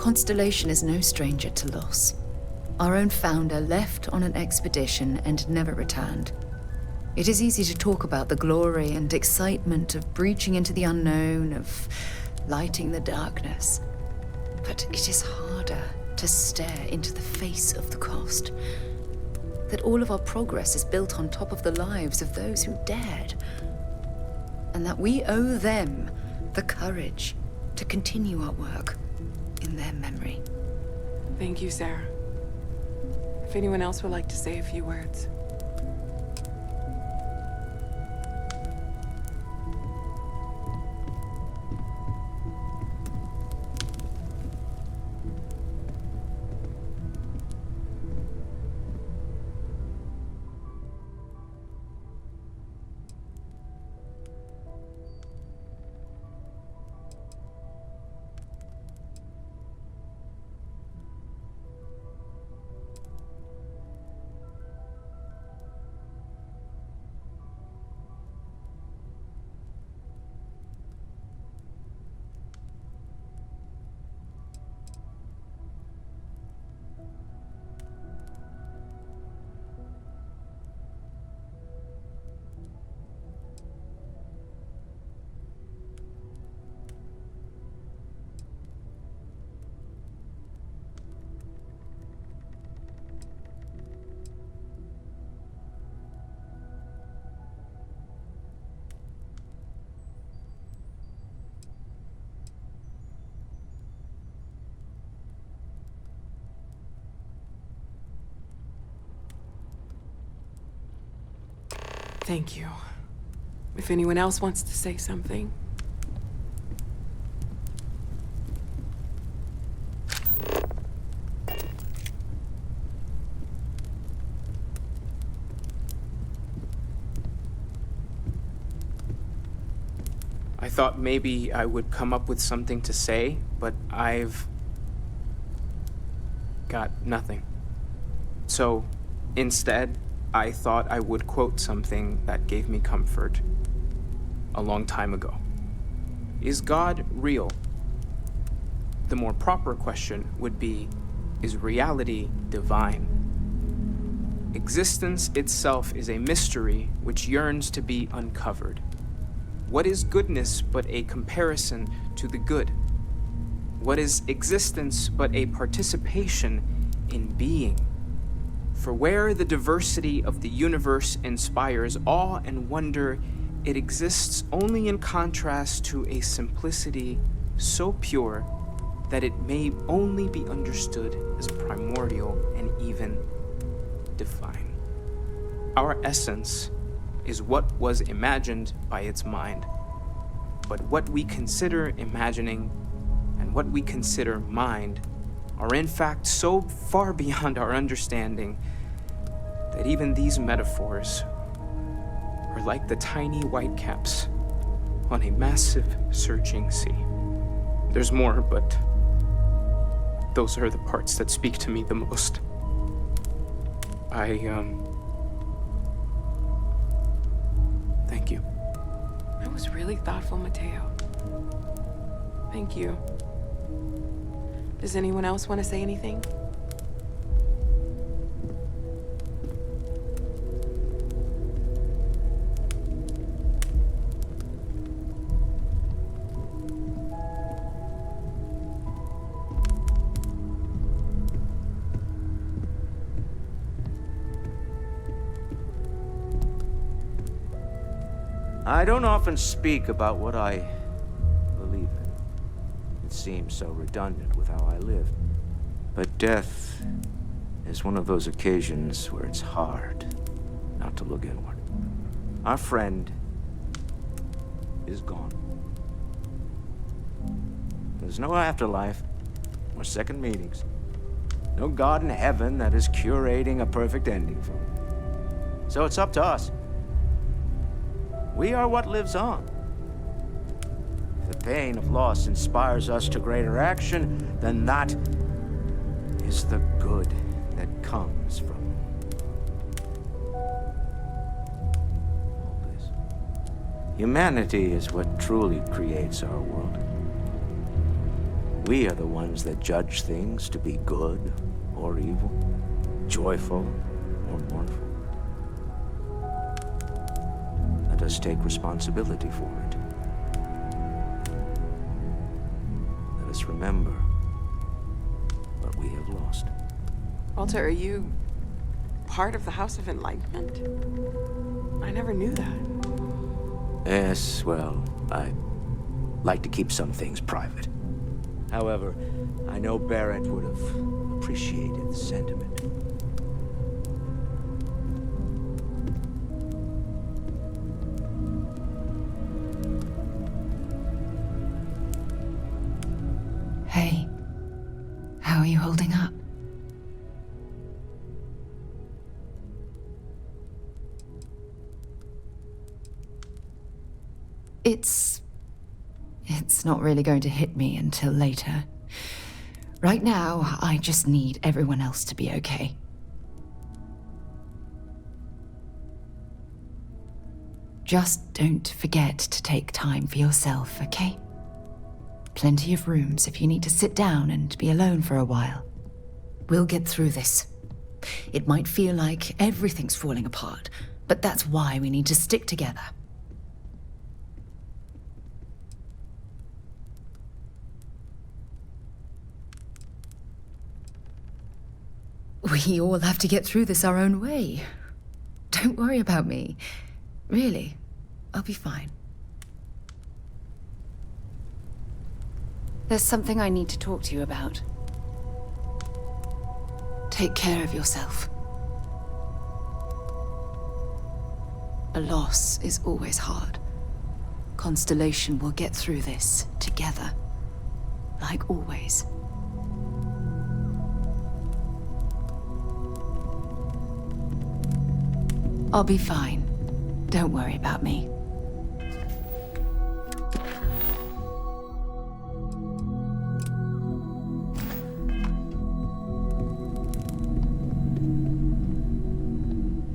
Constellation is no stranger to loss. Our own founder left on an expedition and never returned. It is easy to talk about the glory and excitement of breaching into the unknown, of lighting the darkness. But it is harder to stare into the face of the cost. That all of our progress is built on top of the lives of those who dared. And that we owe them the courage to continue our work in their memory. Thank you, Sarah. If anyone else would like to say a few words. Thank you. If anyone else wants to say something. I thought maybe I would come up with something to say, but I've got nothing. So instead, I thought I would quote something that gave me comfort a long time ago. Is God real? The more proper question would be, is reality divine? Existence itself is a mystery which yearns to be uncovered. What is goodness but a comparison to the good? What is existence but a participation in being? For where the diversity of the universe inspires awe and wonder, it exists only in contrast to a simplicity so pure that it may only be understood as primordial and even divine. Our essence is what was imagined by its mind, but what we consider imagining and what we consider mind are in fact so far beyond our understanding that even these metaphors are like the tiny whitecaps on a massive surging sea. There's more, but those are the parts that speak to me the most. Thank you. That was really thoughtful, Mateo. Thank you. Does anyone else want to say anything? I don't often speak about what I believe in. It seems so redundant with how I live. But death is one of those occasions where it's hard not to look inward. Our friend is gone. There's no afterlife or second meetings. No God in heaven that is curating a perfect ending for him. So it's up to us. We are what lives on. If the pain of loss inspires us to greater action, then that is the good that comes from all this. Humanity is what truly creates our world. We are the ones that judge things to be good or evil, joyful or mournful. Let us take responsibility for it. Let us remember what we have lost. Walter, are you part of the House of Enlightenment? I never knew that. Yes, well, I like to keep some things private. However, I know Barrett would have appreciated the sentiment. Hey, how are you holding up? It's not really going to hit me until later. Right now, I just need everyone else to be okay. Just don't forget to take time for yourself, okay? Plenty of rooms if you need to sit down and be alone for a while. We'll get through this. It might feel like everything's falling apart, but that's why we need to stick together. We all have to get through this our own way. Don't worry about me. Really, I'll be fine. There's something I need to talk to you about. Take care of yourself. A loss is always hard. Constellation will get through this together, like always. I'll be fine. Don't worry about me.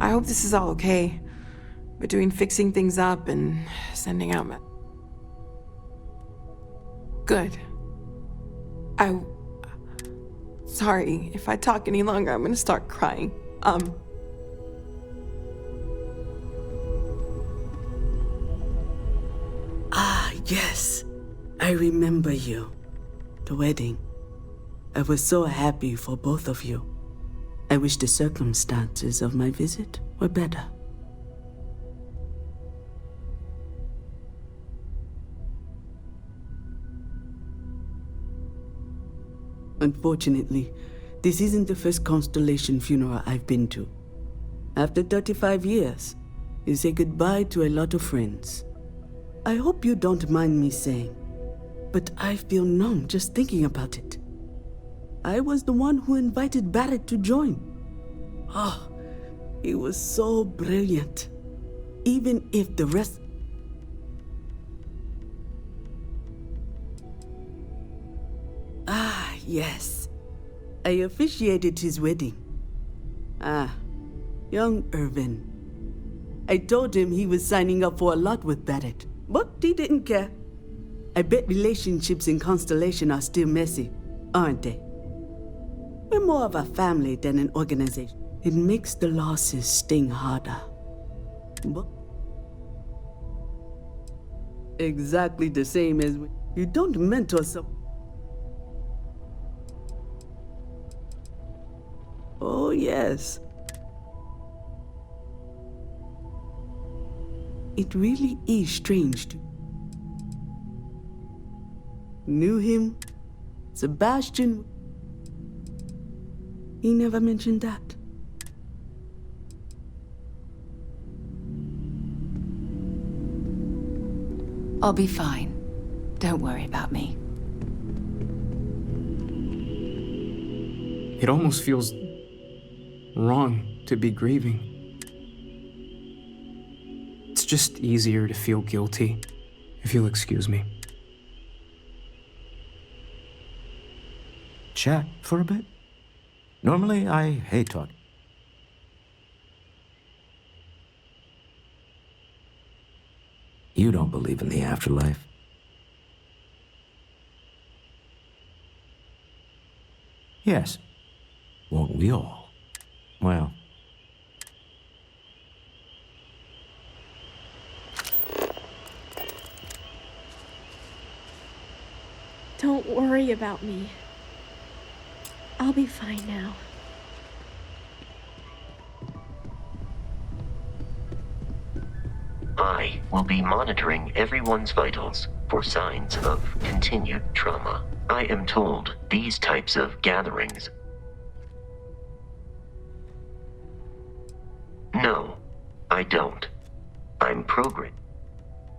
I hope this is all okay. Between fixing things up and sending out Good. Sorry, if I talk any longer, I'm gonna start crying. Yes, I remember you. The wedding. I was so happy for both of you. I wish the circumstances of my visit were better. Unfortunately, this isn't the first Constellation funeral I've been to. After 35 years, you say goodbye to a lot of friends. I hope you don't mind me saying, but I feel numb just thinking about it. I was the one who invited Barrett to join. Oh, he was so brilliant. Even if the rest... Ah, yes. I officiated his wedding. Young Irvin. I told him he was signing up for a lot with Barrett. But he didn't care. I bet relationships in Constellation are still messy, aren't they? We're more of a family than an organization. It makes the losses sting harder. But exactly the same as when you don't mentor someone. Oh, yes. It really is strange to... Knew him? Sebastian? He never mentioned that. I'll be fine. Don't worry about me. It almost feels wrong to be grieving. It's just easier to feel guilty, if you'll excuse me. Chat for a bit? Normally, I hate talking. You don't believe in the afterlife? Yes. Won't we all? Well. Don't worry about me. I'll be fine now. I will be monitoring everyone's vitals for signs of continued trauma. I am told these types of gatherings... No, I don't. I'm programmed.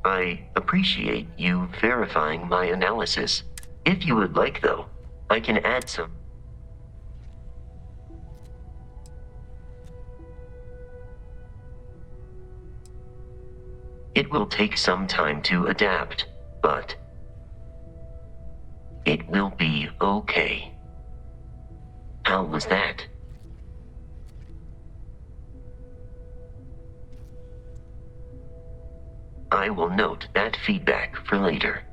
I appreciate you verifying my analysis. If you would like, though, I can add some... It will take some time to adapt, but it will be okay. How was that? I will note that feedback for later.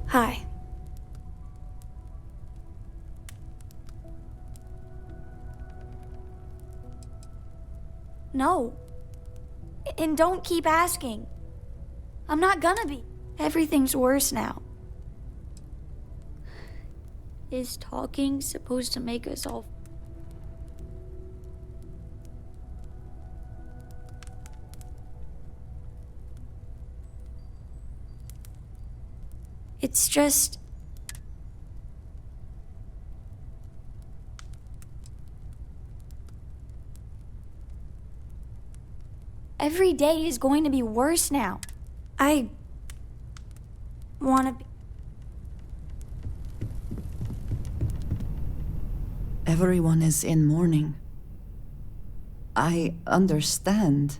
Hi. No. And don't keep asking. I'm not gonna be. Everything's worse now. Is talking supposed to make us all... It's just... Every day is going to be worse now. I want to be... Everyone is in mourning. I understand.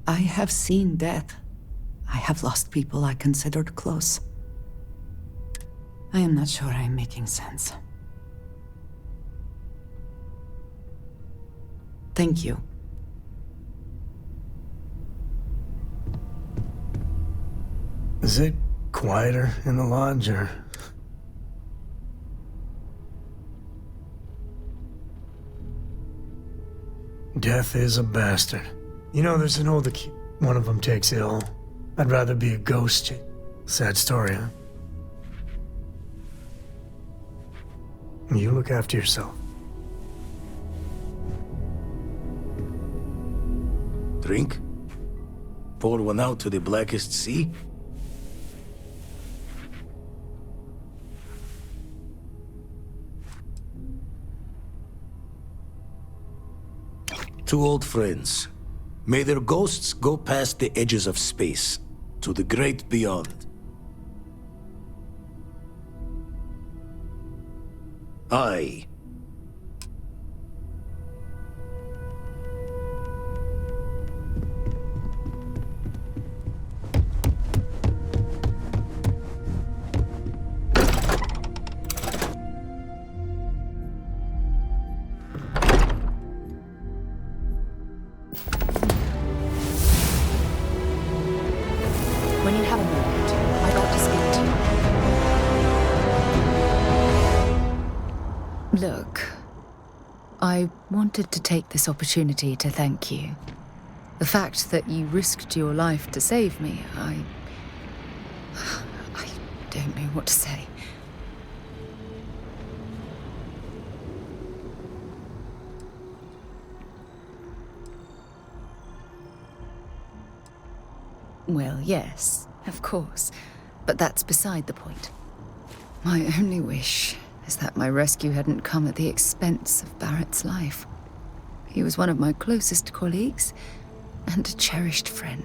I have seen death. I have lost people I considered close. I am not sure I'm making sense. Thank you. Is it quieter in the lodge, or...? Death is a bastard. You know, there's an old... One of them takes ill. I'd rather be a ghost. Sad story, huh? You look after yourself. Drink? Pour one out to the blackest sea? Two old friends. May their ghosts go past the edges of space, to the great beyond. I... When you have a moment, I'd like to speak to you. Look, I wanted to take this opportunity to thank you. The fact that you risked your life to save me, I don't know what to say. Well, yes, of course. But that's beside the point. My only wish is that my rescue hadn't come at the expense of Barrett's life. He was one of my closest colleagues and a cherished friend.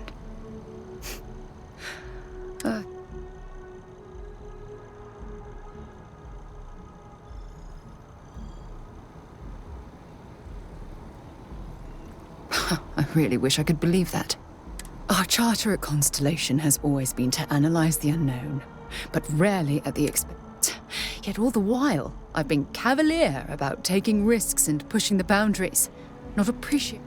I really wish I could believe that. Our charter at Constellation has always been to analyze the unknown, but rarely at the expense. Yet all the while, I've been cavalier about taking risks and pushing the boundaries. Not appreciate.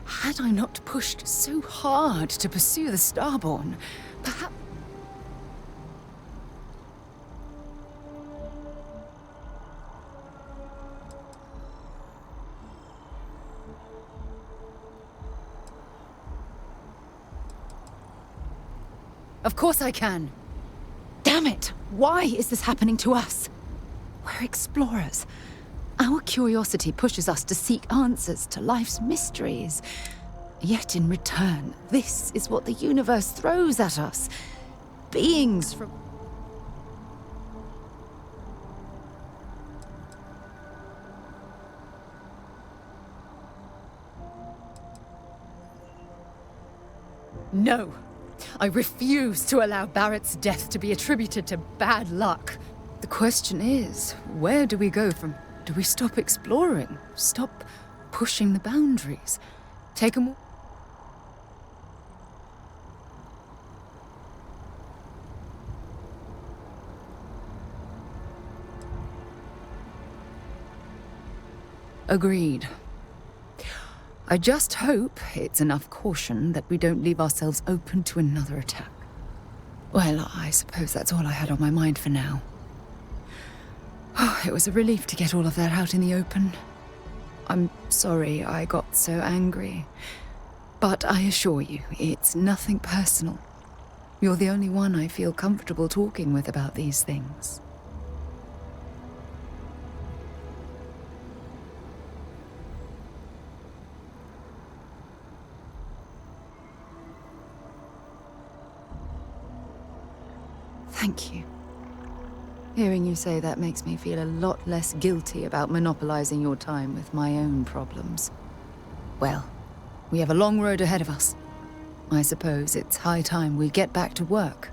Had I not pushed so hard to pursue the Starborn, perhaps. Of course I can. Damn it! Why is this happening to us? We're explorers. Our curiosity pushes us to seek answers to life's mysteries. Yet in return, this is what the universe throws at us. Beings from... No. I refuse to allow Barrett's death to be attributed to bad luck. The question is, where do we go from... Do we stop exploring? Stop pushing the boundaries? Take a more... Agreed. I just hope it's enough caution that we don't leave ourselves open to another attack. Well, I suppose that's all I had on my mind for now. Oh, it was a relief to get all of that out in the open. I'm sorry I got so angry. But I assure you, it's nothing personal. You're the only one I feel comfortable talking with about these things. Thank you. Hearing you say that makes me feel a lot less guilty about monopolizing your time with my own problems. Well, we have a long road ahead of us. I suppose it's high time we get back to work.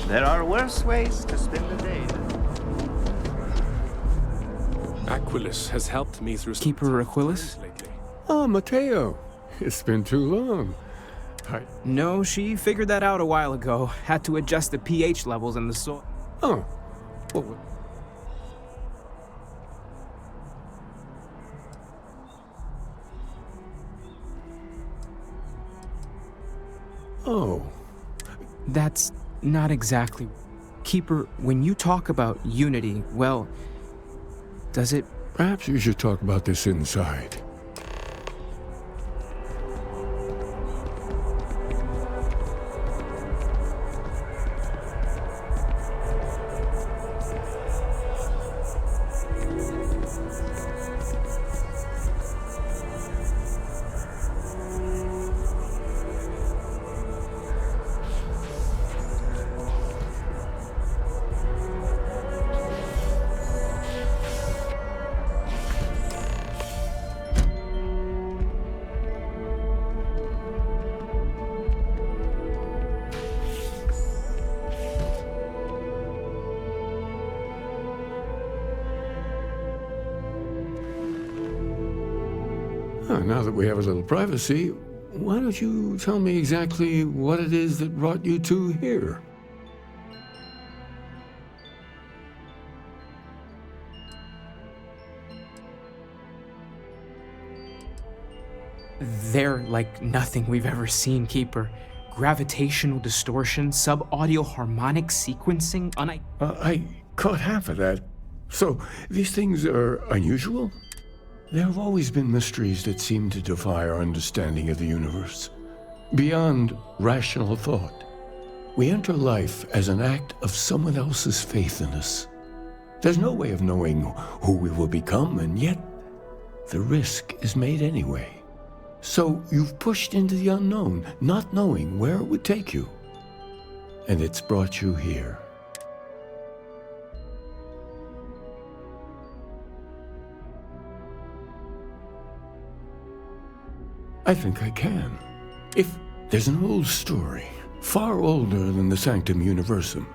There are worse ways to spend the day. Aquilus has helped me through some Keeper tough Aquilus? times lately. Oh, Mateo. It's been too long. No, she figured that out a while ago. Had to adjust the pH levels in the soil. Oh. Well, Oh. That's not exactly... Keeper, when you talk about unity, well, does it... Perhaps you should talk about this inside. Now that we have a little privacy, why don't you tell me exactly what it is that brought you two here? They're like nothing we've ever seen, Keeper. Gravitational distortion, sub-audio harmonic sequencing, I caught half of that. So, these things are unusual? There have always been mysteries that seem to defy our understanding of the universe. Beyond rational thought, we enter life as an act of someone else's faith in us. There's no way of knowing who we will become, and yet the risk is made anyway. So you've pushed into the unknown, not knowing where it would take you. And it's brought you here. I think I can. If there's an old story, far older than the Sanctum Universum,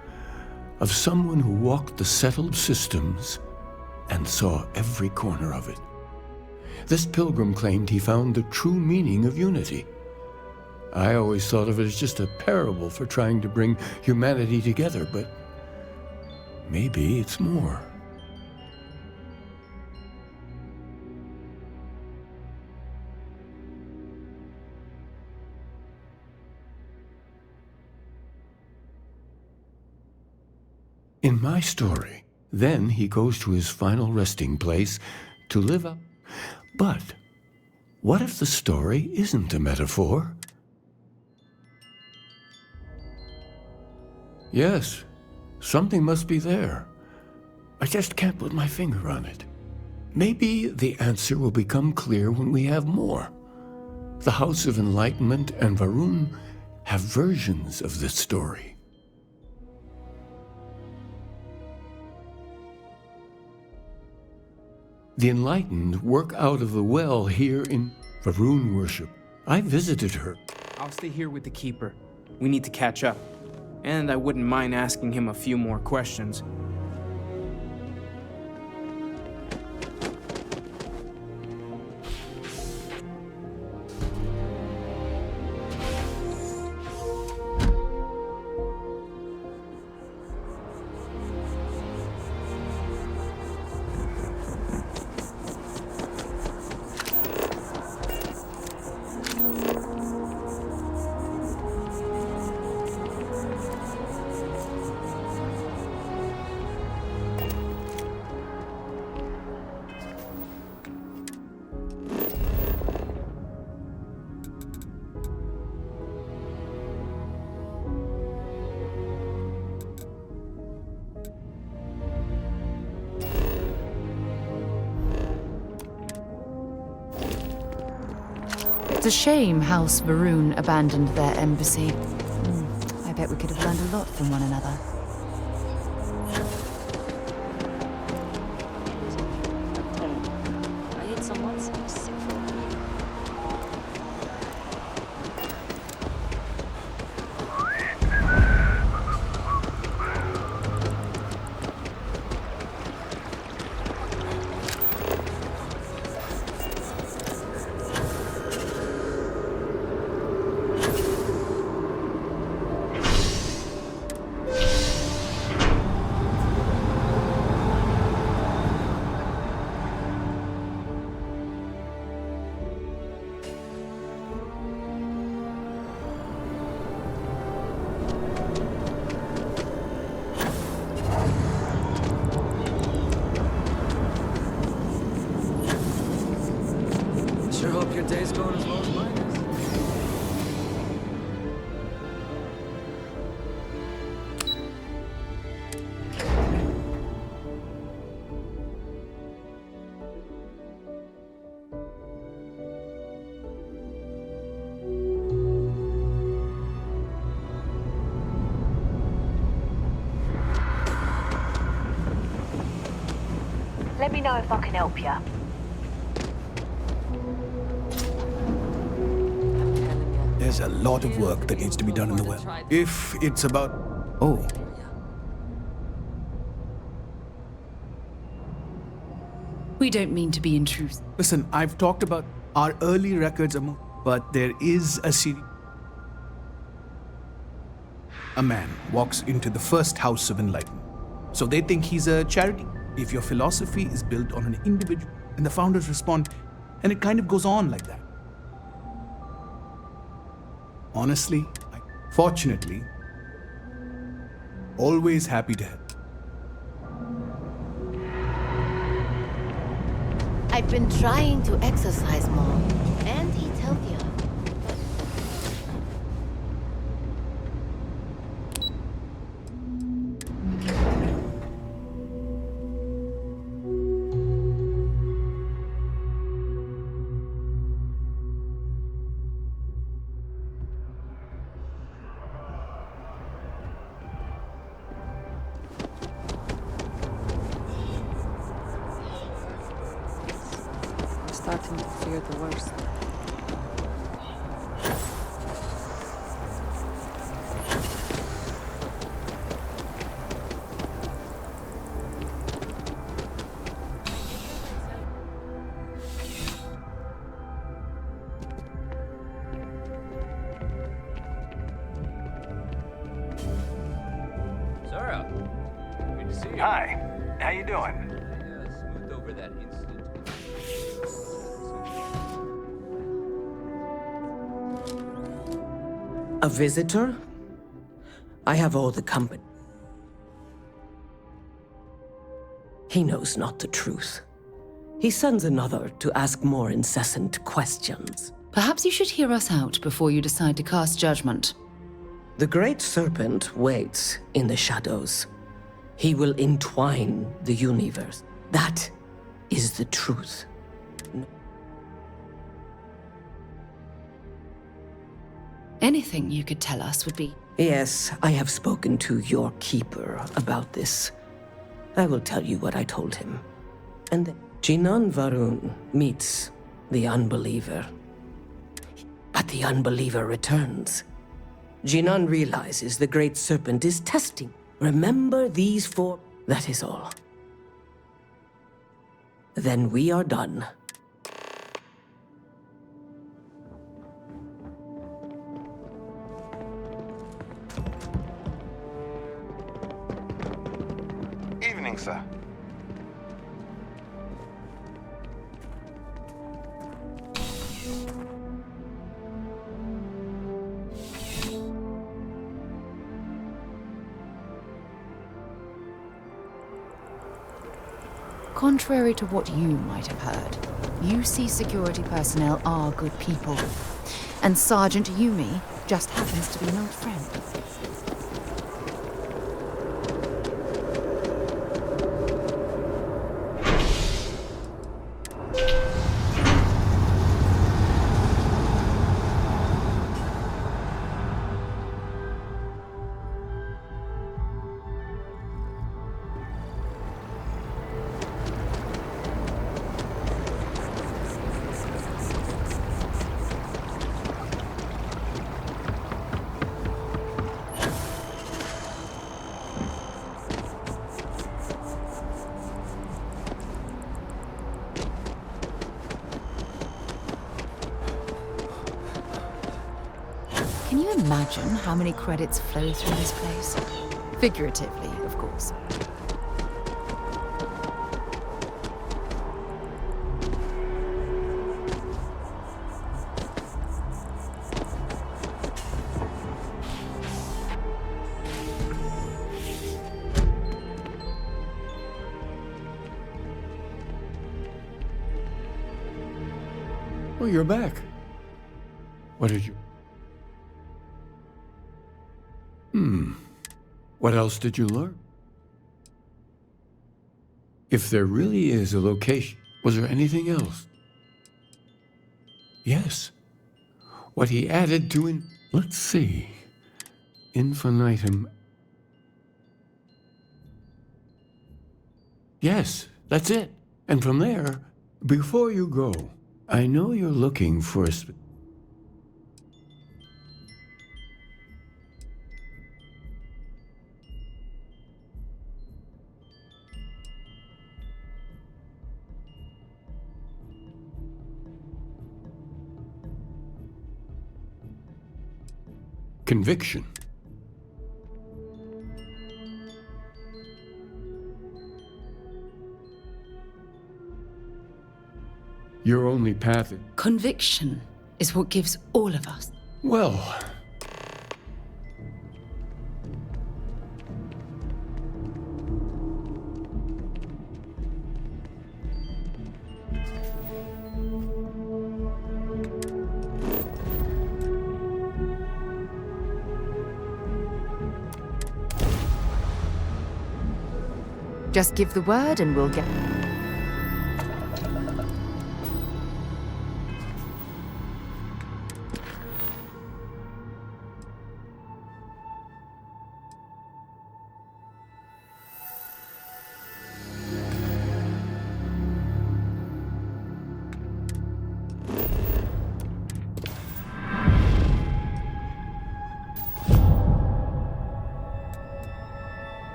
of someone who walked the settled systems and saw every corner of it. This pilgrim claimed he found the true meaning of unity. I always thought of it as just a parable for trying to bring humanity together, but maybe it's more. In my story, then he goes to his final resting place to live up. But what if the story isn't a metaphor? Yes, something must be there. I just can't put my finger on it. Maybe the answer will become clear when we have more. The House of Enlightenment and Varun have versions of this story. The enlightened work out of the well here in Varun worship. I visited her. I'll stay here with the Keeper. We need to catch up. And I wouldn't mind asking him a few more questions. It's a shame House Varun abandoned their embassy. I bet we could have learned a lot from one another. Sure hope your day's going as well as mine is. Let me know if I can help you. There's a lot of work that needs to be done in the well. If it's about... Oh. We don't mean to be intrusive. Listen, I've talked about our early records, but there is a series. A man walks into the first house of enlightenment. So they think he's a charity. If your philosophy is built on an individual, and the founders respond, and it kind of goes on like that. Honestly, fortunately, always happy to help. I've been trying to exercise more and eat healthier. Starting to fear the worst. Zara, good to see you. Hi, how you doing? Smoothed over that instant. A visitor? I have all the company. He knows not the truth. He sends another to ask more incessant questions. Perhaps you should hear us out before you decide to cast judgment. The great serpent waits in the shadows. He will entwine the universe. That is the truth. Anything you could tell us would be... Yes, I have spoken to your keeper about this. I will tell you what I told him. And then Jinan Varun meets the unbeliever. But the unbeliever returns. Jinan realizes the great serpent is testing. Remember these four. That is all. Then we are done. Evening, sir. Contrary to what you might have heard, UC security personnel are good people. And Sergeant Yumi just happens to be an old friend. Can you imagine how many credits flow through this place? Figuratively, of course. Oh, you're back. What did you... What else did you learn? If there really is a location, was there anything else? Yes. What he added to let's see. Infinitum. Yes, that's it. And from there, before you go, I know you're looking for a conviction. Your only path. Conviction is what gives all of us. Well. Just give the word and we'll get...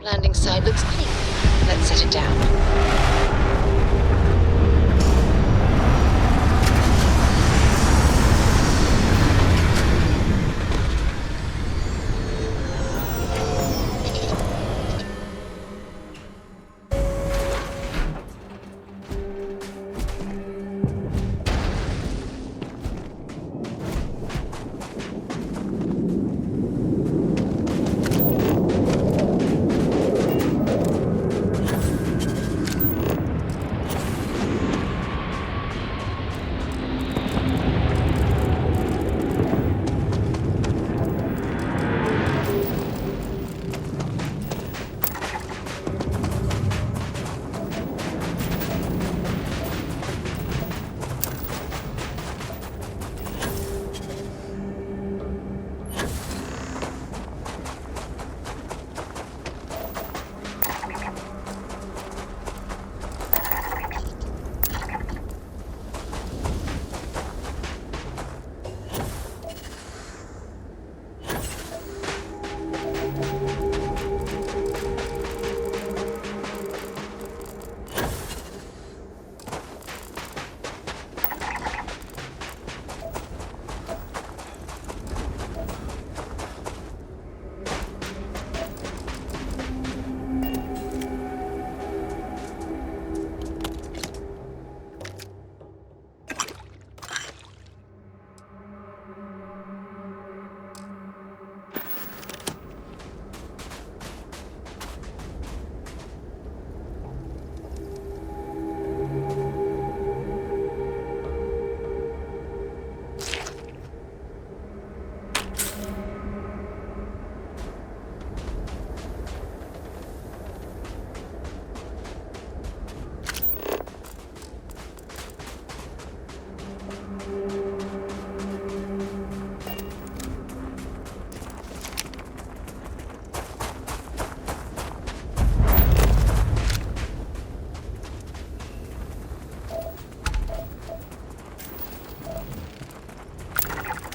Landing site looks clean. Let's set it down.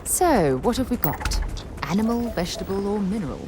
So, what have we got? Animal, vegetable, or mineral?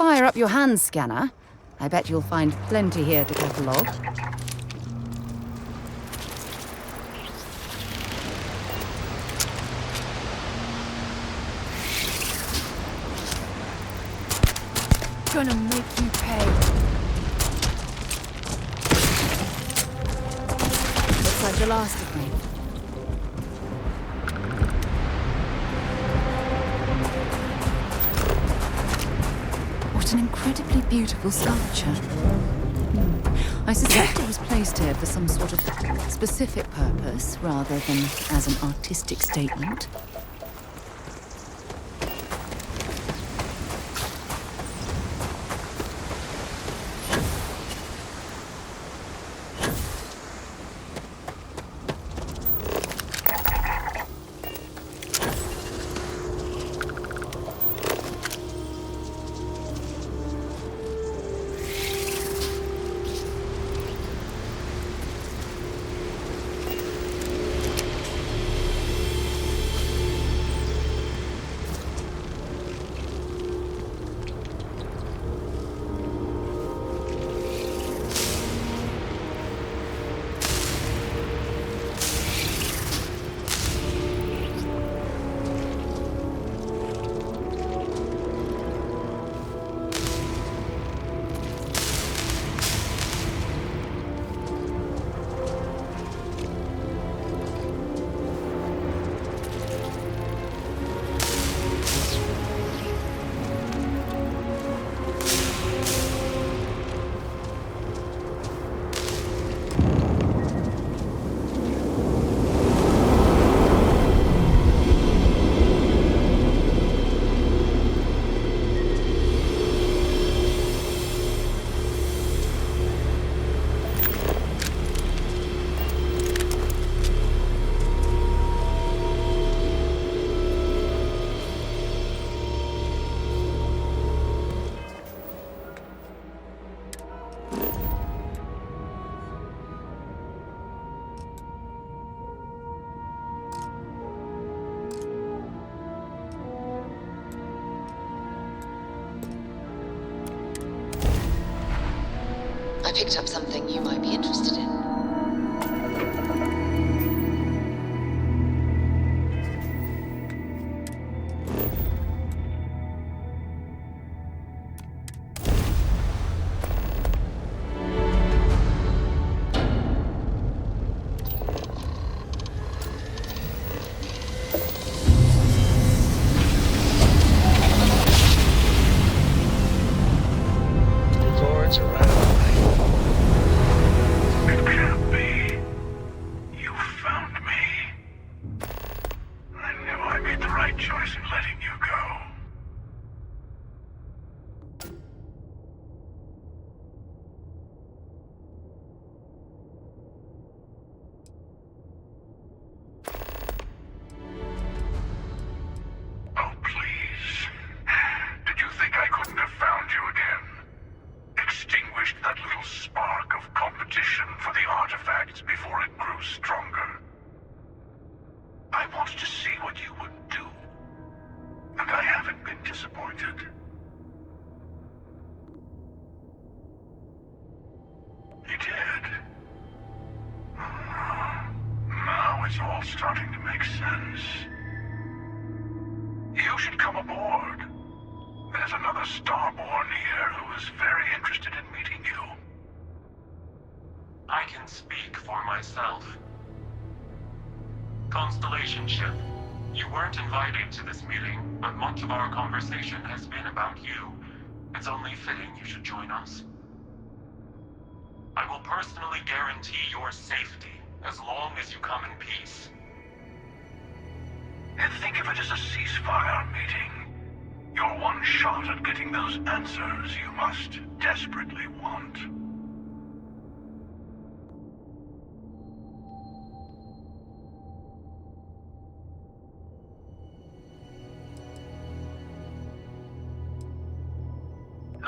fire up your hand scanner. I bet you'll find plenty here to catalogue. Gonna make you pay. Looks like the last of me. What an incredibly beautiful sculpture. I suspect it was placed here for some sort of specific purpose, rather than as an artistic statement. I picked up something you might be interested in. It's only fitting you should join us. I will personally guarantee your safety as long as you come in peace. And think of it as a ceasefire meeting. Your one shot at getting those answers you must desperately want.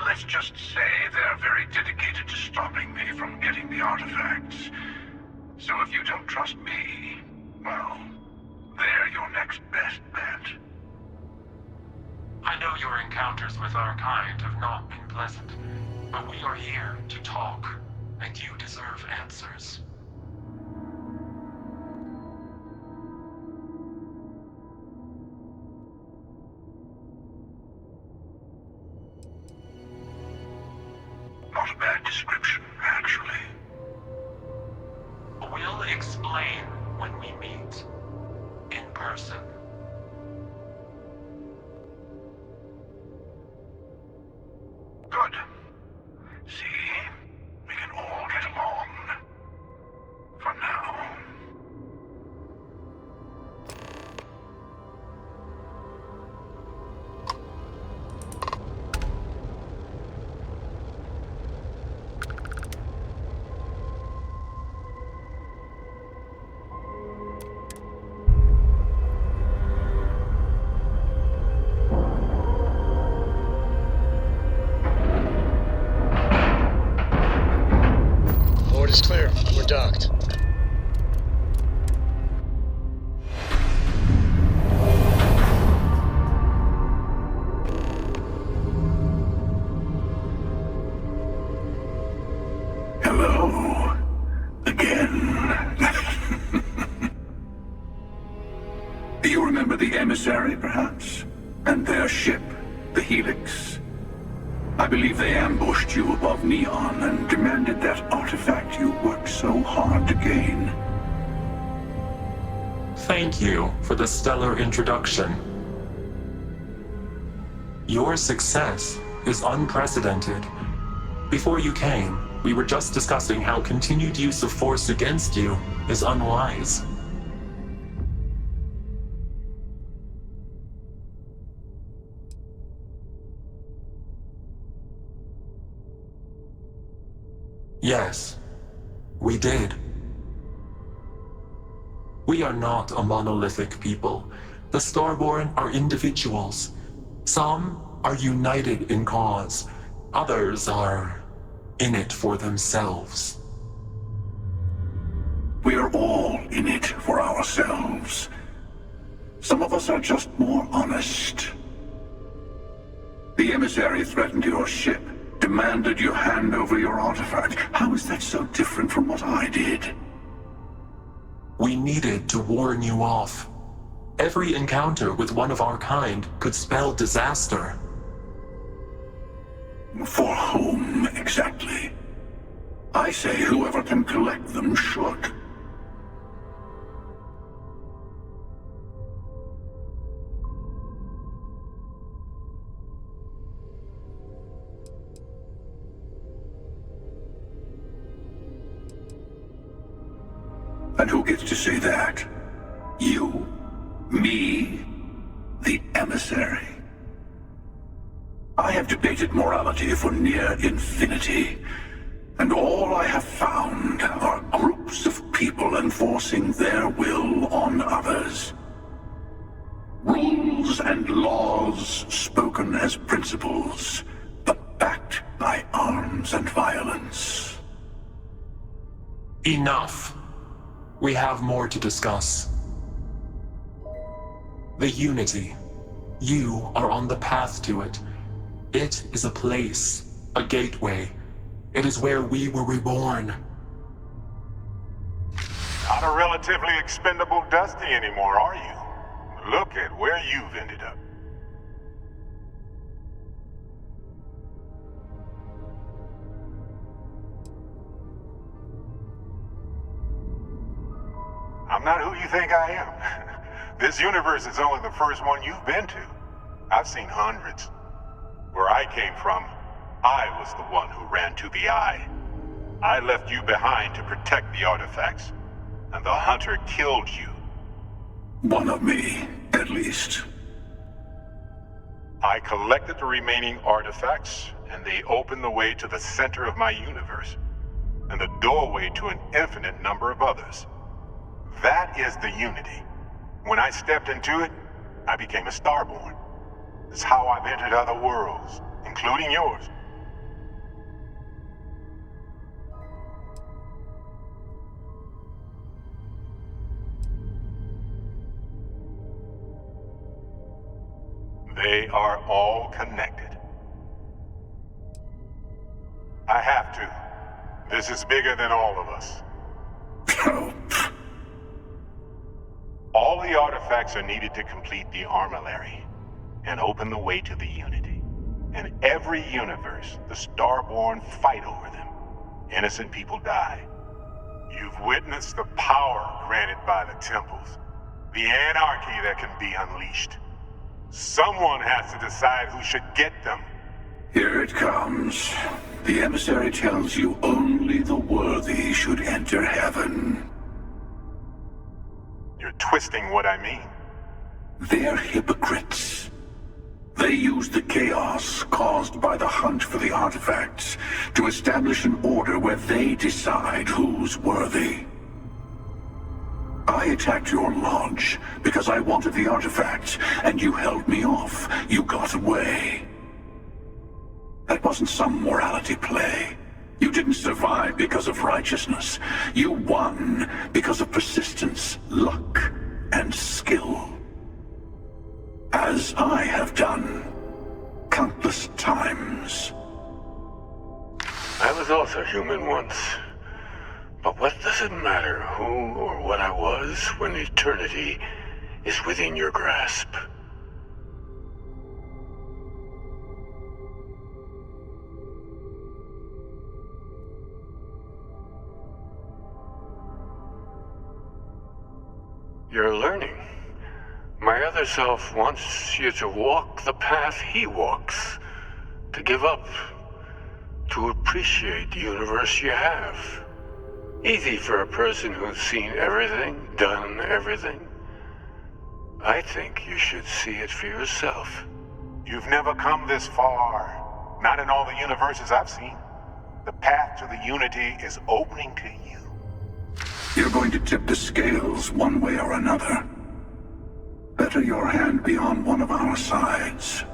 Let's just say they're very dedicated to stopping me from getting the artifacts. So if you don't trust me, well, they're your next best bet. I know your encounters with our kind have not been pleasant, but we are here to talk, and you deserve answers. Not a bad description, actually. We'll explain when we meet in person. Good. See? We can all get along. For now. Board is clear. We're docked. Hello. Again. You remember the emissary, perhaps? And their ship, the Helix? I believe they ambushed you above Neon and demanded that artifact you worked so hard to gain. Thank you for the stellar introduction. Your success is unprecedented. Before you came, we were just discussing how continued use of force against you is unwise. Yes, we did. We are not a monolithic people. The Starborn are individuals. Some are united in cause. Others are in it for themselves. We are all in it for ourselves. Some of us are just more honest. The emissary threatened your ship, demanded you hand over your artifact. How is that so different from what I did? We needed to warn you off. Every encounter with one of our kind could spell disaster. For whom, exactly? I say whoever can collect them should. And who gets to say that? You? Me? The emissary? I have debated morality for near infinity, and all I have found are groups of people enforcing their will on others. Rules and laws spoken as principles, but backed by arms and violence. Enough. We have more to discuss. The Unity. You are on the path to it. It is a place, a gateway. It is where we were reborn. Not a relatively expendable Dusty anymore, are you? Look at where you've ended up. I'm not who you think I am. This universe is only the first one you've been to. I've seen hundreds. Where I came from, I was the one who ran to the Eye. I left you behind to protect the artifacts, and the Hunter killed you. One of me, at least. I collected the remaining artifacts, and they opened the way to the center of my universe, and the doorway to an infinite number of others. That is the Unity. When I stepped into it, I became a Starborn. It's how I've entered other worlds, including yours. They are all connected. I have to. This is bigger than all of us. All the artifacts are needed to complete the armillary and open the way to the Unity. In every universe, the Starborn fight over them. Innocent people die. You've witnessed the power granted by the temples, the anarchy that can be unleashed. Someone has to decide who should get them. Here it comes. The emissary tells you only the worthy should enter heaven. You're twisting what I mean. They're hypocrites. They use the chaos caused by the hunt for the artifacts to establish an order where they decide who's worthy. I attacked your lodge because I wanted the artifacts, and you held me off. You got away. That wasn't some morality play. You didn't survive because of righteousness. You won because of persistence, luck, and skill. As I have done countless times. I was also human once. But what does it matter who or what I was when eternity is within your grasp? You're learning. My other self wants you to walk the path he walks, to give up, to appreciate the universe you have. Easy for a person who's seen everything, done everything. I think you should see it for yourself. You've never come this far. Not in all the universes I've seen. The path to the Unity is opening to you. You're going to tip the scales one way or another. Better your hand be on one of our sides.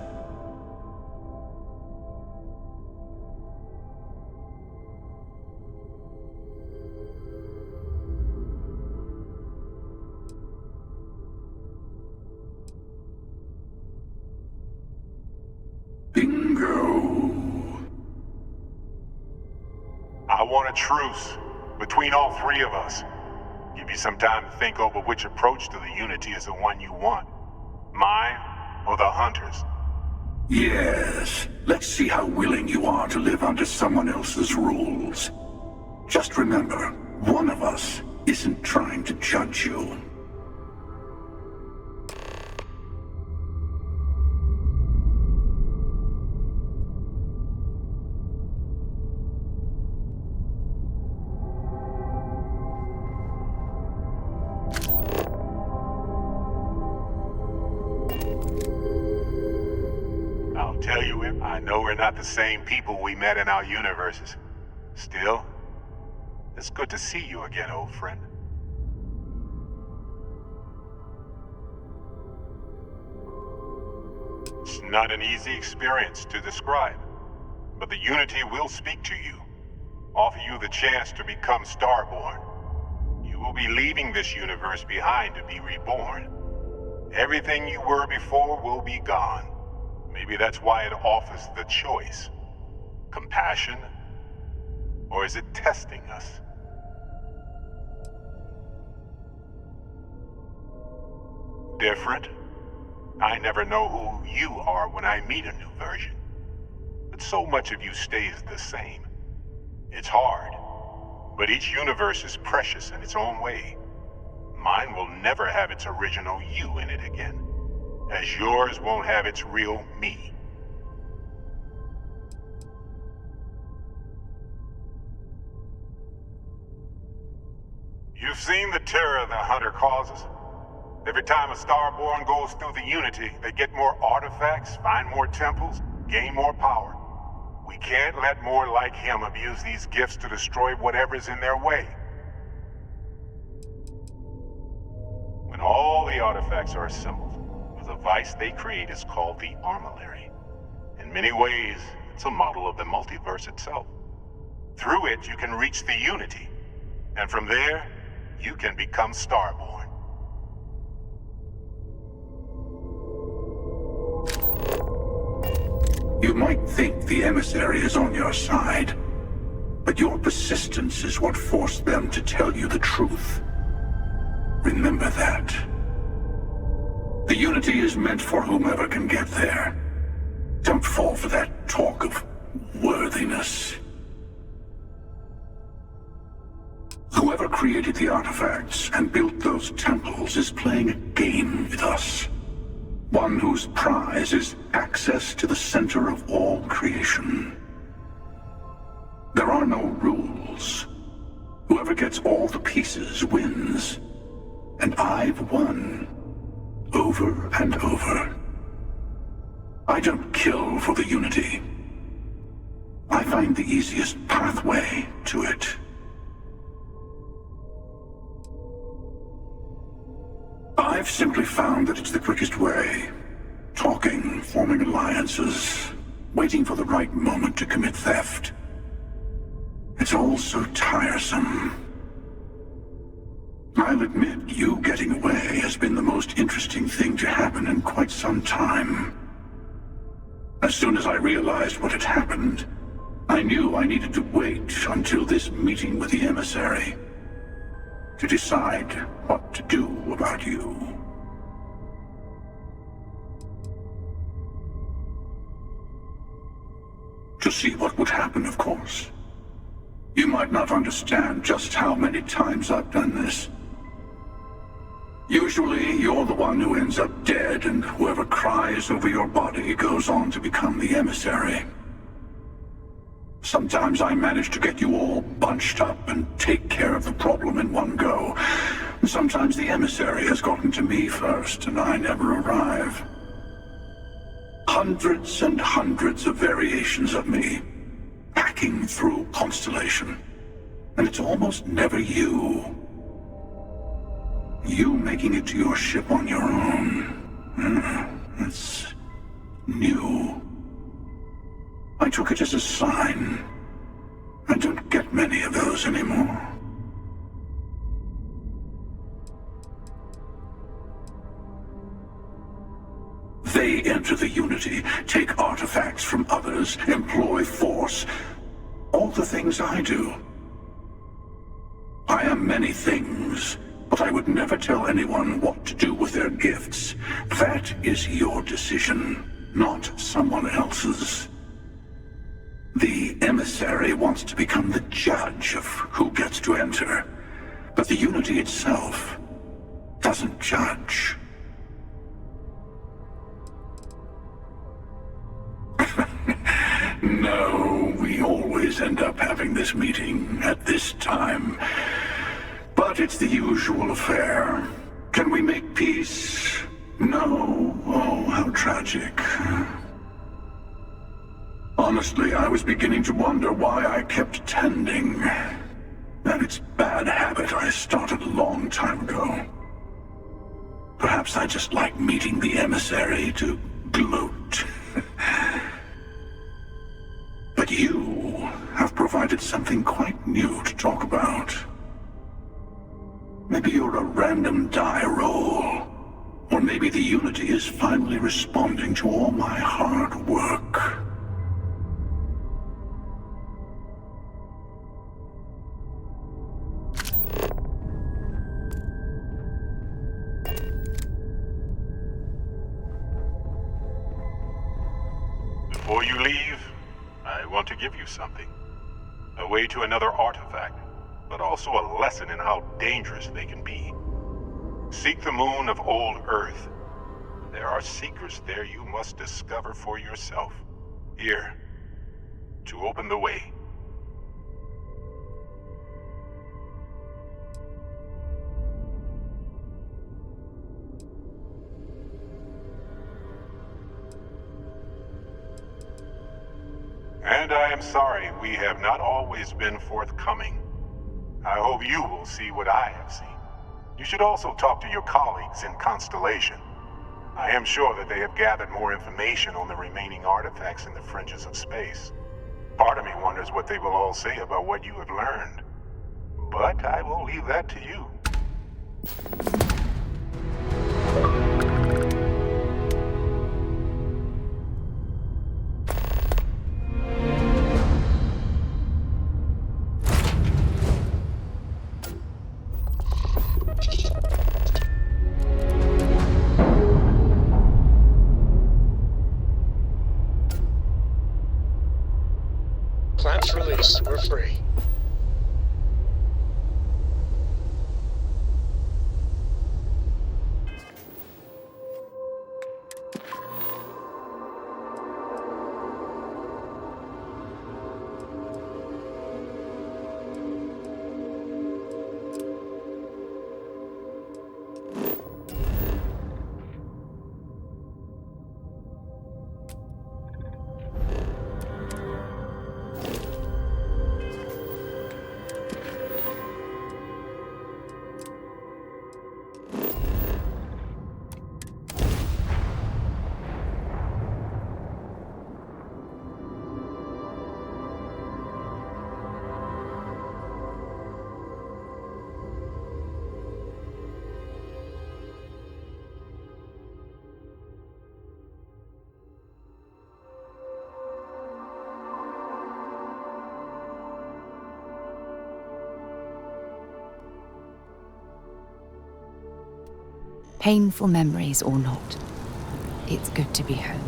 I want a truce between all three of us. Give you some time to think over which approach to the Unity is the one you want. Mine or the Hunters? Yes. Let's see how willing you are to live under someone else's rules. Just remember, one of us isn't trying to judge you. Tell you, I know we're not the same people we met in our universes. Still, it's good to see you again, old friend. It's not an easy experience to describe, but the Unity will speak to you, offer you the chance to become Starborn. You will be leaving this universe behind to be reborn. Everything you were before will be gone. Maybe that's why it offers the choice. Compassion? Or is it testing us? Different? I never know who you are when I meet a new version. But so much of you stays the same. It's hard. But each universe is precious in its own way. Mine will never have its original you in it again. As yours won't have its real me. You've seen the terror the Hunter causes. Every time a Starborn goes through the Unity, they get more artifacts, find more temples, gain more power. We can't let more like him abuse these gifts to destroy whatever's in their way. When all the artifacts are assembled, the device they create is called the Armillary. In many ways, it's a model of the multiverse itself. Through it, you can reach the Unity, and from there, you can become Starborn. think the emissary is on your side, but your persistence is what forced them to tell you the truth. Remember that. The Unity is meant for whomever can get there. Don't fall for that talk of worthiness. Whoever created the artifacts and built those temples is playing a game with us. One whose prize is access to the center of all creation. There are no rules. Whoever gets all the pieces wins. And I've won. Over and over. I don't kill for the Unity. I find the easiest pathway to it. I've simply found that it's the quickest way. Talking, forming alliances, waiting for the right moment to commit theft. It's all so tiresome. I'll admit, you getting away has been the most interesting thing to happen in quite some time. As soon as I realized what had happened, I knew I needed to wait until this meeting with the emissary to decide what to do about you. To see what would happen, of course. You might not understand just how many times I've done this. Usually, you're the one who ends up dead, and whoever cries over your body goes on to become the emissary. Sometimes I manage to get you all bunched up and take care of the problem in one go. Sometimes the emissary has gotten to me first, and I never arrive. Hundreds and hundreds of variations of me, hacking through Constellation. And it's almost never you. You making it to your ship on your own. That's new. I took it as a sign. I don't get many of those anymore. They enter the Unity, take artifacts from others, employ force. All the things I do. I am many things, but I would never tell anyone what to do with their gifts. That is your decision, not someone else's. The emissary wants to become the judge of who gets to enter, but the Unity itself doesn't judge. No, we always end up having this meeting at this time. But it's the usual affair. Can we make peace? No. Oh, how tragic. Honestly, I was beginning to wonder why I kept attending. And it's a bad habit I started a long time ago. Perhaps I just like meeting the emissary to gloat. But you have provided something quite new to talk about. Maybe you're a random die roll. Or maybe the Unity is finally responding to all my hard work. Before you leave, I want to give you something. A way to another artifact, but also a lesson in how dangerous they can be. Seek the moon of old Earth. There are secrets there you must discover for yourself. Here, to open the way. And I am sorry we have not always been forthcoming. I hope you will see what I have seen. You should also talk to your colleagues in Constellation. I am sure that they have gathered more information on the remaining artifacts in the fringes of space. Part of me wonders what they will all say about what you have learned. But I will leave that to you. Painful memories or not, it's good to be home.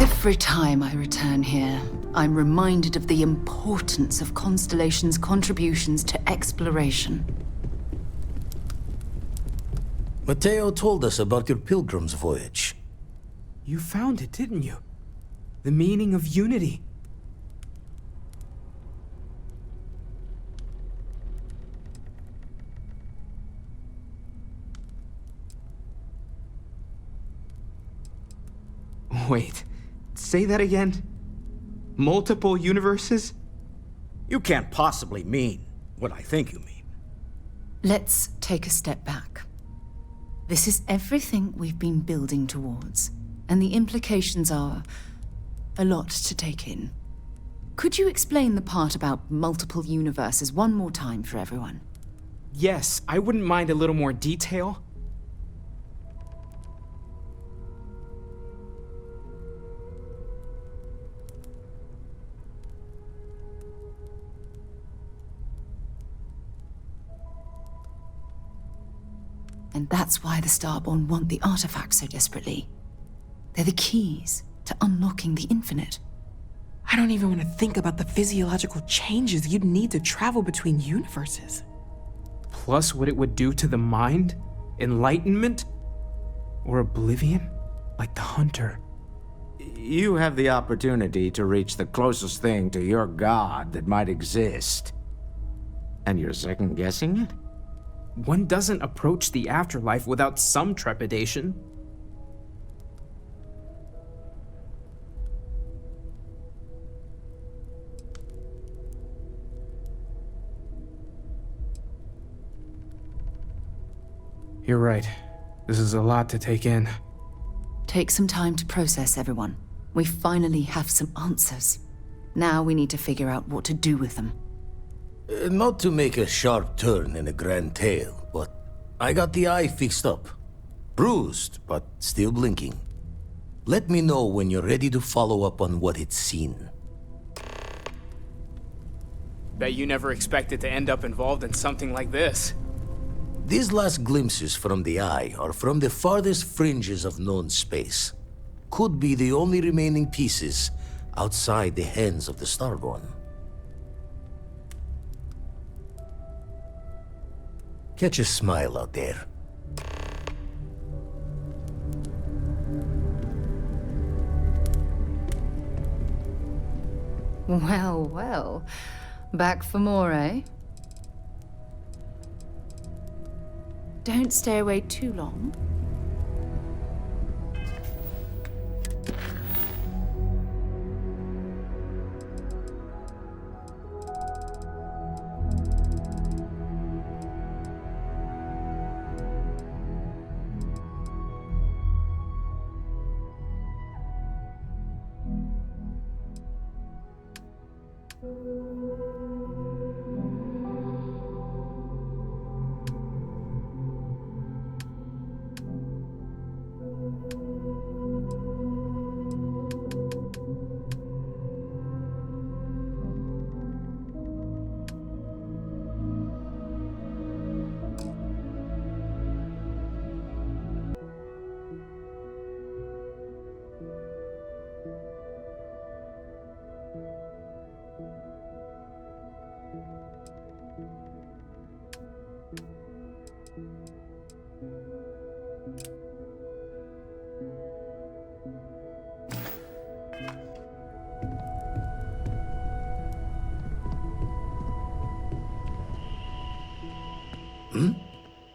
Every time I return here, I'm reminded of the importance of Constellation's contributions to exploration. Mateo told us about your pilgrim's voyage. You found it, didn't you? The meaning of unity. Wait, say that again? Multiple universes? You can't possibly mean what I think you mean. Let's take a step back. This is everything we've been building towards, and the implications are a lot to take in. Could you explain the part about multiple universes one more time for everyone? Yes, I wouldn't mind a little more detail. And that's why the Starborn want the artifacts so desperately. They're the keys to unlocking the infinite. I don't even want to think about the physiological changes you'd need to travel between universes. Plus what it would do to the mind? Enlightenment? Or oblivion? Like the Hunter. You have the opportunity to reach the closest thing to your god that might exist. And you're second-guessing it? One doesn't approach the afterlife without some trepidation. You're right. This is a lot to take in. Take some time to process, everyone. We finally have some answers. Now we need to figure out what to do with them. Not to make a sharp turn in a grand tale, but I got the eye fixed up. Bruised, but still blinking. Let me know when you're ready to follow up on what it's seen. Bet you never expected to end up involved in something like this. These last glimpses from the eye are from the farthest fringes of known space. Could be the only remaining pieces outside the hands of the Starborn. Catch a smile out there. Well, well. Back for more, eh? Don't stay away too long.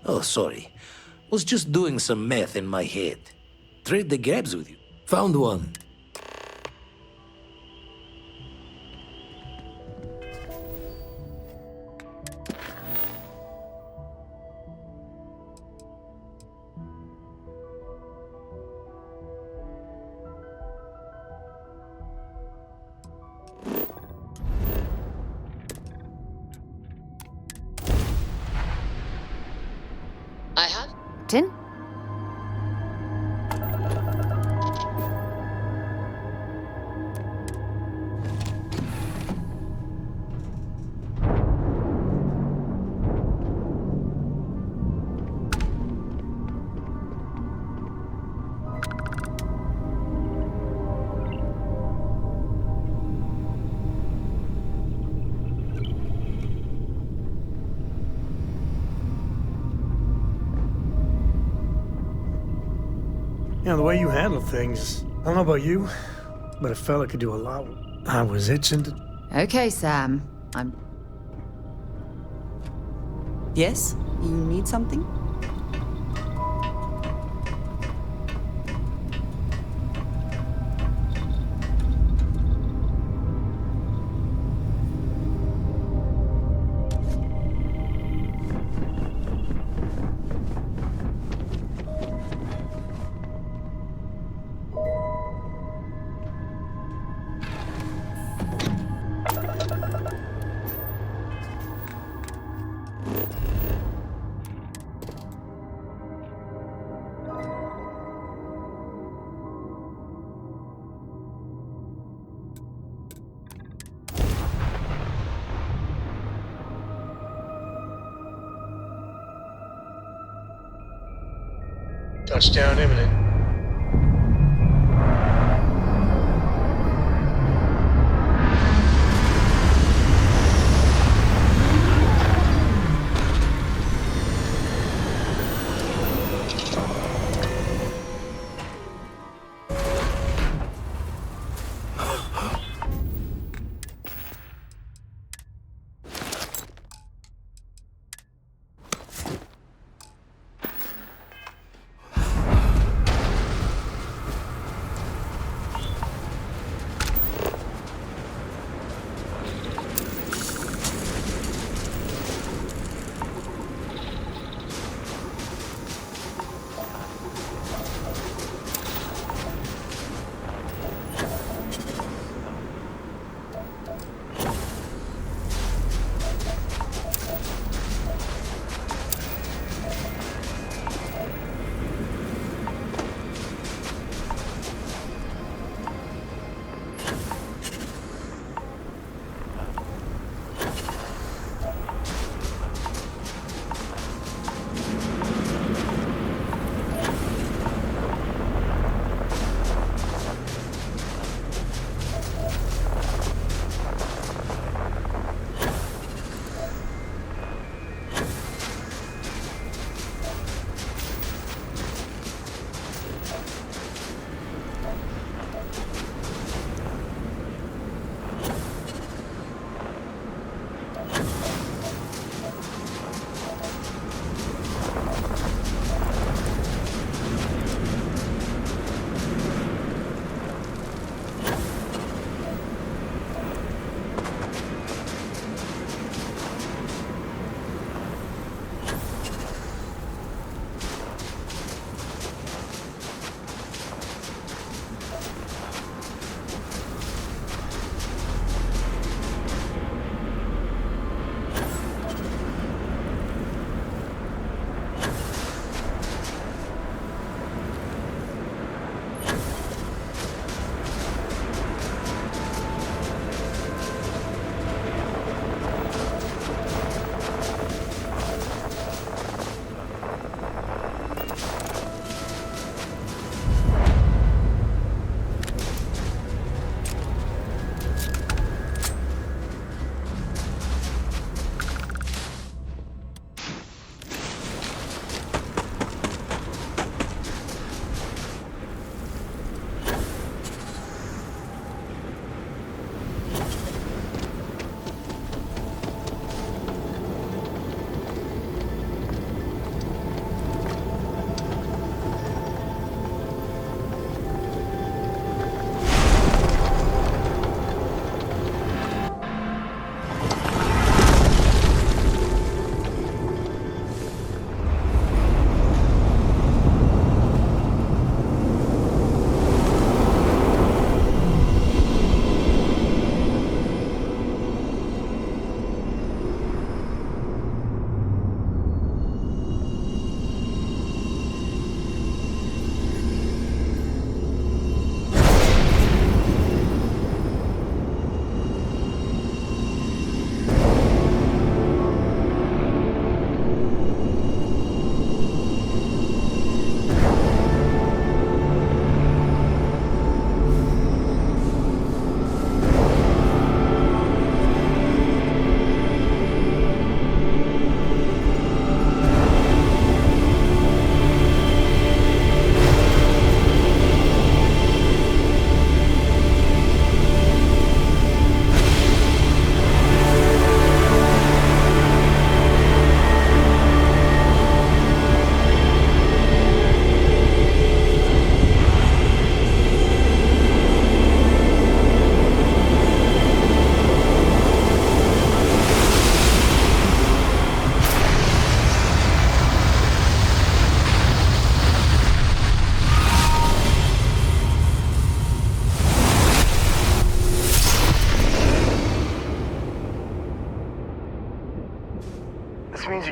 Oh, sorry. Was just doing some math in my head. Trade the gabs with you. Found one. I have. Tin? You know, the way you handle things, I don't know about you, but a fella could do a lot. I was itching to... Okay, Sam. Yes? You need something? Touchdown imminent.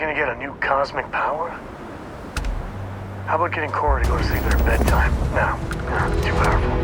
gonna get a new cosmic power? How about getting Cora to go to sleep at her bedtime? No, too powerful.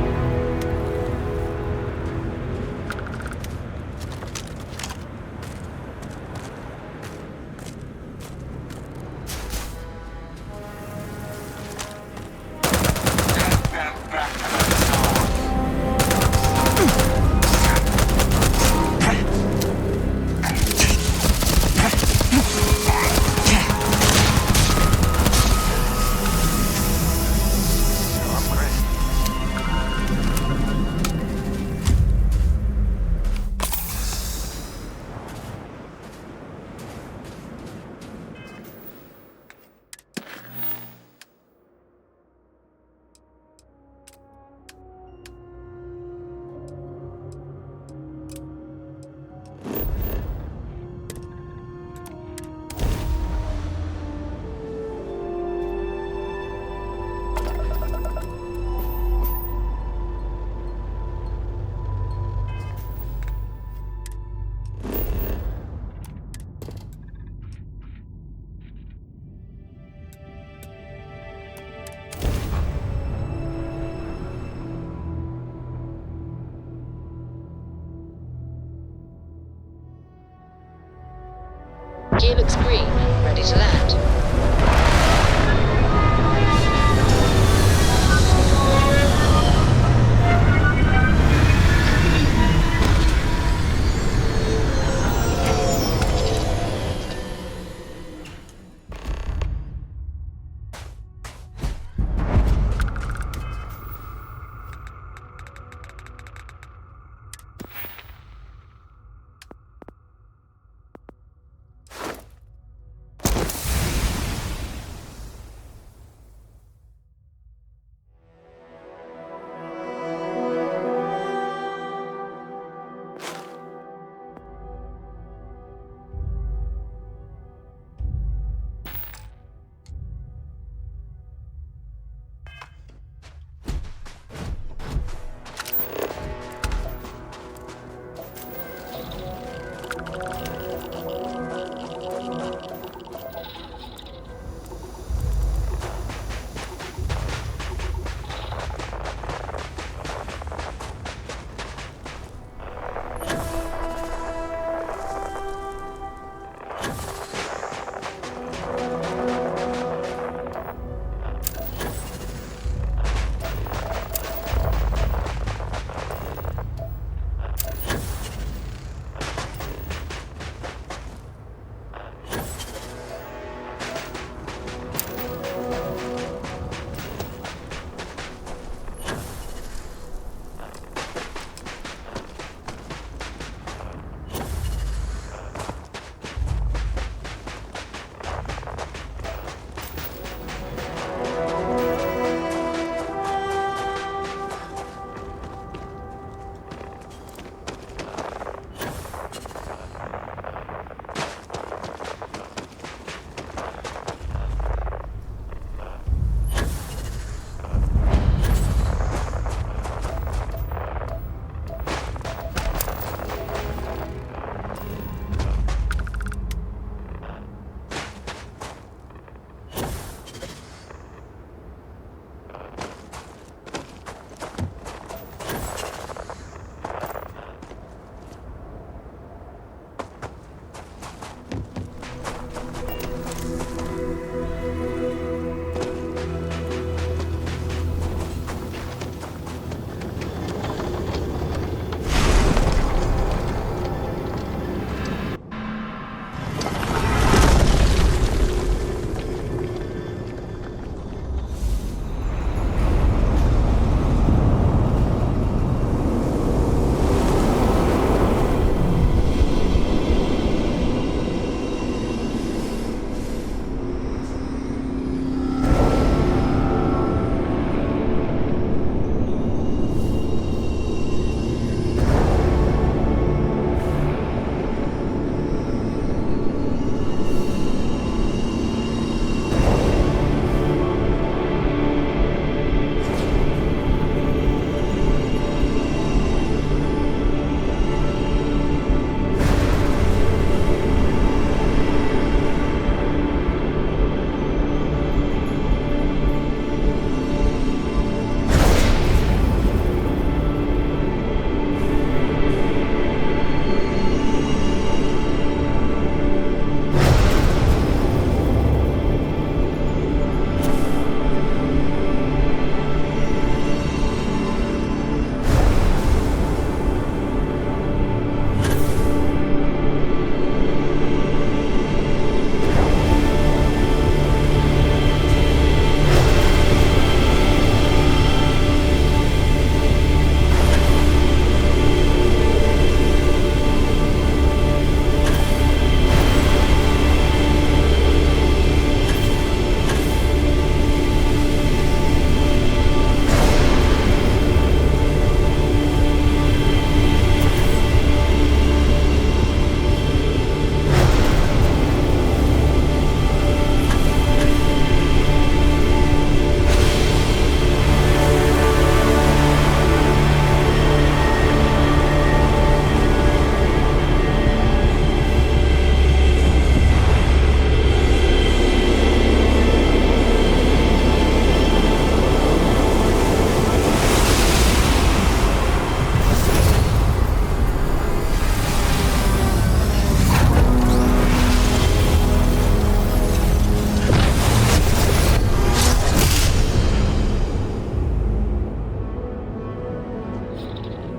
Gear looks green, ready to land.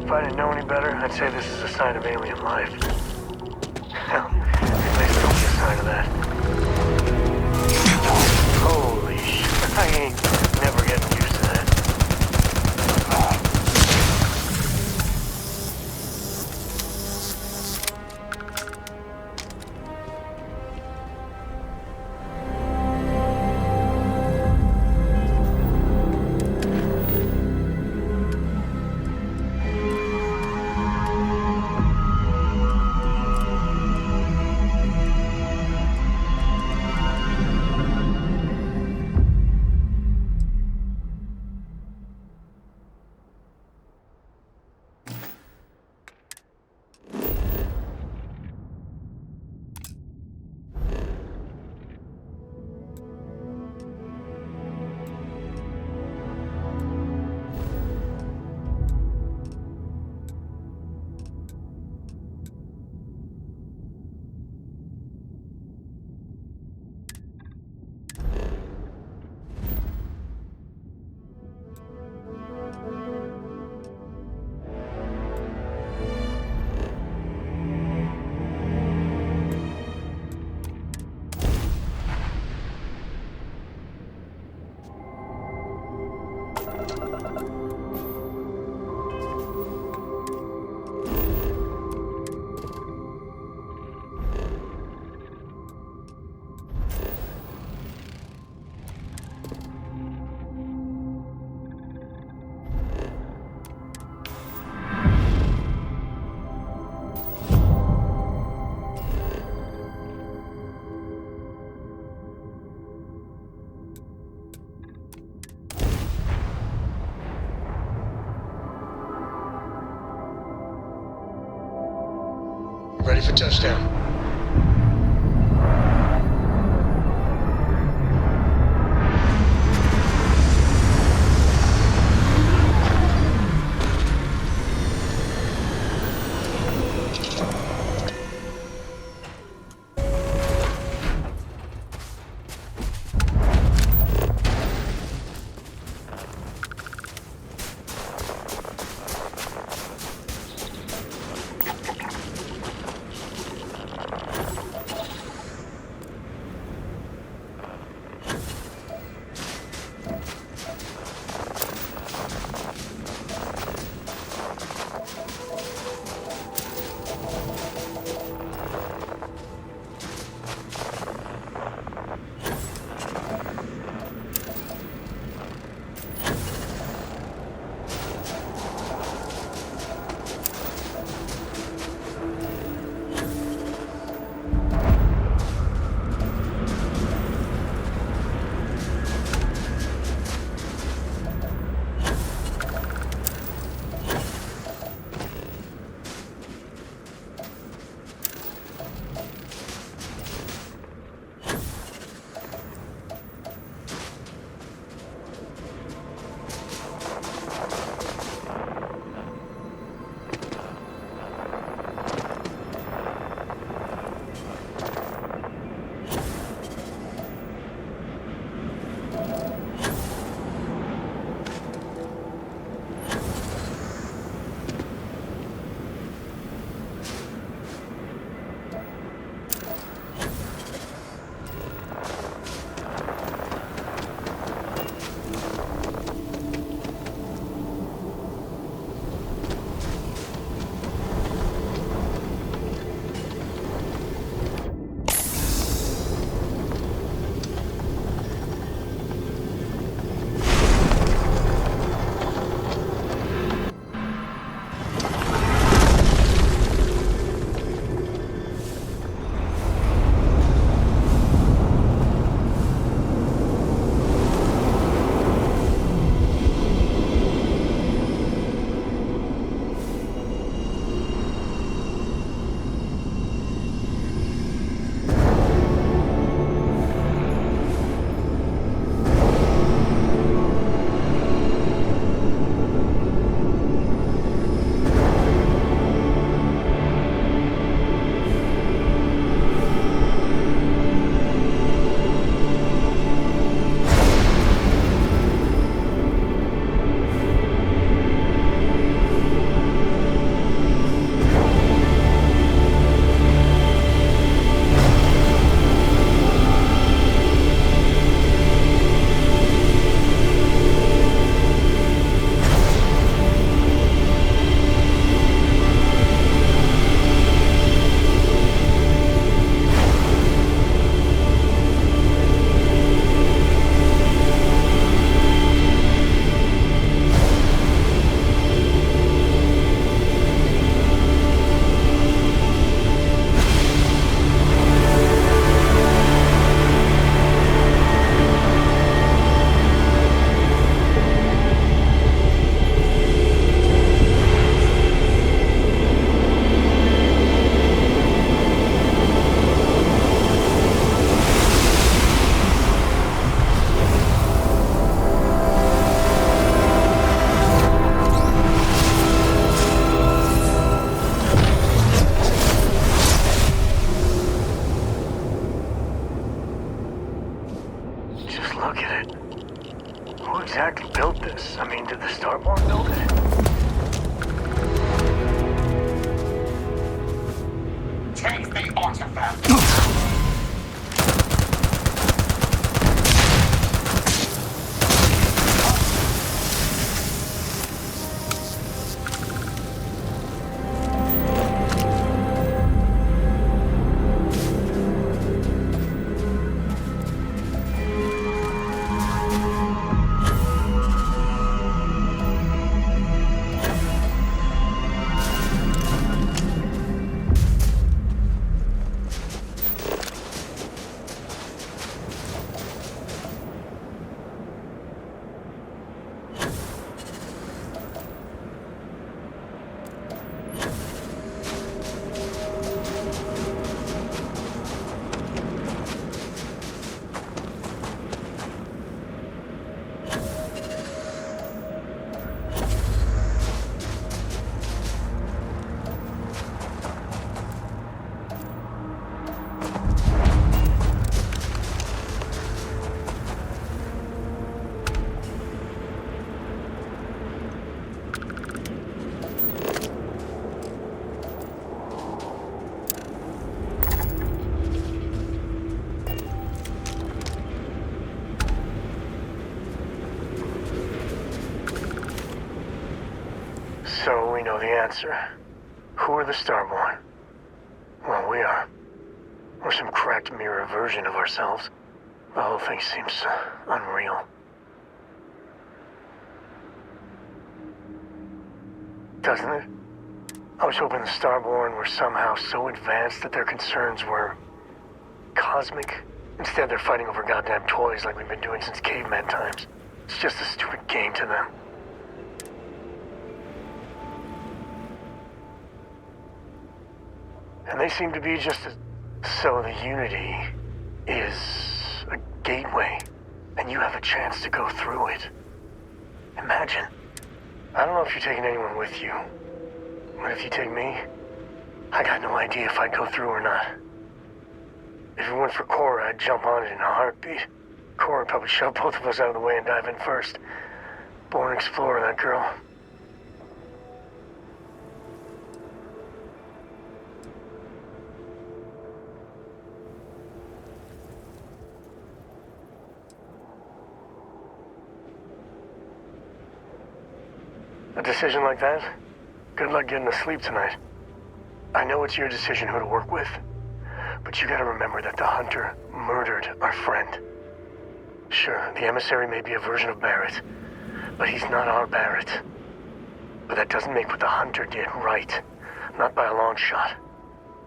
If I didn't know any better, I'd say this is a sign of alien life. Hell, at least don't be a sign of that. Holy shit, I ain't never getting used to that. Ready for touchdown. Watch your back. So we know the answer. Who are the Starborn? Well, we are. We're some cracked mirror version of ourselves. The whole thing seems unreal. Doesn't it? I was hoping the Starborn were somehow so advanced that their concerns were cosmic. Instead, they're fighting over goddamn toys like we've been doing since caveman times. It's just a stupid game to them. And they seem to be just as... So the Unity is a gateway, and you have a chance to go through it. Imagine. I don't know if you're taking anyone with you, but if you take me, I got no idea if I'd go through or not. If it weren't for Cora, I'd jump on it in a heartbeat. Cora would probably shove both of us out of the way and dive in first. Born explorer, that girl. A decision like that? Good luck getting to sleep tonight. I know it's your decision who to work with, but you gotta remember that the Hunter murdered our friend. Sure, the emissary may be a version of Barrett, but he's not our Barrett. But that doesn't make what the Hunter did right. Not by a long shot.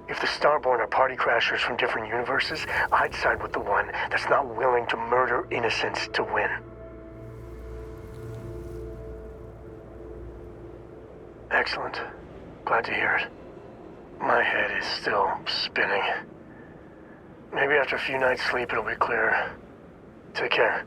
If the Starborn are party crashers from different universes, I'd side with the one that's not willing to murder innocents to win. Excellent. Glad to hear it. My head is still spinning. Maybe after a few nights' sleep it'll be clearer. Take care.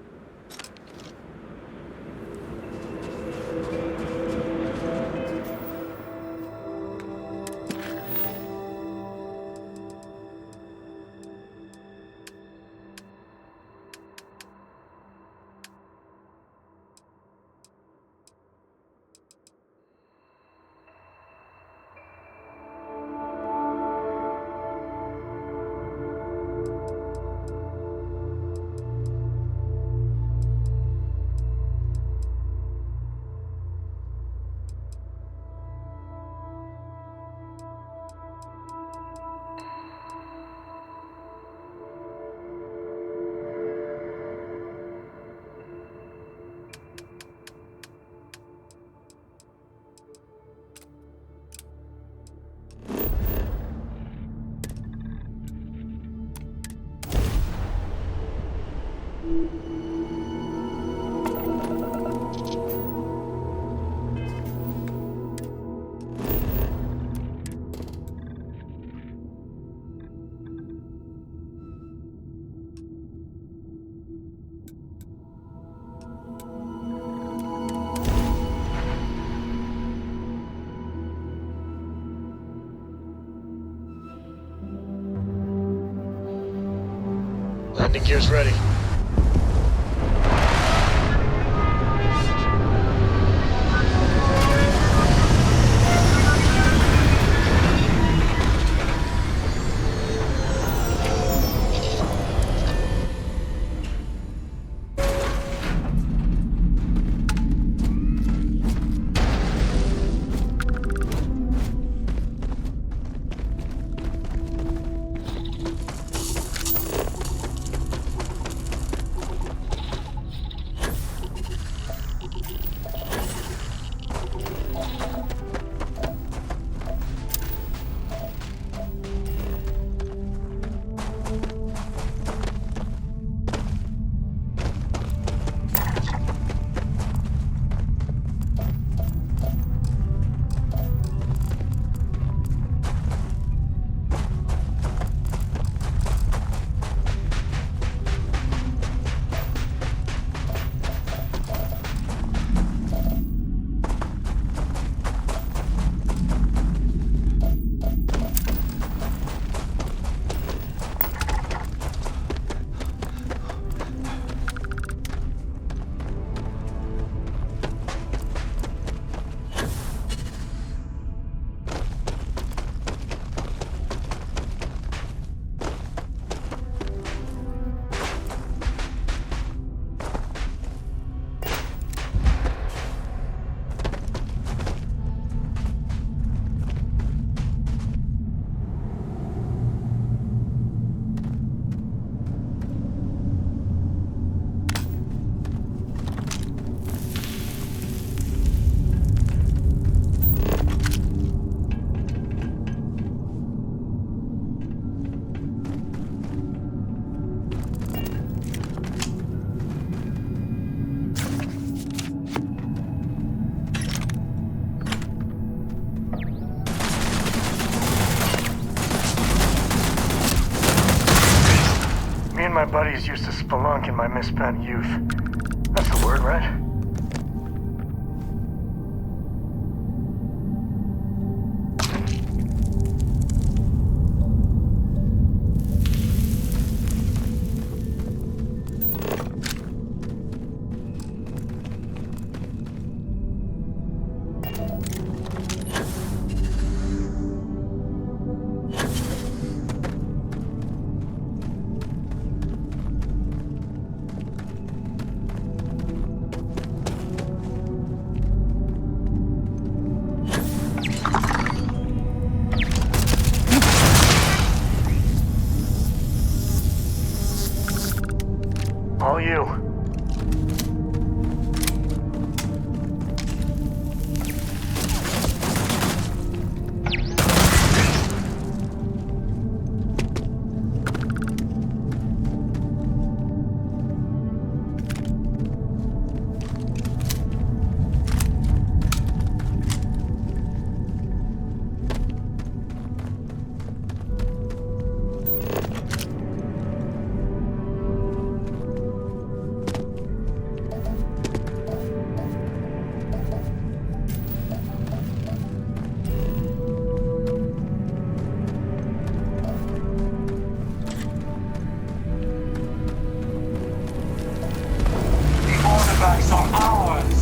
Landing gear's ready. my buddies used to spelunk in my misspent youth. That's the word, right? All you. Artifacts are ours!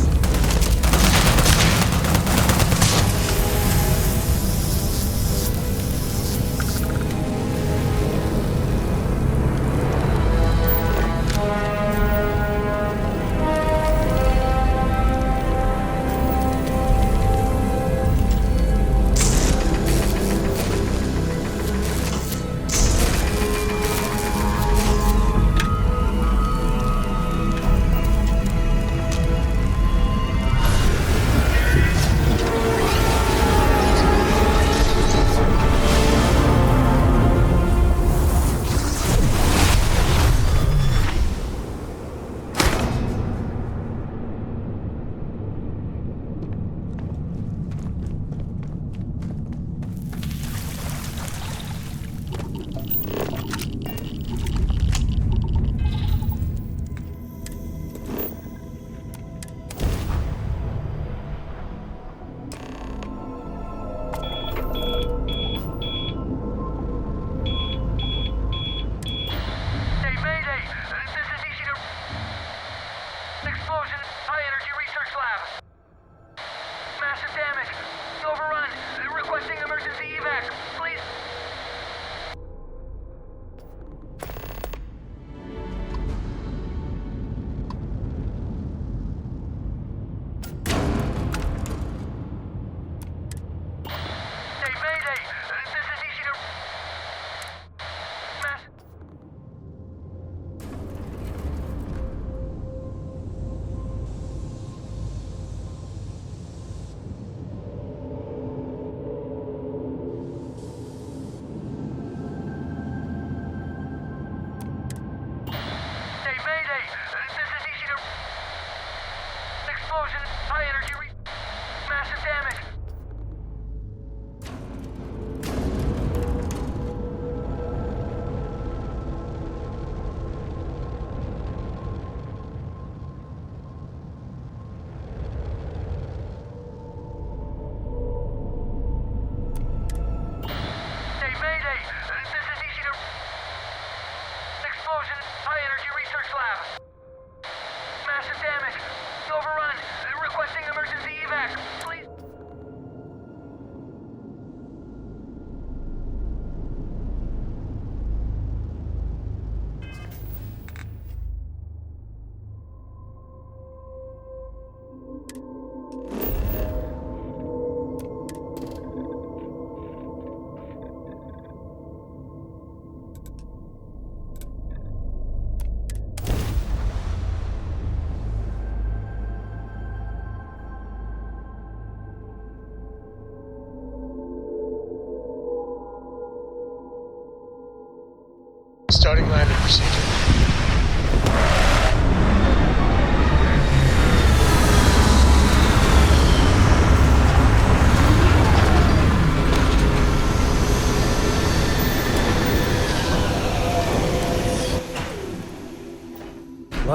Starting landing procedure.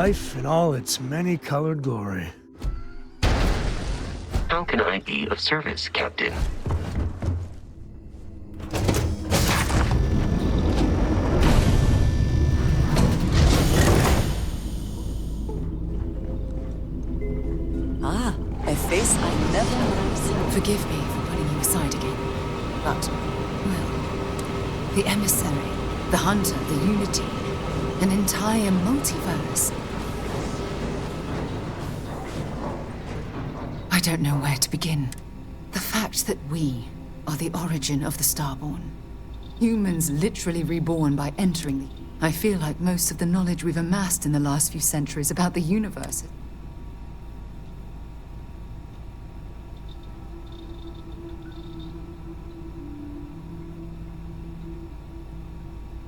Life in all its many-colored glory. How can I be of service, Captain? Ah, a face I never would have seen. Forgive me for putting you aside again. But, well, the emissary, the hunter, the unity, an entire multiverse. I don't know where to begin. The fact that we are the origin of the Starborn. Humans literally reborn by entering the... I feel like most of the knowledge we've amassed in the last few centuries about the universe.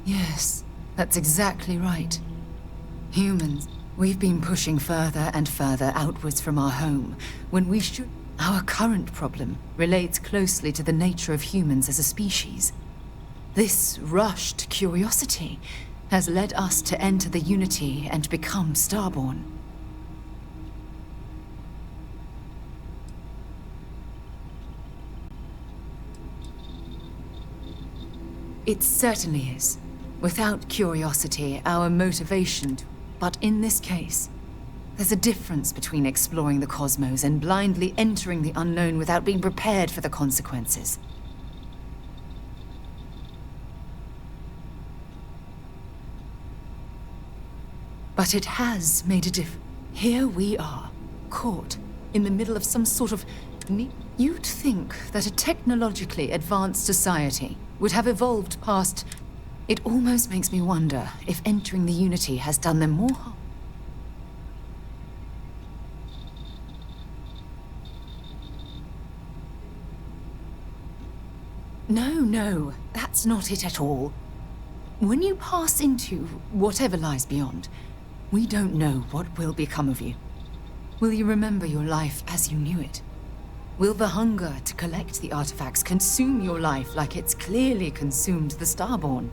Yes, that's exactly right. Humans, we've been pushing further and further outwards from our home, when we should... Our current problem relates closely to the nature of humans as a species. This rushed curiosity has led us to enter the Unity and become Starborn. It certainly is. Without curiosity, our motivation... But in this case, there's a difference between exploring the cosmos and blindly entering the unknown without being prepared for the consequences. But it has made a difference. Here we are, caught in the middle of some sort of... You'd think that a technologically advanced society would have evolved past... It almost makes me wonder if entering the Unity has done them more harm. No, that's not it at all. When you pass into whatever lies beyond, we don't know what will become of you. Will you remember your life as you knew it? Will the hunger to collect the artifacts consume your life like it's clearly consumed the Starborn?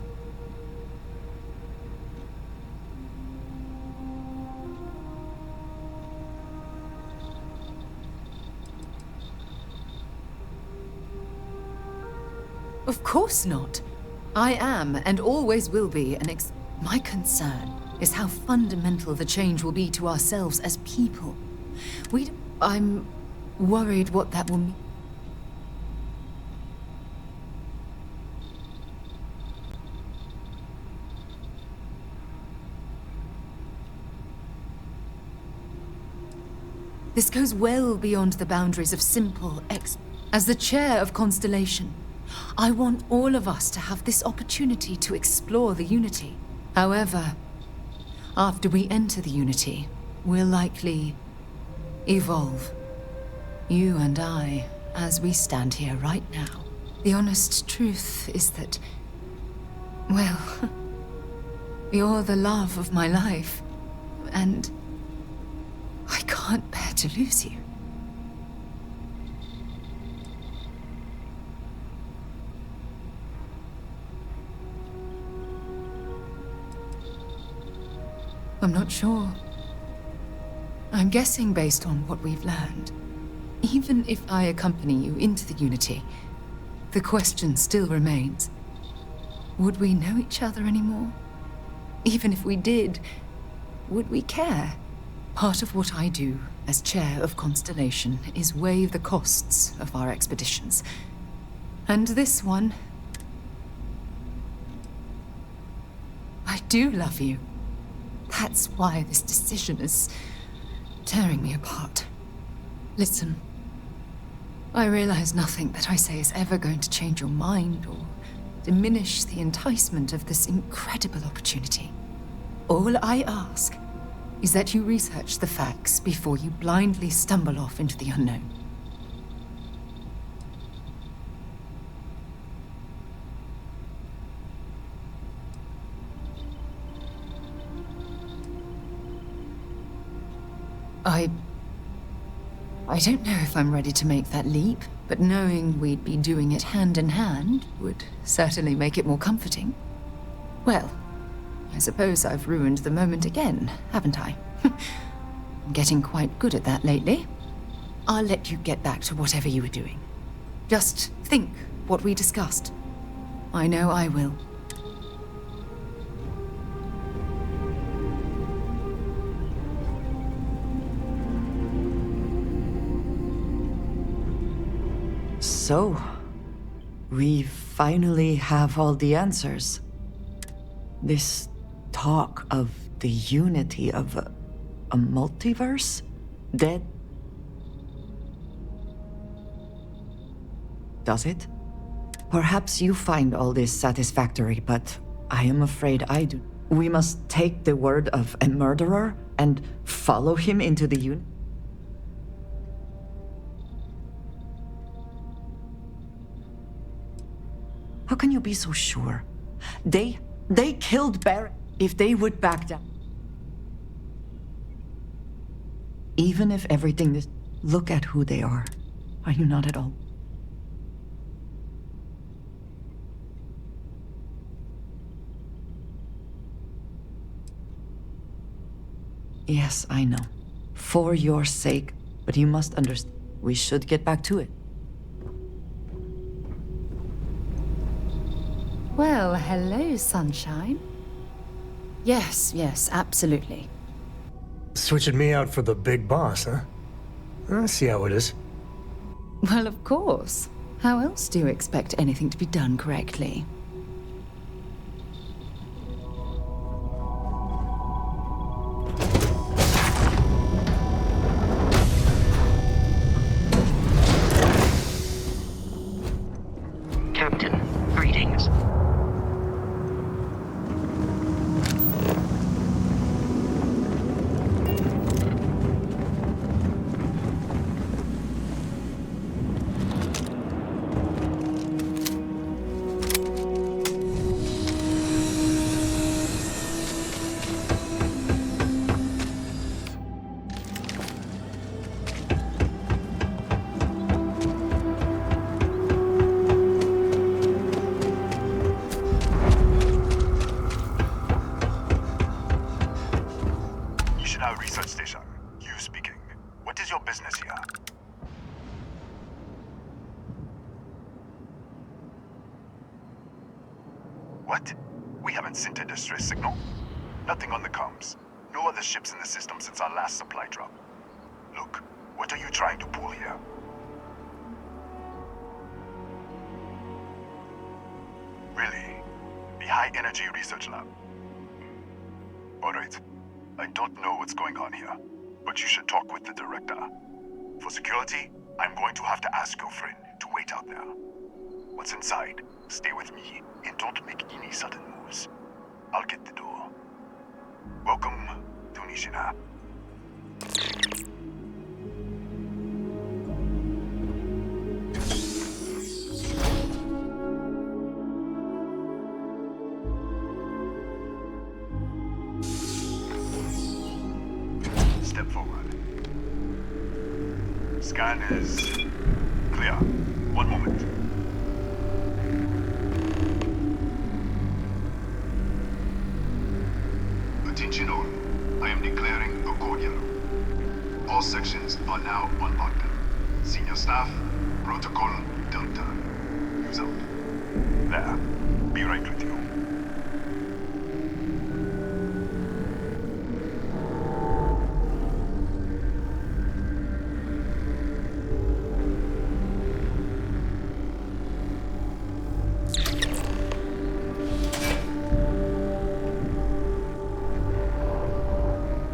Of course not. I am, and always will be, My concern is how fundamental the change will be to ourselves as people. I'm worried what that will mean. This goes well beyond the boundaries of simple As the chair of Constellation, I want all of us to have this opportunity to explore the Unity. However, after we enter the Unity, we'll likely evolve. You and I, as we stand here right now. The honest truth is that, well, you're the love of my life, and I can't bear to lose you. I'm not sure. I'm guessing based on what we've learned. Even if I accompany you into the Unity, the question still remains. Would we know each other anymore? Even if we did, would we care? Part of what I do as chair of Constellation is weigh the costs of our expeditions. And this one... I do love you. That's why this decision is tearing me apart. Listen, I realize nothing that I say is ever going to change your mind or diminish the enticement of this incredible opportunity. All I ask is that you research the facts before you blindly stumble off into the unknown. I don't know if I'm ready to make that leap, but knowing we'd be doing it hand in hand would certainly make it more comforting. Well, I suppose I've ruined the moment again, haven't I? I'm getting quite good at that lately. I'll let you get back to whatever you were doing. Just think what we discussed. I know I will. So, we finally have all the answers. This talk of the unity of a multiverse? Dead? Does it? Perhaps you find all this satisfactory, but I am afraid I do. We must take the word of a murderer and follow him into the How can you be so sure? They killed Barry. If they would back down. Even if everything is... Look at who they are. Are you not at all? Yes, I know. For your sake, but you must understand. We should get back to it. Well, hello, sunshine. Yes, absolutely. Switching me out for the big boss, huh? I see how it is. Well, of course. How else do you expect anything to be done correctly? Captain, greetings. Research station. You speaking. What is your business here? What? We haven't sent a distress signal? Nothing on the comms. No other ships in the system since our last supply drop. Look, what are you trying to pull here? Really? The High Energy Research Lab? Alright. I don't know what's going on here, but you should talk with the director. For security, I'm going to have to ask your friend to wait out there. What's inside, stay with me and don't make any sudden moves. I'll get the door. Welcome to Nishina. Step forward. Scan is clear. One moment. Attention all. I am declaring a cordial. All sections are now on lockdown. Senior staff, protocol Delta. Use out. There. Be right with you.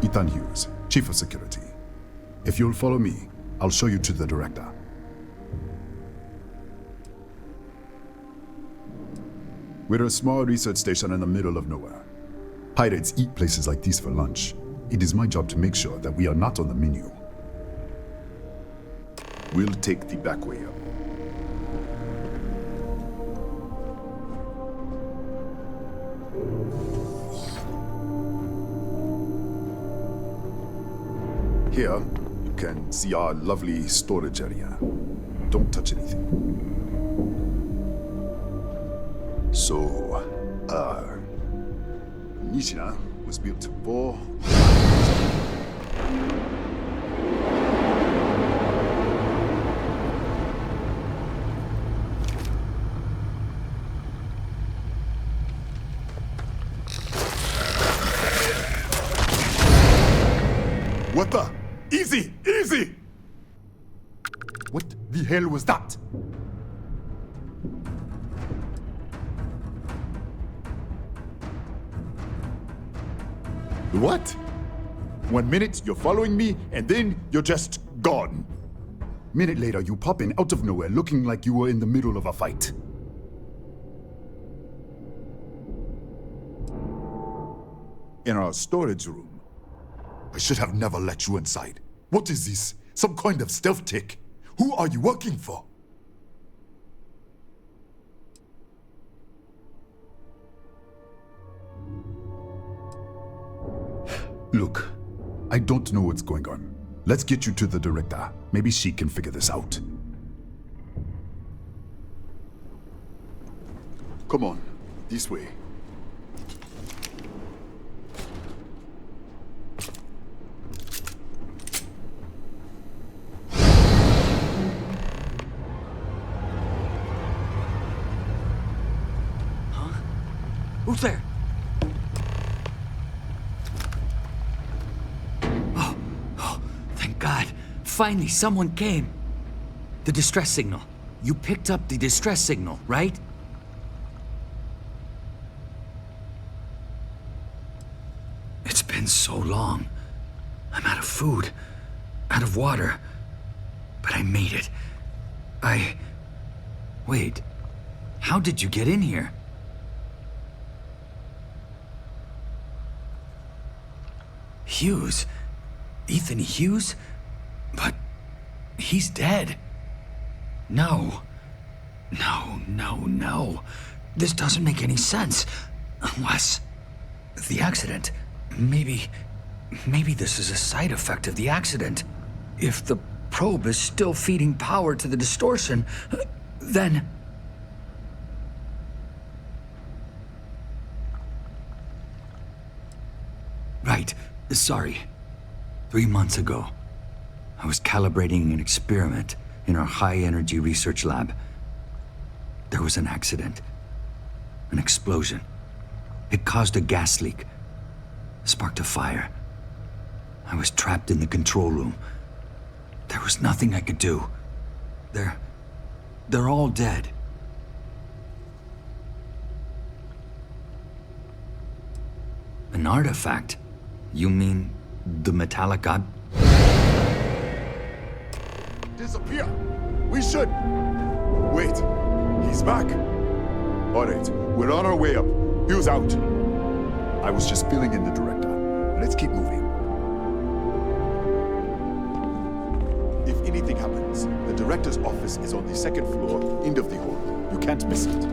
Ethan Hughes, Chief of Security. If you'll follow me, I'll show you to the director. We're a small research station in the middle of nowhere. Pirates eat places like these for lunch. It is my job to make sure that we are not on the menu. We'll take the back way up. Here, you can see our lovely storage area. Don't touch anything. So, Nishina was built for... What the? Easy! Easy! What the hell was that? What? 1 minute you're following me, and then you're just gone. Minute later, you pop in out of nowhere looking like you were in the middle of a fight. In our storage room. I should have never let you inside. What is this? Some kind of stealth tick? Who are you working for? Look, I don't know what's going on. Let's get you to the director. Maybe she can figure this out. Come on, this way. Who's there? Oh, thank God. Finally, someone came. The distress signal. You picked up the distress signal, right? It's been so long. I'm out of food, out of water. But I made it. Wait. How did you get in here? Hughes? Ethan Hughes? But he's dead. No. No. This doesn't make any sense. Unless the accident. Maybe this is a side effect of the accident. If the probe is still feeding power to the distortion, then... Right. Sorry. 3 months ago, I was calibrating an experiment in our high-energy research lab. There was an accident. An explosion. It caused a gas leak. Sparked a fire. I was trapped in the control room. There was nothing I could do. They're all dead. An artifact? You mean the metallic god? Disappear! We should! Wait, he's back. All right, we're on our way up. Hughes out. I was just filling in the director. Let's keep moving. If anything happens, the director's office is on the second floor, end of the hall. You can't miss it.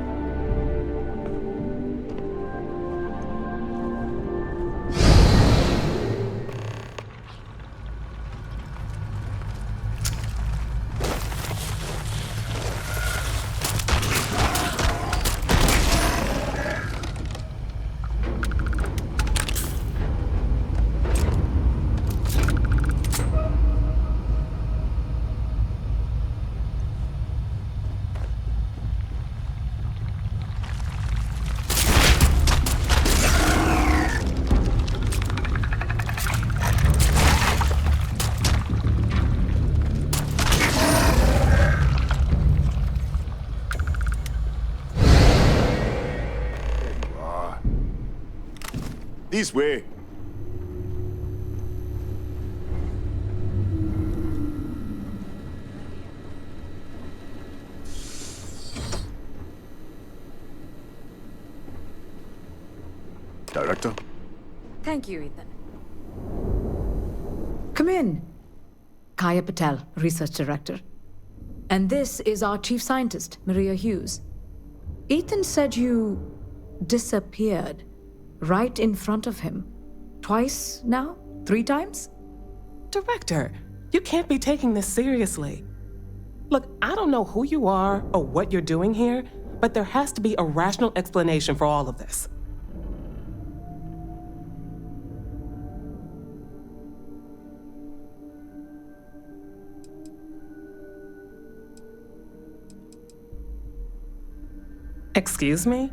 This way. Director? Thank you, Ethan. Come in. Kaya Patel, Research Director. And this is our Chief Scientist, Maria Hughes. Ethan said you disappeared right in front of him. Twice now? 3 times? Director, you can't be taking this seriously. Look, I don't know who you are or what you're doing here, but there has to be a rational explanation for all of this. Excuse me?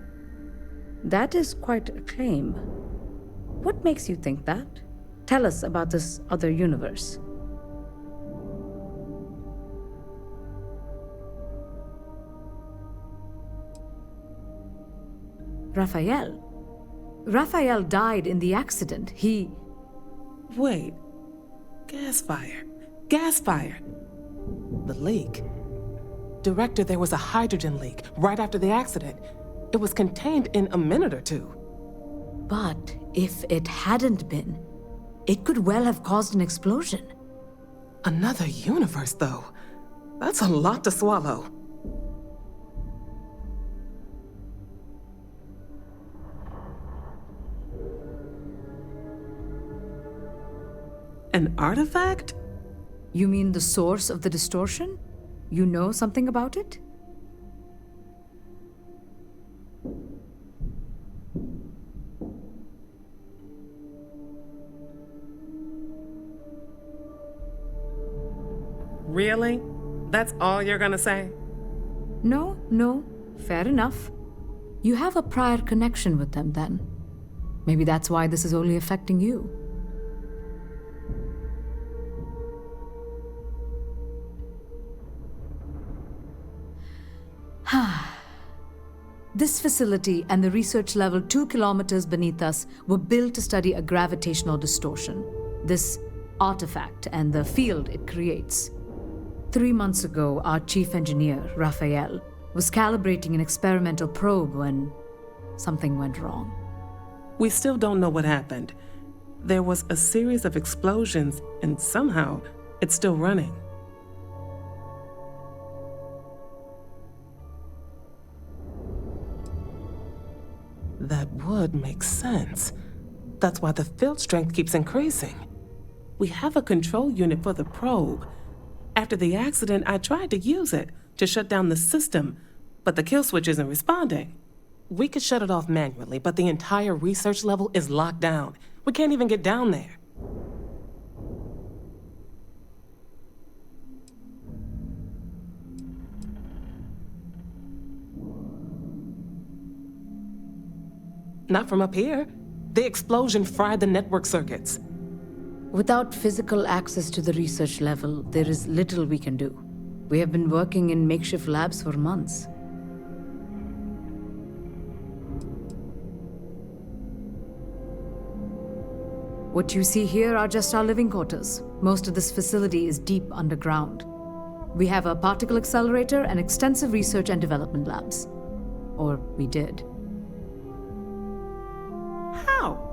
That is quite a claim. What makes you think that? Tell us about this other universe. Raphael. Raphael died in the accident. He... Wait. Gas fire. Gas fire. The leak. Director, there was a hydrogen leak right after the accident. It was contained in a minute or two. But if it hadn't been, it could well have caused an explosion. Another universe, though. That's a lot to swallow. An artifact? You mean the source of the distortion? You know something about it? Really? That's all you're gonna say? No. Fair enough. You have a prior connection with them then. Maybe that's why this is only affecting you. This facility and the research level 2 kilometers beneath us were built to study a gravitational distortion, this artifact and the field it creates. 3 months ago, our chief engineer, Raphael, was calibrating an experimental probe when something went wrong. We still don't know what happened. There was a series of explosions, and somehow it's still running. That would make sense. That's why the field strength keeps increasing. We have a control unit for the probe. After the accident, I tried to use it to shut down the system, but the kill switch isn't responding. We could shut it off manually, but the entire research level is locked down. We can't even get down there. Not from up here. The explosion fried the network circuits. Without physical access to the research level, there is little we can do. We have been working in makeshift labs for months. What you see here are just our living quarters. Most of this facility is deep underground. We have a particle accelerator and extensive research and development labs. Or we did. How?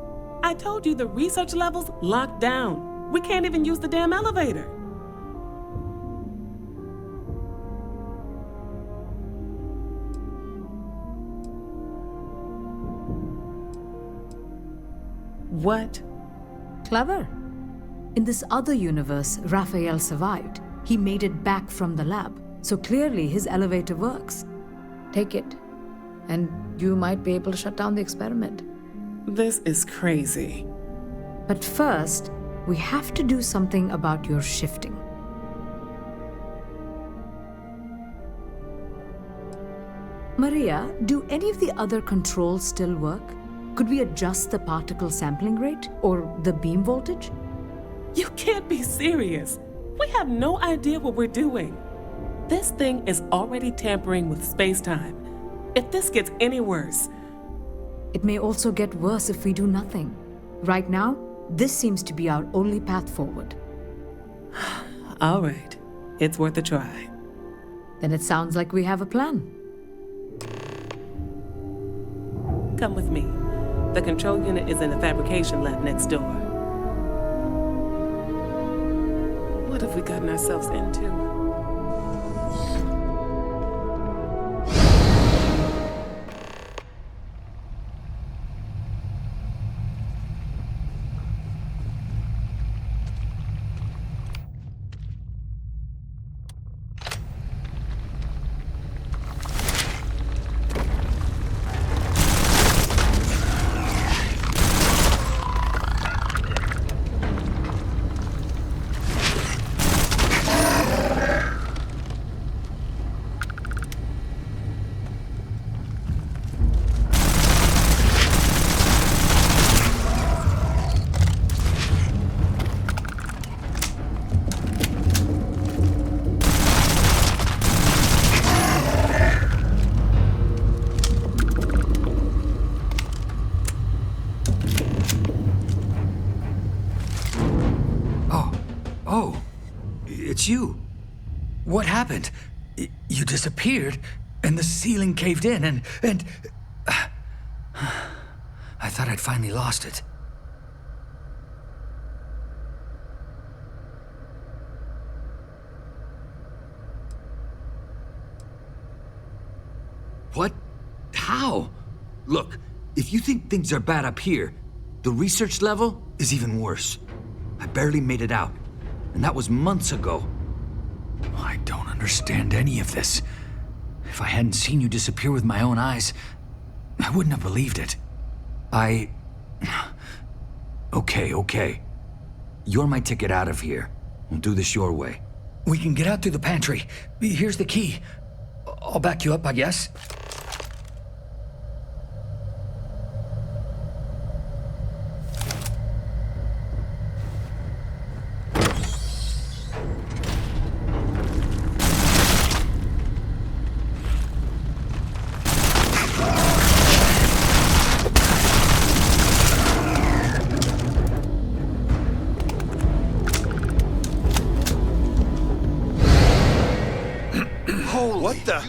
I told you the research level's locked down. We can't even use the damn elevator. What? Clever. In this other universe, Raphael survived. He made it back from the lab, so clearly his elevator works. Take it, and you might be able to shut down the experiment. This is crazy. But first, we have to do something about your shifting. Maria, do any of the other controls still work? Could we adjust the particle sampling rate or the beam voltage? You can't be serious. We have no idea what we're doing. This thing is already tampering with space-time. If this gets any worse... It may also get worse if we do nothing. Right now, this seems to be our only path forward. All right. It's worth a try. Then it sounds like we have a plan. Come with me. The control unit is in the fabrication lab next door. What have we gotten ourselves into? It's you. What happened? You disappeared, and the ceiling caved in, and... I thought I'd finally lost it. What? How? Look, if you think things are bad up here, the research level is even worse. I barely made it out, and that was months ago. I don't understand any of this. If I hadn't seen you disappear with my own eyes, I wouldn't have believed it. Okay. You're my ticket out of here. We'll do this your way. We can get out through the pantry. Here's the key. I'll back you up, I guess. What the?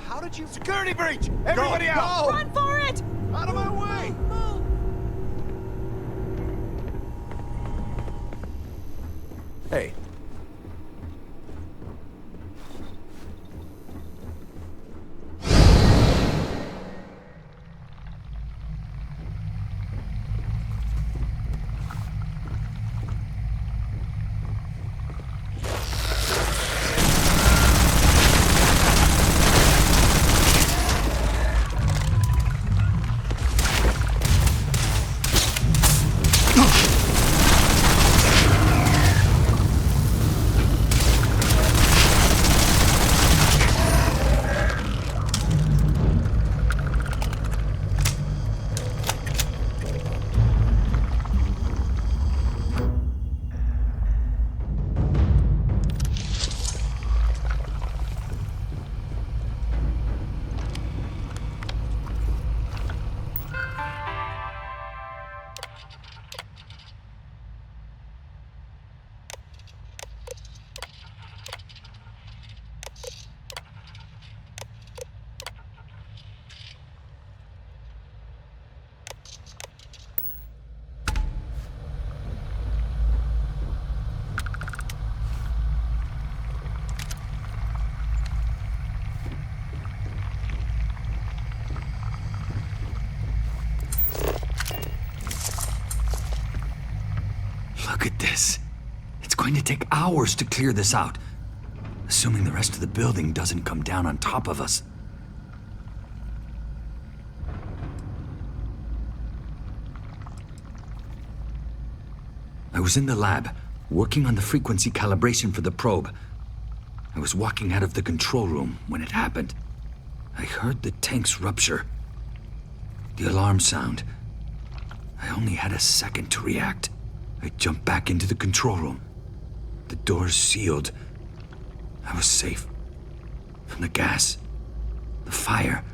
How did you... Security breach! Everybody out! Go. Run for it! Out of my way! Hey. Look at this. It's going to take hours to clear this out. Assuming the rest of the building doesn't come down on top of us. I was in the lab, working on the frequency calibration for the probe. I was walking out of the control room when it happened. I heard the tanks rupture. The alarm sound. I only had a second to react. I jumped back into the control room. The doors sealed. I was safe. From the gas, the fire,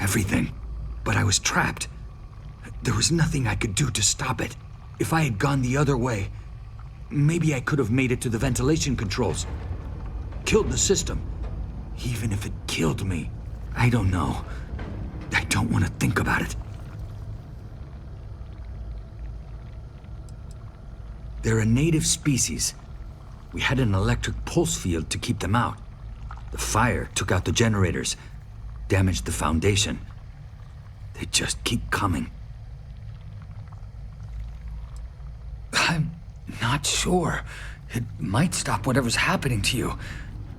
everything. But I was trapped. There was nothing I could do to stop it. If I had gone the other way, maybe I could have made it to the ventilation controls. Killed the system. Even if it killed me, I don't know. I don't want to think about it. They're a native species. We had an electric pulse field to keep them out. The fire took out the generators, damaged the foundation. They just keep coming. I'm not sure. It might stop whatever's happening to you.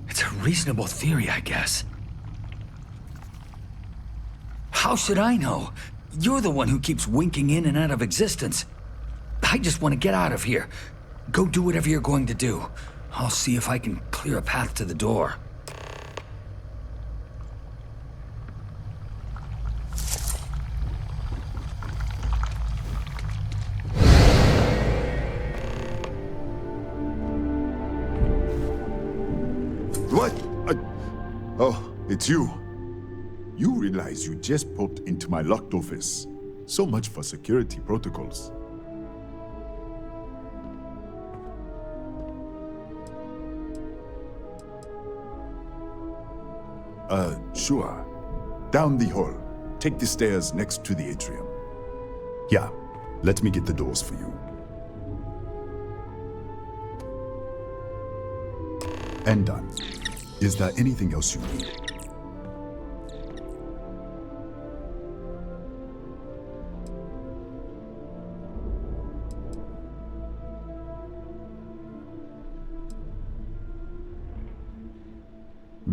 It's a reasonable theory, I guess. How should I know? You're the one who keeps winking in and out of existence. I just want to get out of here. Go do whatever you're going to do. I'll see if I can clear a path to the door. What? Oh, it's you. You realize you just popped into my locked office. So much for security protocols. Sure. Down the hall. Take the stairs next to the atrium. Yeah, let me get the doors for you. And done. Is there anything else you need?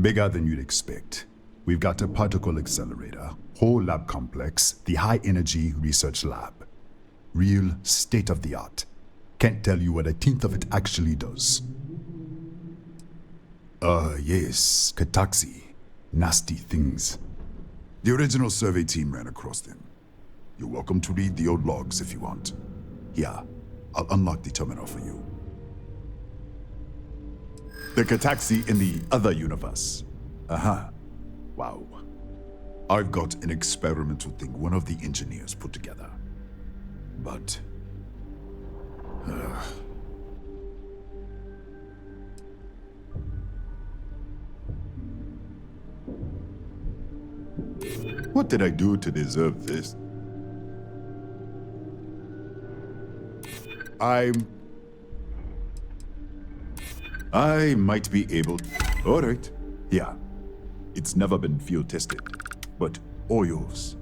Bigger than you'd expect. We've got a particle accelerator, whole lab complex, the high energy research lab. Real state of the art. Can't tell you what a tenth of it actually does. Yes, Kataxi. Nasty things. The original survey team ran across them. You're welcome to read the old logs if you want. Here, I'll unlock the terminal for you. The Kataxi in the other universe. Wow. I've got an experimental thing one of the engineers put together. But... What did I do to deserve this? I might be able... All right. Yeah. It's never been field tested, but all yours.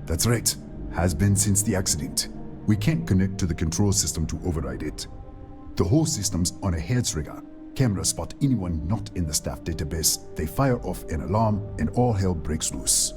That's right. Has been since the accident. We can't connect to the control system to override it. The whole system's on a hair trigger. Cameras spot anyone not in the staff database. They fire off an alarm and all hell breaks loose.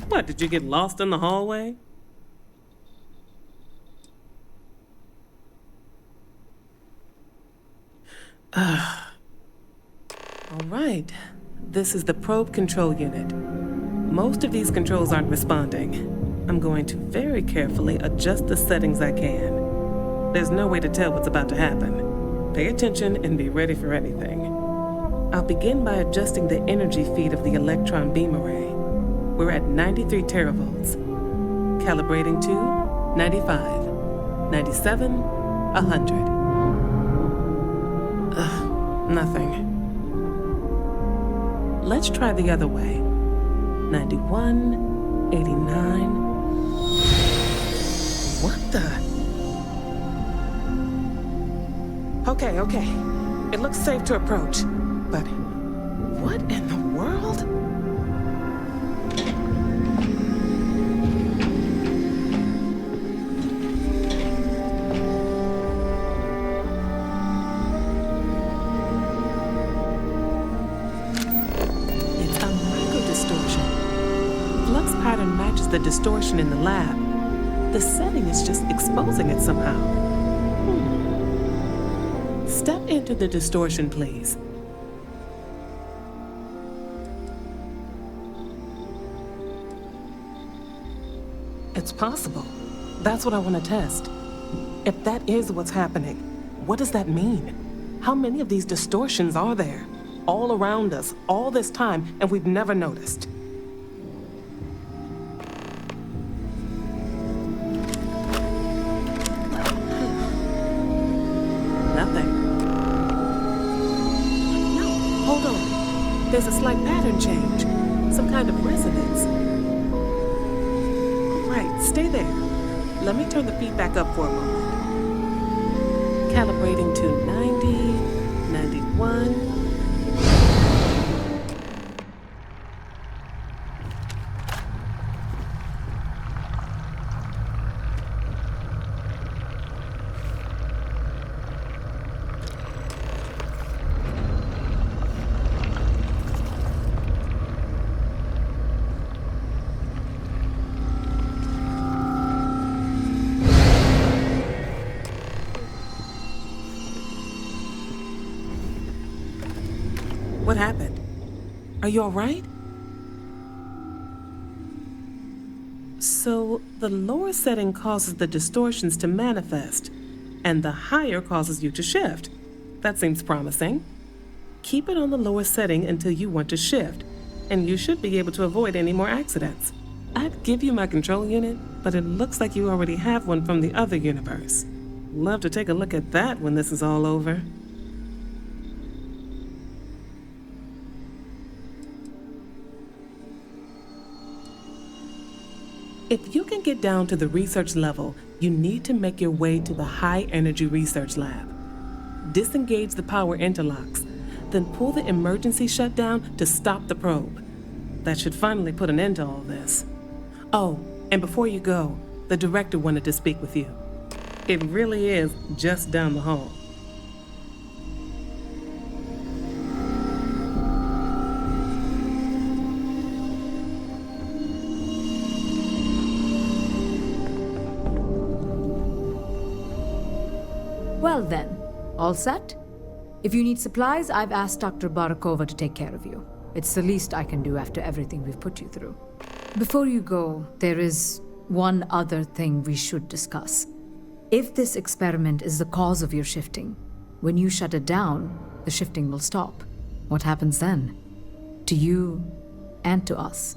What, did you get lost in the hallway? All right. This is the probe control unit. Most of these controls aren't responding. I'm going to very carefully adjust the settings I can. There's no way to tell what's about to happen. Pay attention and be ready for anything. I'll begin by adjusting the energy feed of the electron beam array. We're at 93 teravolts. Calibrating to 95, 97, 100. Nothing. Let's try the other way. 91, 89. What the? Okay. It looks safe to approach. But what in the world? It's a micro-distortion. Flux pattern matches the distortion in the lab. The setting is just exposing it somehow. Step into the distortion, please. It's possible. That's what I want to test. If that is what's happening, what does that mean? How many of these distortions are there? All around us, all this time, and we've never noticed. Nothing. No, hold on. There's a slight pattern change. Some kind of resonance. Right, stay there. Let me turn the feedback up for a moment. Calibrating to 90, 91. What happened? Are you all right? So, the lower setting causes the distortions to manifest, and the higher causes you to shift. That seems promising. Keep it on the lower setting until you want to shift, and you should be able to avoid any more accidents. I'd give you my control unit, but it looks like you already have one from the other universe. Love to take a look at that when this is all over. If you can get down to the research level, you need to make your way to the high-energy research lab. Disengage the power interlocks, then pull the emergency shutdown to stop the probe. That should finally put an end to all this. Oh, and before you go, the director wanted to speak with you. It really is just down the hall. Well then, all set? If you need supplies, I've asked Dr. Barakova to take care of you. It's the least I can do after everything we've put you through. Before you go, there is one other thing we should discuss. If this experiment is the cause of your shifting, when you shut it down, the shifting will stop. What happens then? To you and to us.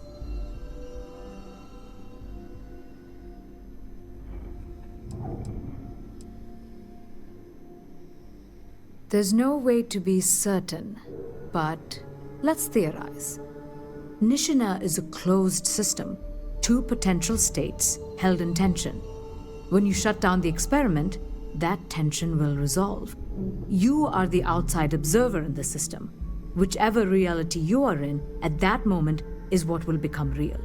There's no way to be certain, but let's theorize. Nishina is a closed system, two potential states held in tension. When you shut down the experiment, that tension will resolve. You are the outside observer in the system. Whichever reality you are in, at that moment, is what will become real.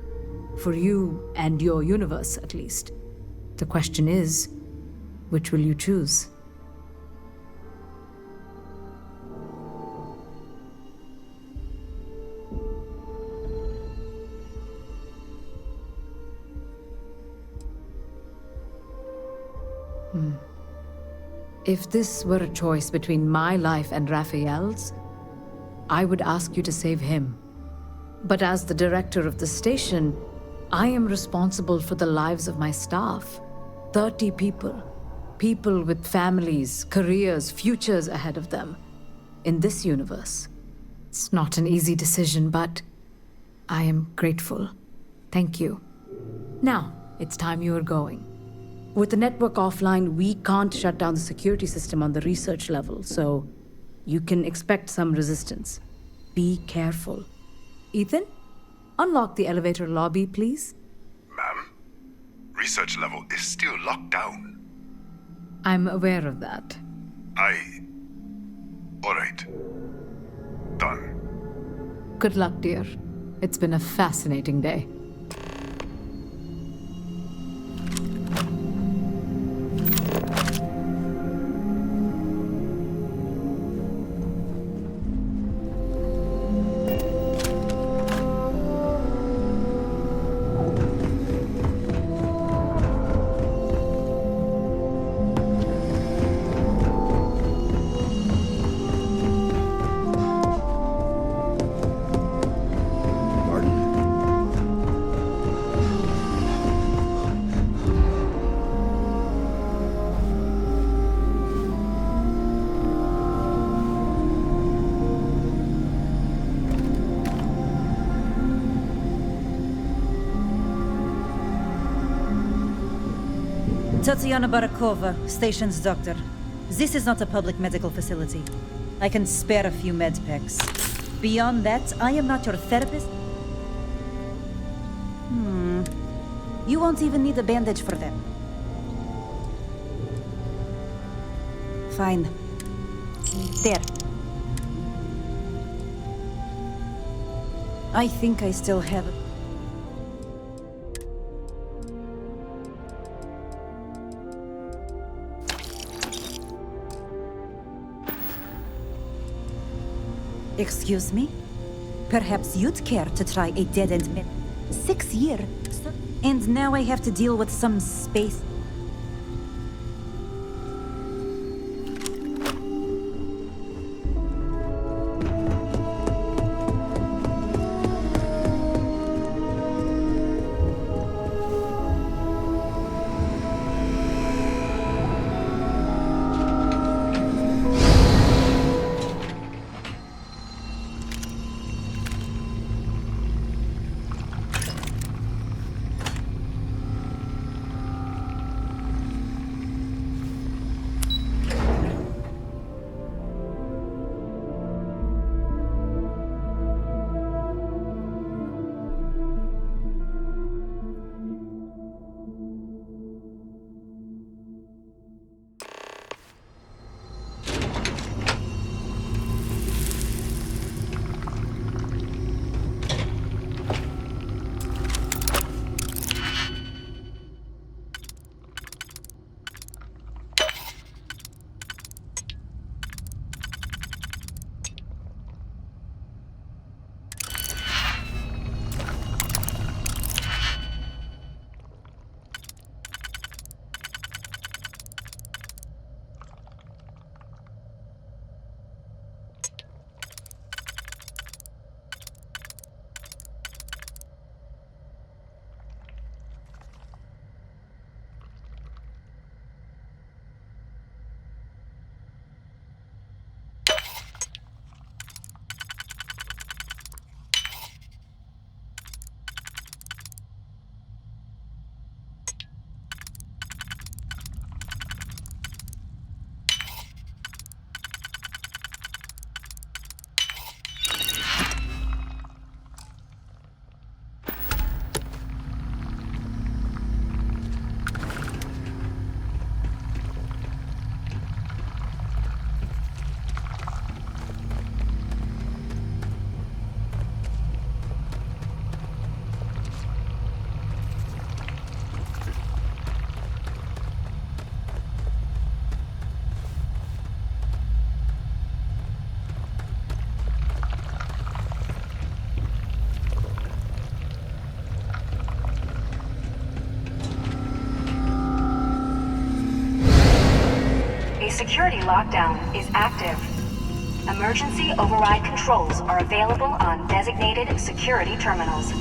For you and your universe, at least. The question is, which will you choose? If this were a choice between my life and Raphael's, I would ask you to save him. But as the director of the station, I am responsible for the lives of my staff. 30 people. People with families, careers, futures ahead of them. In this universe. It's not an easy decision, but I am grateful. Thank you. Now, it's time you are going. With the network offline, we can't shut down the security system on the research level, so you can expect some resistance. Be careful. Ethan, unlock the elevator lobby, please. Ma'am, research level is still locked down. I'm aware of that. All right. Done. Good luck, dear. It's been a fascinating day. Tatiana Barakova, station's doctor. This is not a public medical facility. I can spare a few med packs. Beyond that, I am not your therapist. You won't even need a bandage for that. Fine. There. I think I still have it. Excuse me? Perhaps you'd care to try a dead-end med. 6 years. And now I have to deal with some space. Security lockdown is active. Emergency override controls are available on designated security terminals.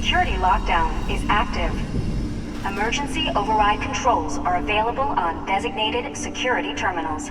security lockdown is active. Emergency override controls are available on designated security terminals.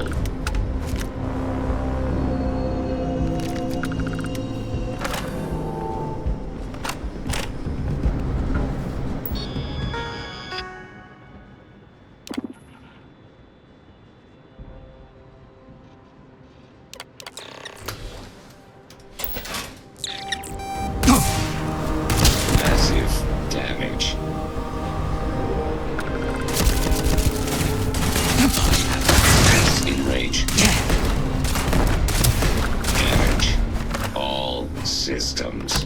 control. Massive damage. Enrage. Damage all systems.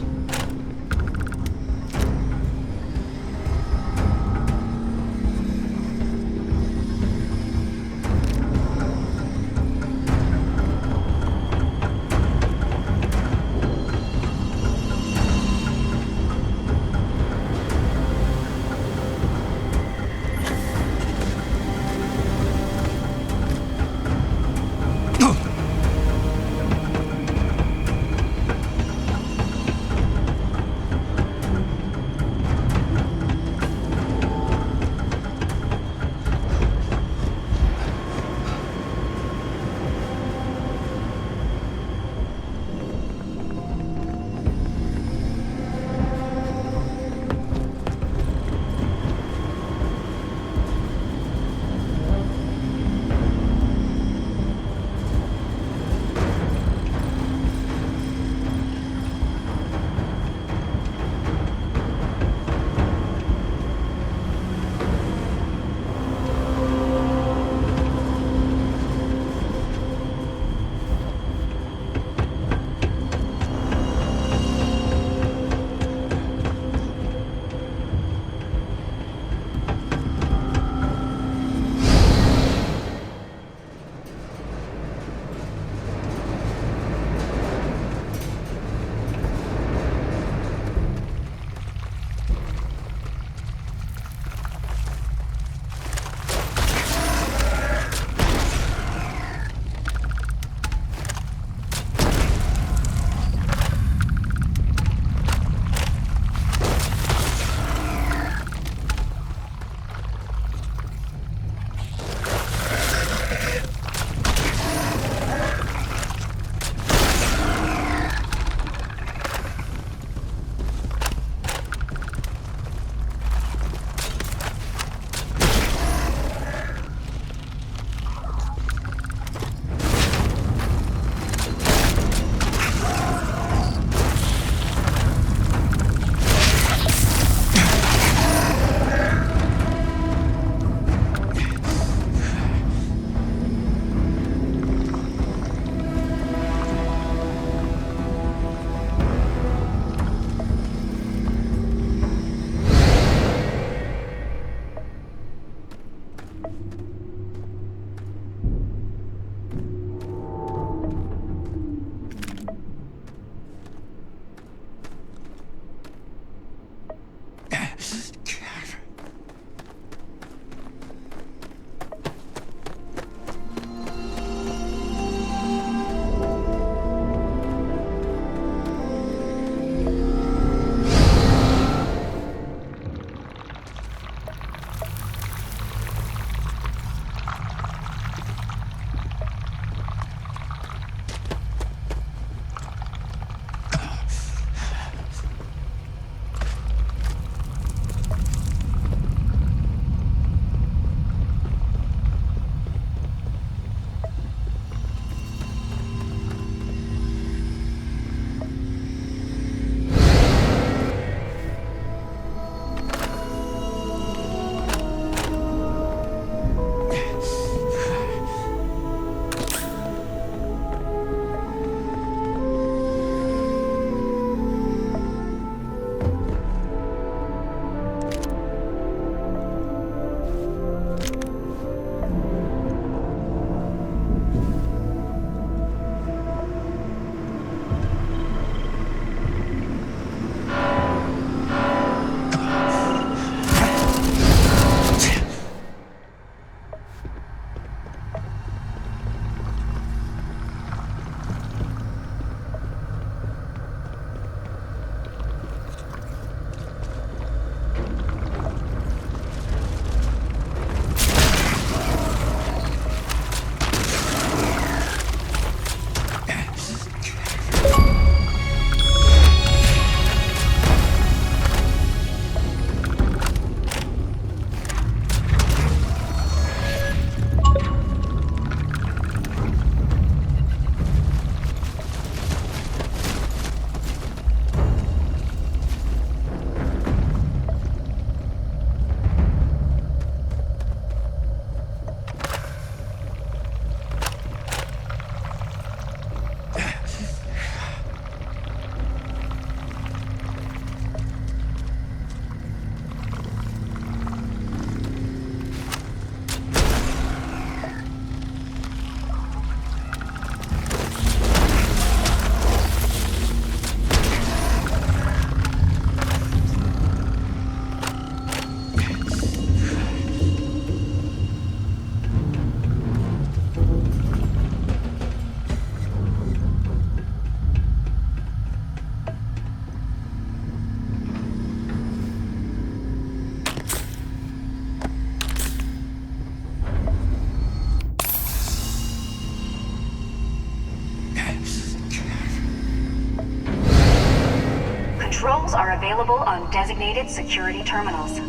Controls are available on designated security terminals.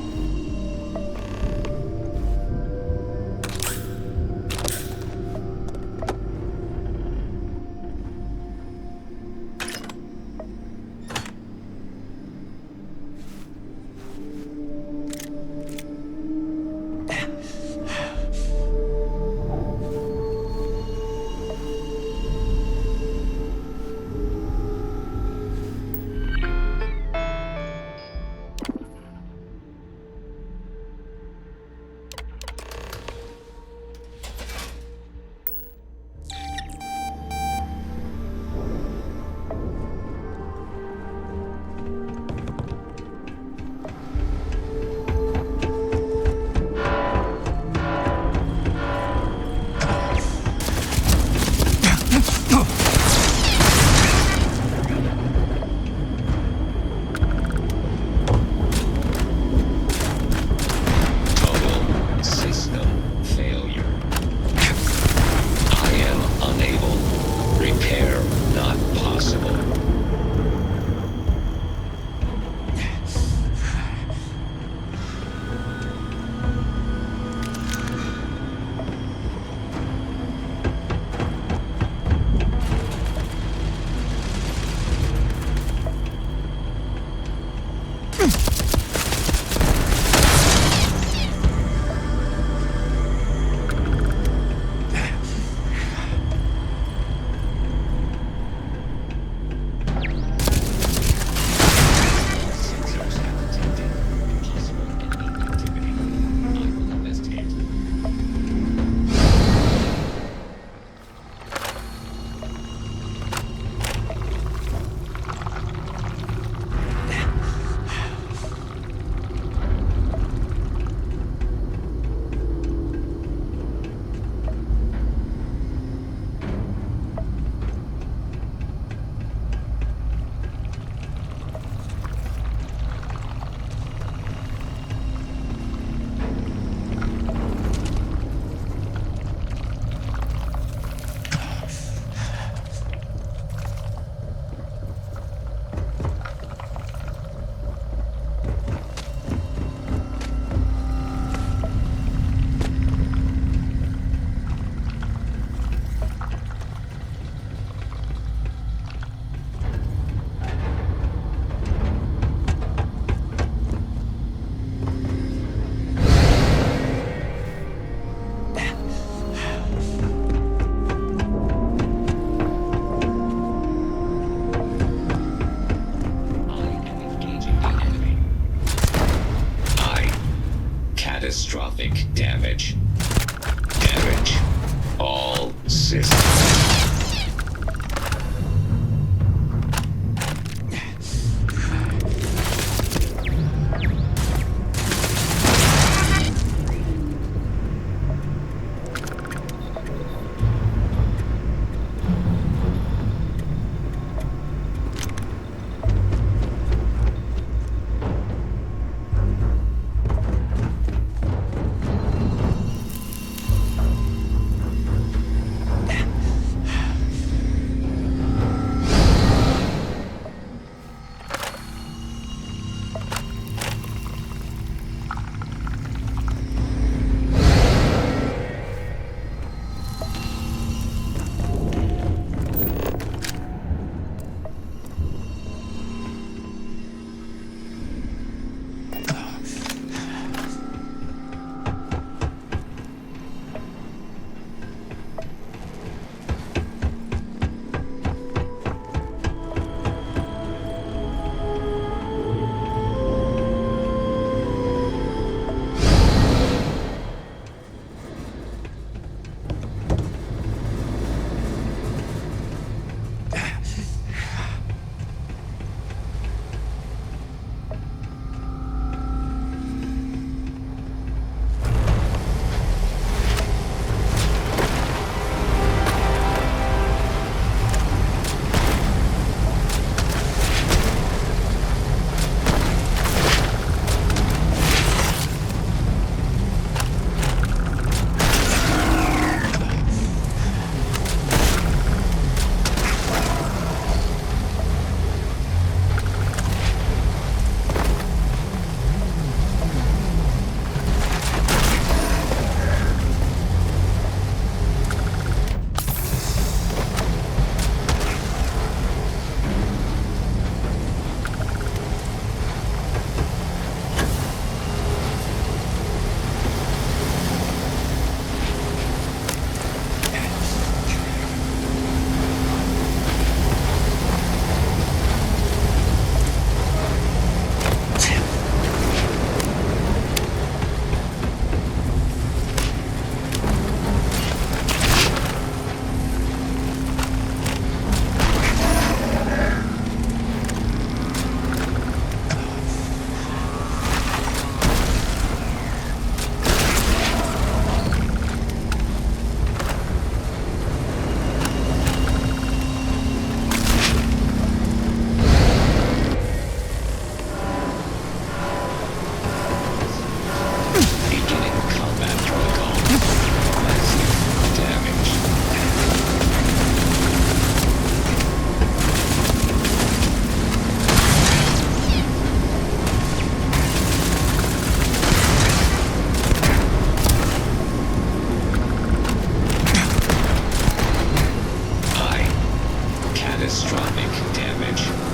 catastrophic damage.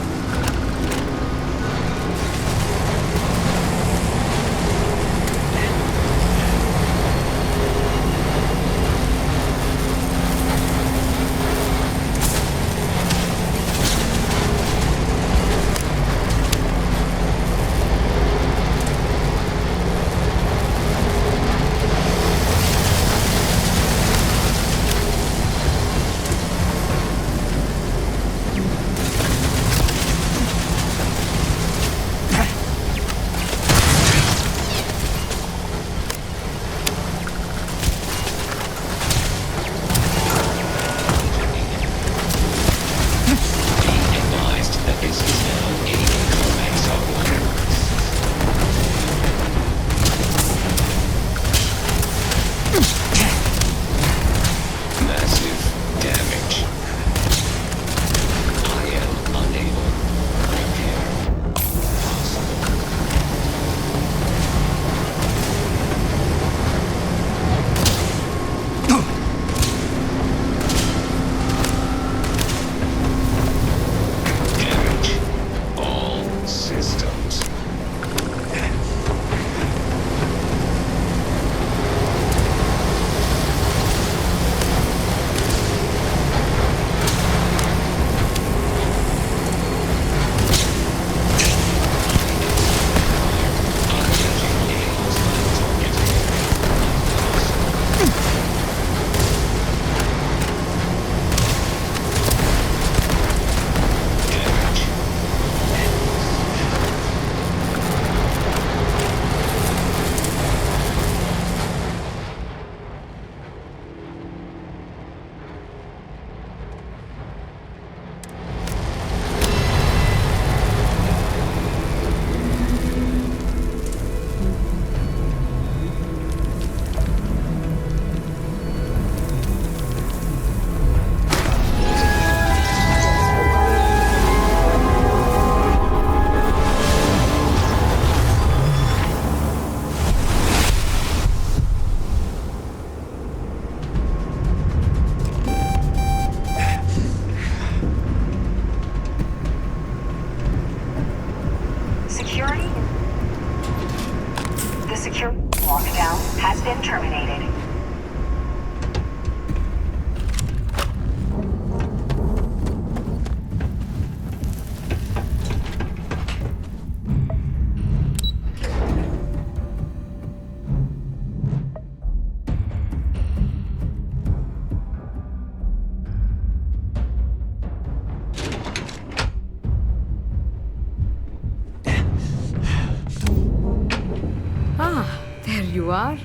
You are?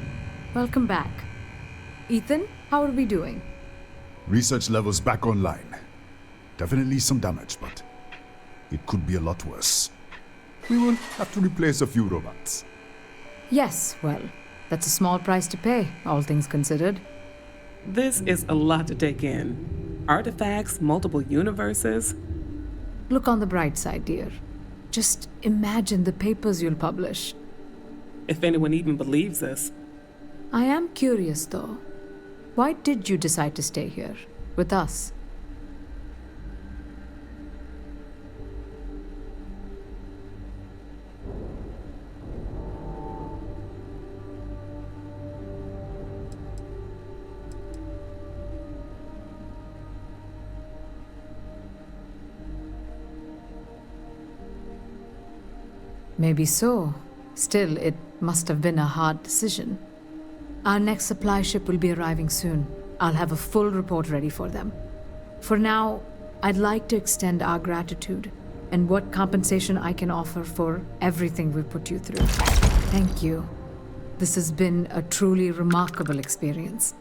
Welcome back. Ethan, how are we doing? Research levels back online. Definitely some damage, but it could be a lot worse. We will have to replace a few robots. Yes, well, that's a small price to pay, all things considered. This is a lot to take in. Artifacts, multiple universes. Look on the bright side, dear. Just imagine the papers you'll publish. If anyone even believes us. I am curious, though. Why did you decide to stay here, with us? Maybe so. Still, it must have been a hard decision. Our next supply ship will be arriving soon. I'll have a full report ready for them. For now, I'd like to extend our gratitude and what compensation I can offer for everything we've put you through. Thank you. This has been a truly remarkable experience.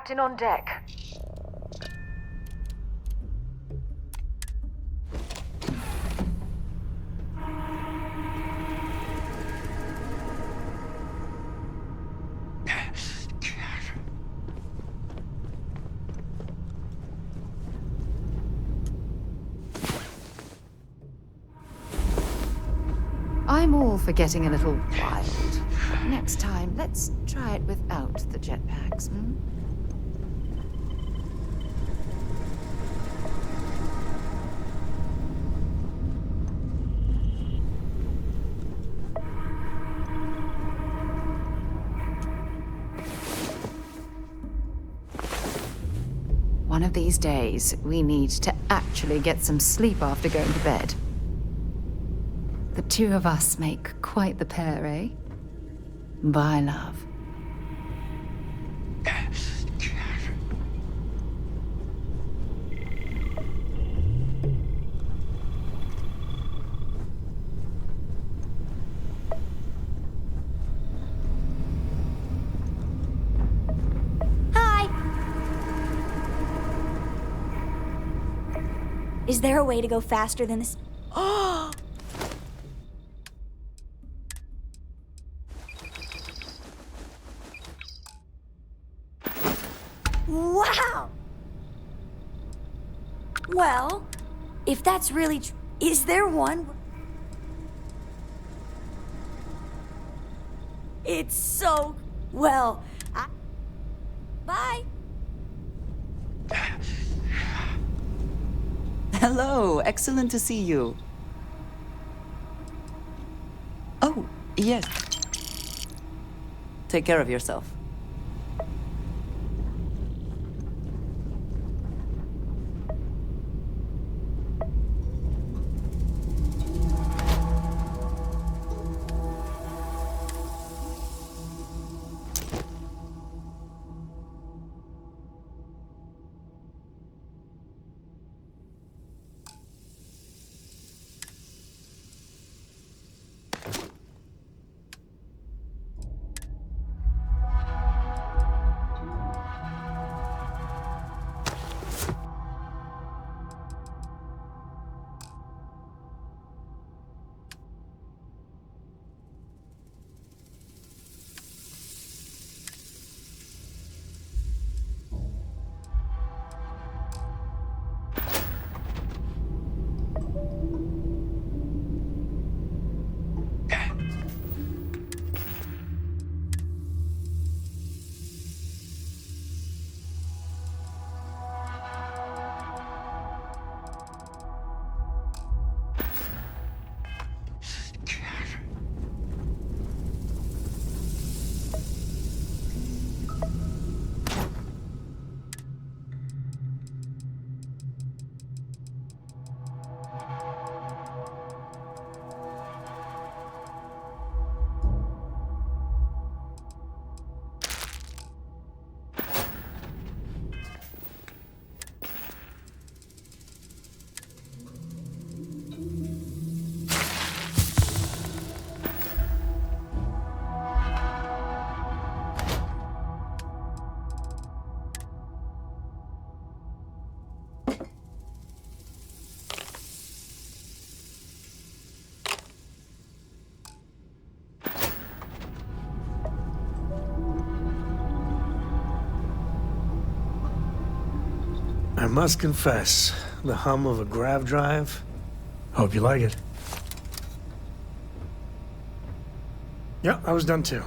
Captain on deck. I'm all for getting a little wild. Next time, let's try it without the jetpacks, hmm? One of these days, we need to actually get some sleep after going to bed. The two of us make quite the pair, eh? Bye, love. Hi! Is there a way to go faster than this? Oh! Wow! Well, if that's really is there one? It's so... well, Bye! Hello, excellent to see you. Oh, yes. Take care of yourself. I must confess, the hum of a grav drive. Hope you like it. Yeah, I was done too.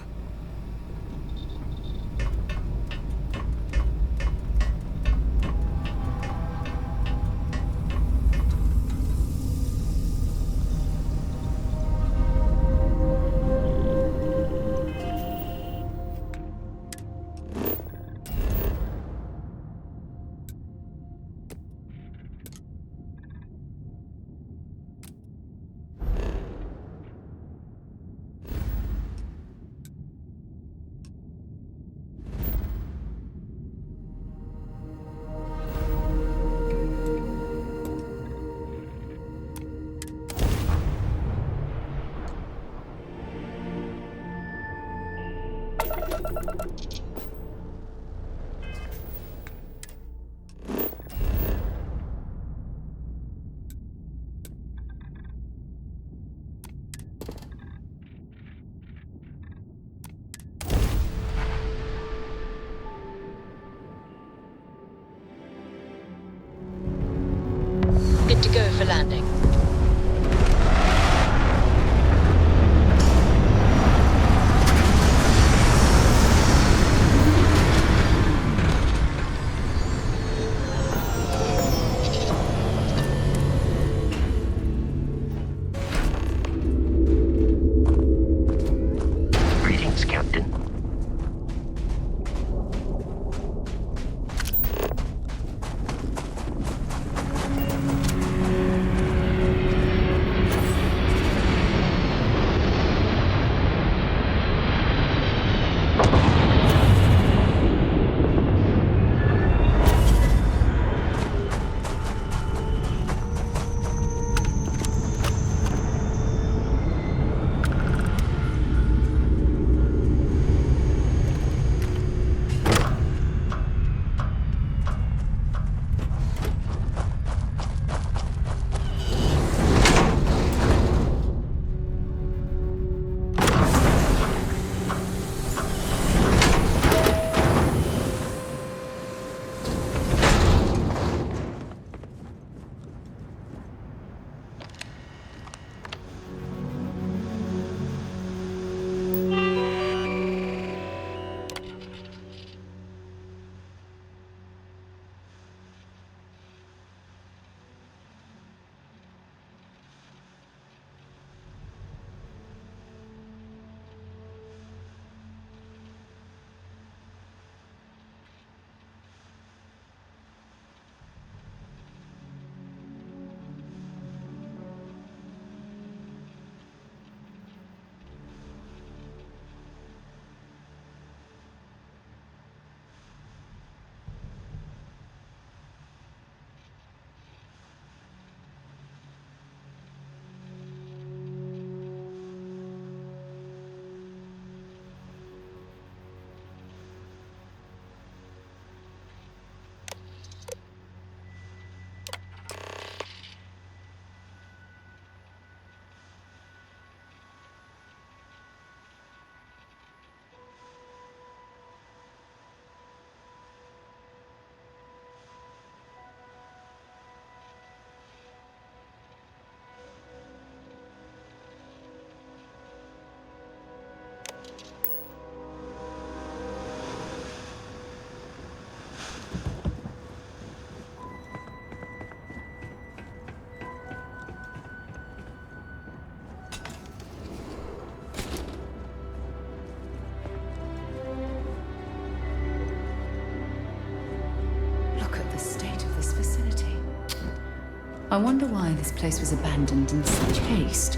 Good to go for landing. Greetings, Captain. I wonder why this place was abandoned in such haste.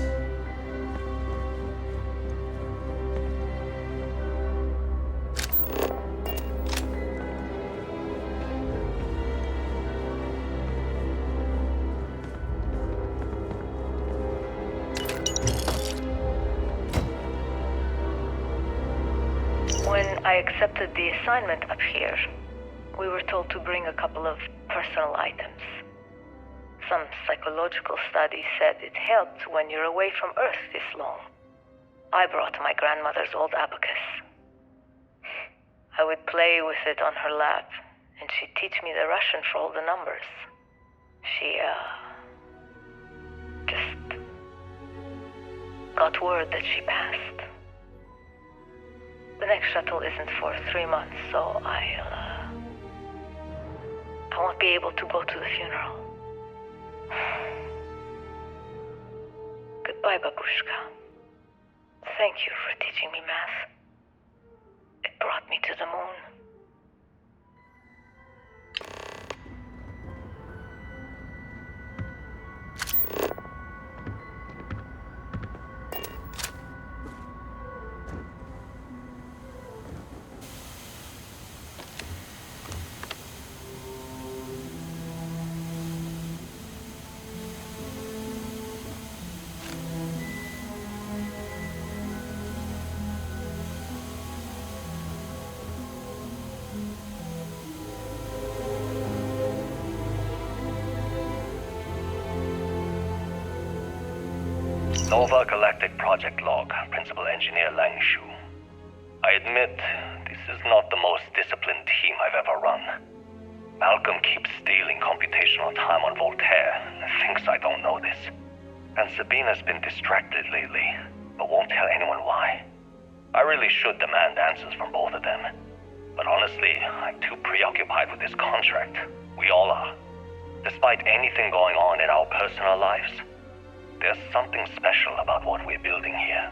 When I accepted the assignment up here, we were told to bring a couple of personal items. Some psychological study said it helped when you're away from Earth this long. I brought my grandmother's old abacus. I would play with it on her lap, and she'd teach me the Russian for all the numbers. She, just got word that she passed. The next shuttle isn't for 3 months, so I won't be able to go to the funeral. Goodbye, Babushka. Thank you for teaching me math. It brought me to the moon. Nova Galactic Project Log, Principal Engineer Langshu. I admit, this is not the most disciplined team I've ever run. Malcolm keeps stealing computational time on Voltaire and thinks I don't know this. And Sabina's been distracted lately, but won't tell anyone why. I really should demand answers from both of them. But honestly, I'm too preoccupied with this contract. We all are. Despite anything going on in our personal lives, there's something special about what we're building here.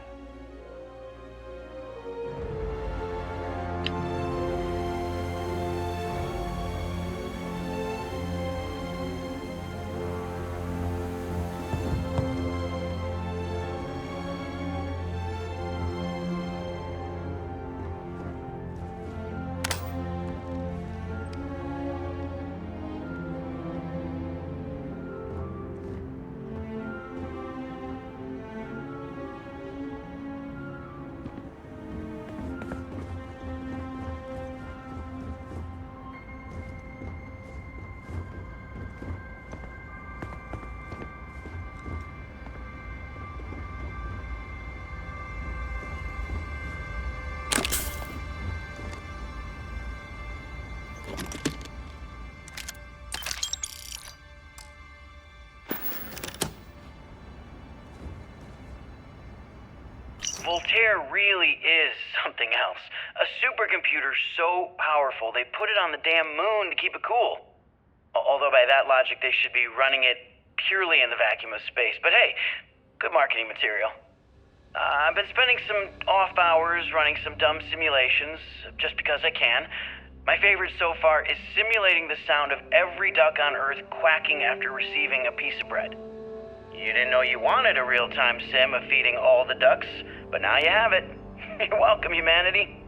Voltaire really is something else. A supercomputer so powerful they put it on the damn moon to keep it cool. Although by that logic they should be running it purely in the vacuum of space. But hey, good marketing material. I've been spending some off hours running some dumb simulations, just because I can. My favorite so far is simulating the sound of every duck on Earth quacking after receiving a piece of bread. You didn't know you wanted a real-time sim of feeding all the ducks, but now you have it. You're welcome, humanity.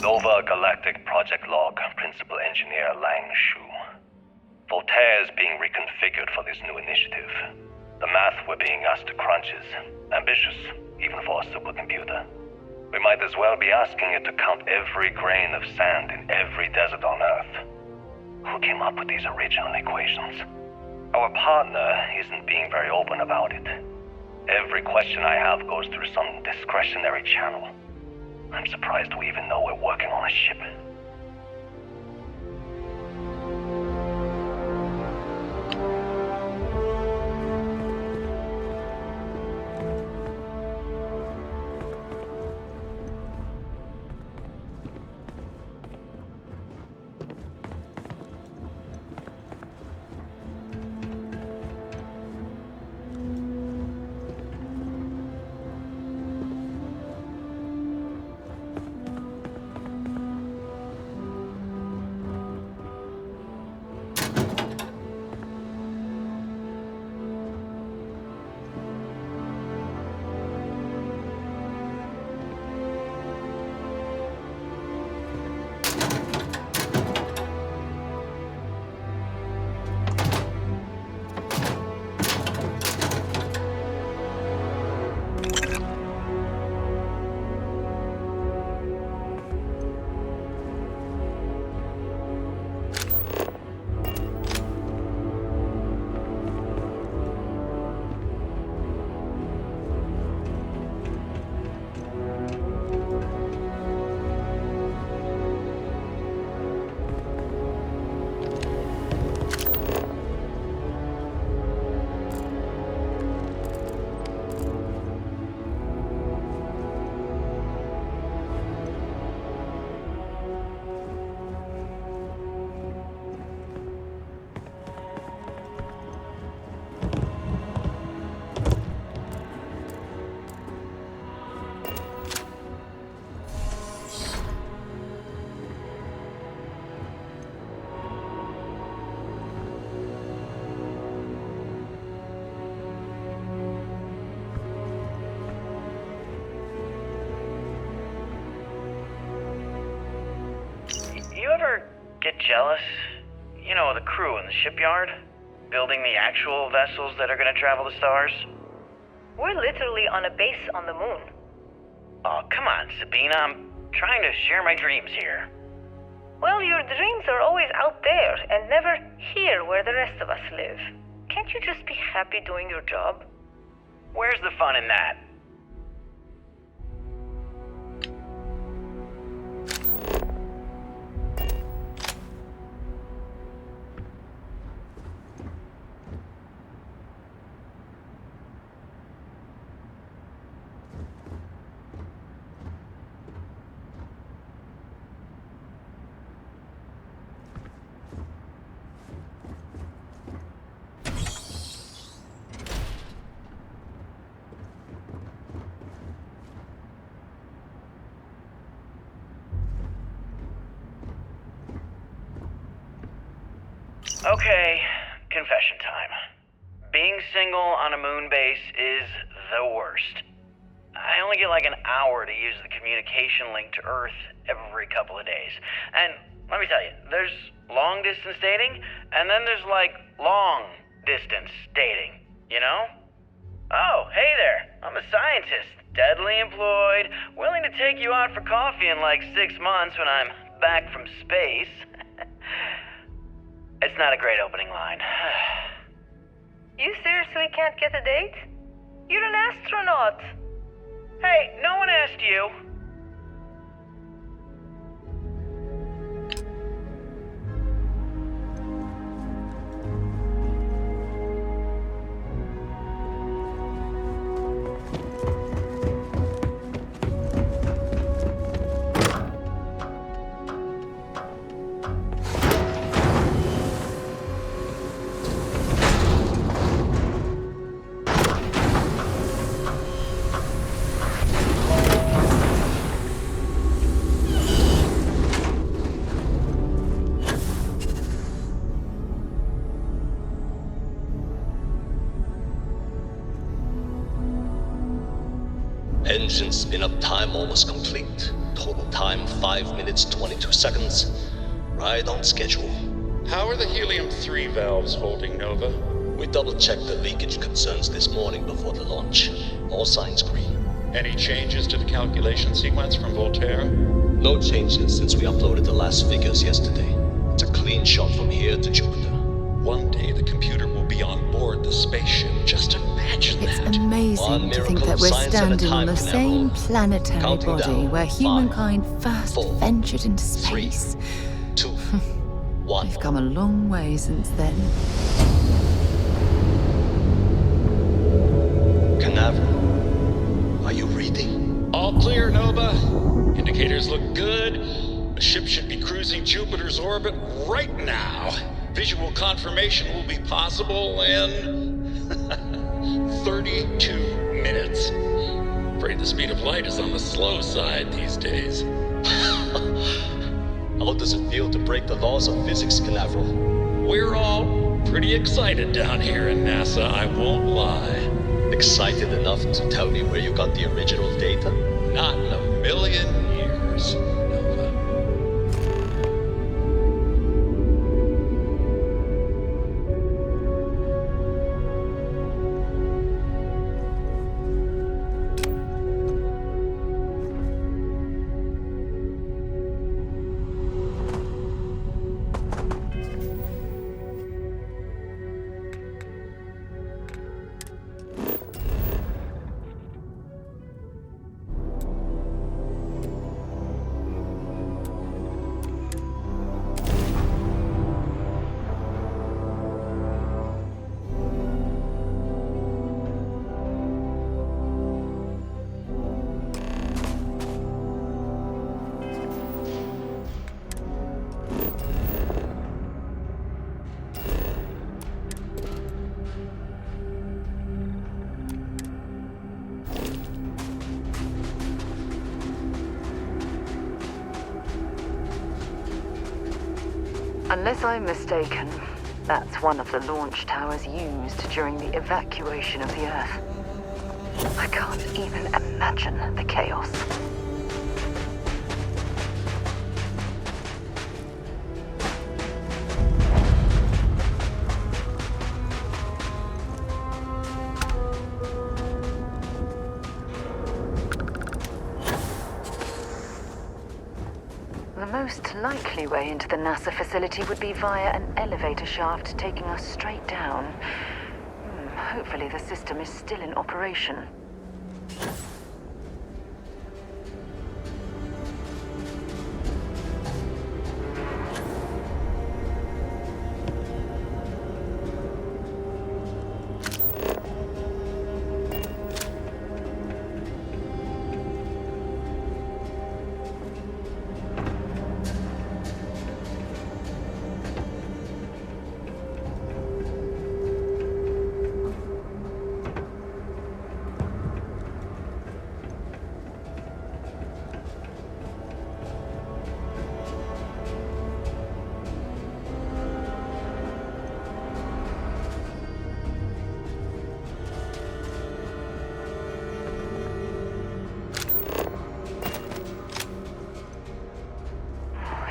Nova Galactic Project Log, Principal Engineer Lang Shu. Voltaire is being reconfigured for this new initiative. The math we're being asked to crunch is ambitious, even for a supercomputer. We might as well be asking it to count every grain of sand in every desert on Earth. Who came up with these original equations? Our partner isn't being very open about it. Every question I have goes through some discretionary channel. I'm surprised we even know we're working on a ship. get jealous? You know, the crew in the shipyard? Building the actual vessels that are gonna travel the stars? We're literally on a base on the moon. Oh, come on, Sabina. I'm trying to share my dreams here. Well, your dreams are always out there and never here where the rest of us live. Can't you just be happy doing your job? Where's the fun in that? Okay, confession time. Being single on a moon base is the worst. I only get like an hour to use the communication link to Earth every couple of days. And let me tell you, there's long distance dating, and then there's like long distance dating, you know? Oh, hey there, I'm a scientist, deadly employed, willing to take you out for coffee in like 6 months when I'm back from space. It's not a great opening line. You seriously can't get a date? You're an astronaut. Hey, no one asked you. Engine spin-up time almost complete. Total time 5 minutes 22 seconds. Right on schedule. How are the helium-3 valves holding, Nova? We double-checked the leakage concerns this morning before the launch. All signs green. Any changes to the calculation sequence from Voltaire? No changes since we uploaded the last figures yesterday. It's a clean shot from here to Jupiter. One day the computer will be on board the spaceship. Just imagine that. It's amazing to think that we're standing on the same planetary body where humankind first ventured into space. 3, 2, 1. We've come a long way since then. Canaveral, are you reading? All clear, Nova. Indicators look good. The ship should be cruising Jupiter's orbit right now. Visual confirmation will be possible in 32 minutes. Afraid the speed of light is on the slow side these days. How does it feel to break the laws of physics, Canaveral? We're all pretty excited down here in NASA, I won't lie. Excited enough to tell me where you got the original data? Not in a million years. Unless I'm mistaken, that's one of the launch towers used during the evacuation of the Earth. I can't even imagine the chaos. likely way into the NASA facility would be via an elevator shaft taking us straight down. Hopefully the system is still in operation.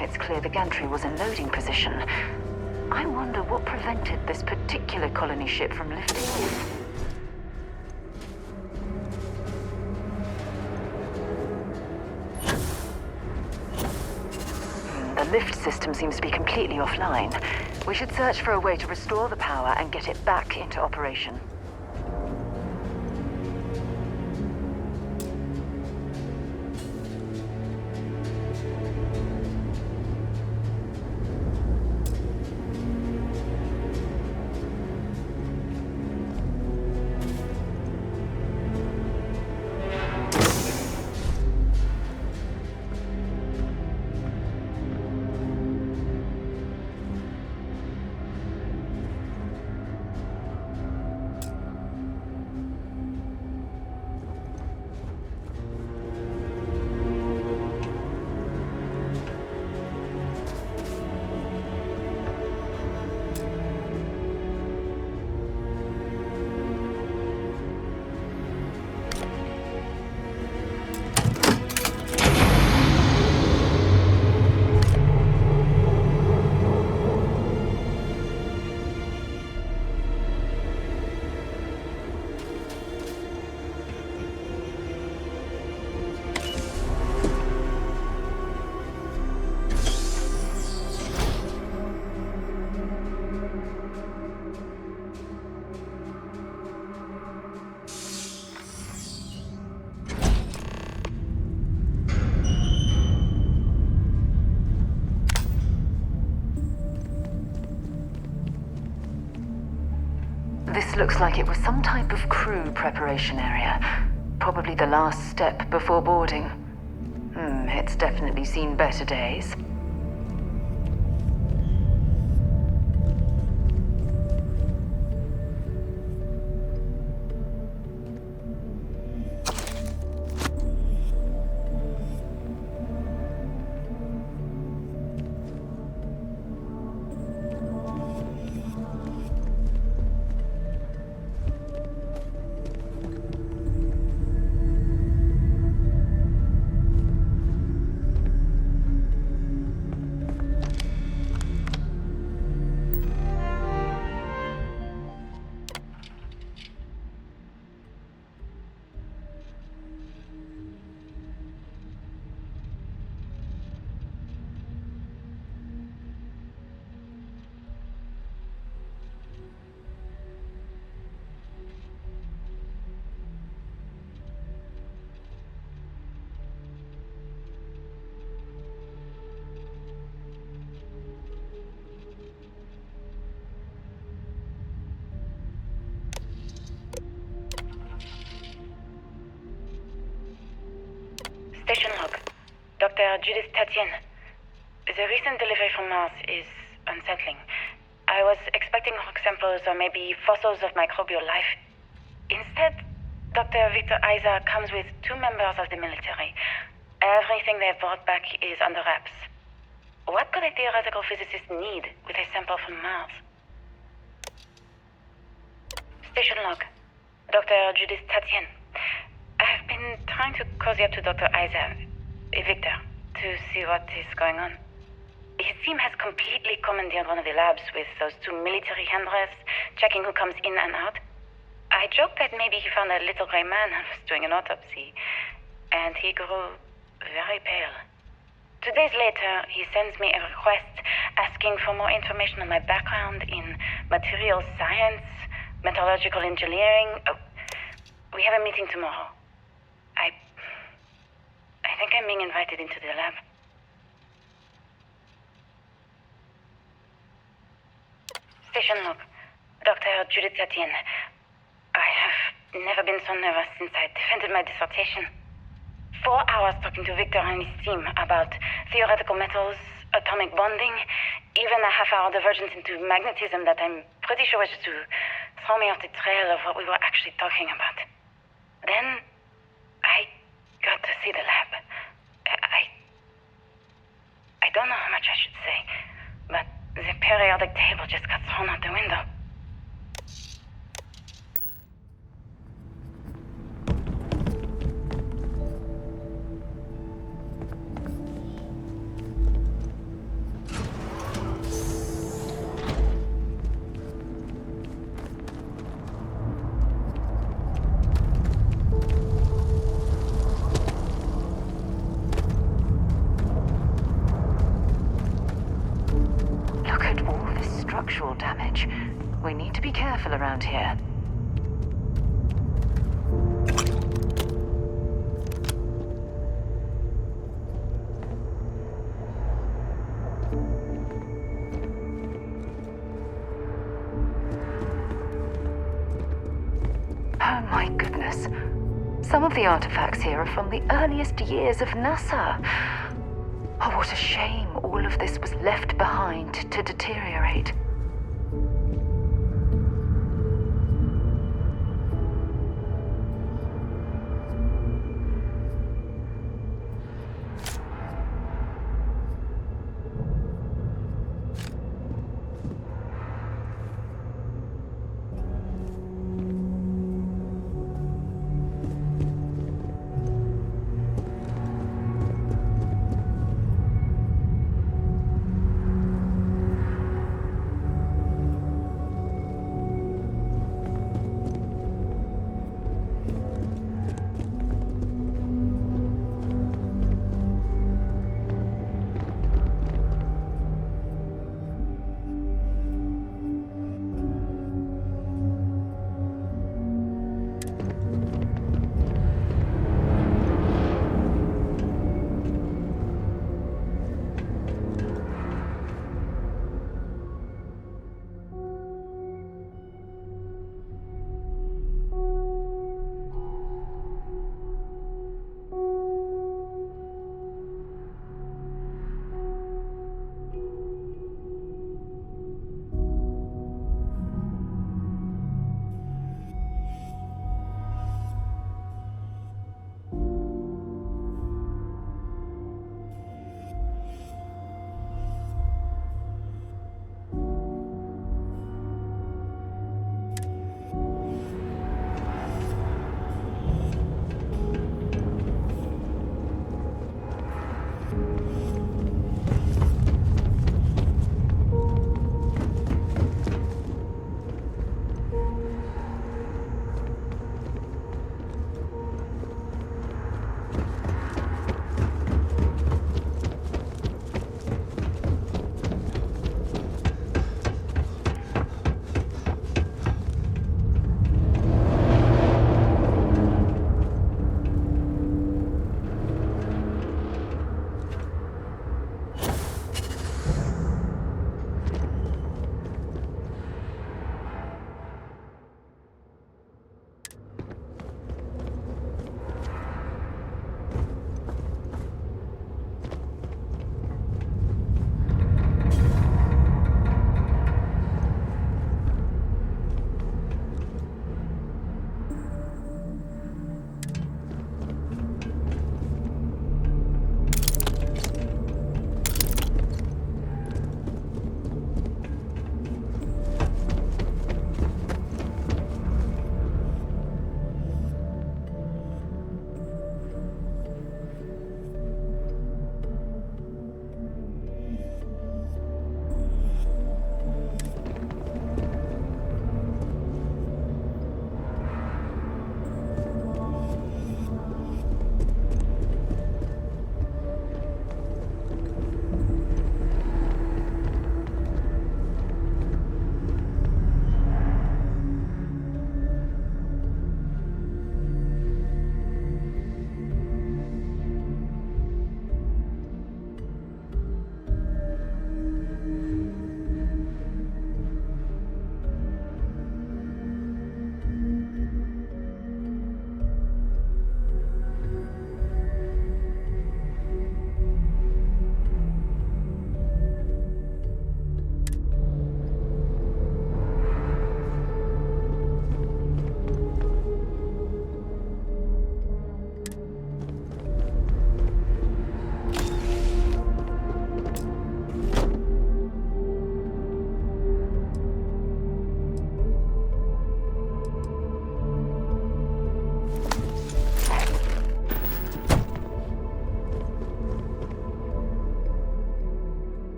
It's clear the gantry was in loading position. I wonder what prevented this particular colony ship from lifting off. The lift system seems to be completely offline. We should search for a way to restore the power and get it back into operation. This looks like it was some type of crew preparation area. Probably the last step before boarding. It's definitely seen better days. Station log. Dr. Judith Tatienne. The recent delivery from Mars is unsettling. I was expecting rock samples or maybe fossils of microbial life. Instead, Dr. Victor Isa comes with 2 members of the military. Everything they've brought back is under wraps. What could a theoretical physicist need with a sample from Mars? Station log. Dr. Judith Tatienne. I've been trying to cozy up to Dr. Isa, Victor, to see what is going on. His team has completely commandeered one of the labs with those 2 military handlers, checking who comes in and out. I joked that maybe he found a little gray man and was doing an autopsy, and he grew very pale. 2 days later, he sends me a request asking for more information on my background in materials science, metallurgical engineering. Oh, we have a meeting tomorrow. I think I'm being invited into the lab. Station log. Dr. Judith Etienne. I have never been so nervous since I defended my dissertation. 4 hours talking to Victor and his team about theoretical metals, atomic bonding, even a half-hour divergence into magnetism that I'm pretty sure was to throw me off the trail of what we were actually talking about. Then, I got to see the lab. I don't know how much I should say, but the periodic table just got thrown out the window. Damage. We need to be careful around here. Oh my goodness. Some of the artifacts here are from the earliest years of NASA. Oh, what a shame all of this was left behind to deteriorate.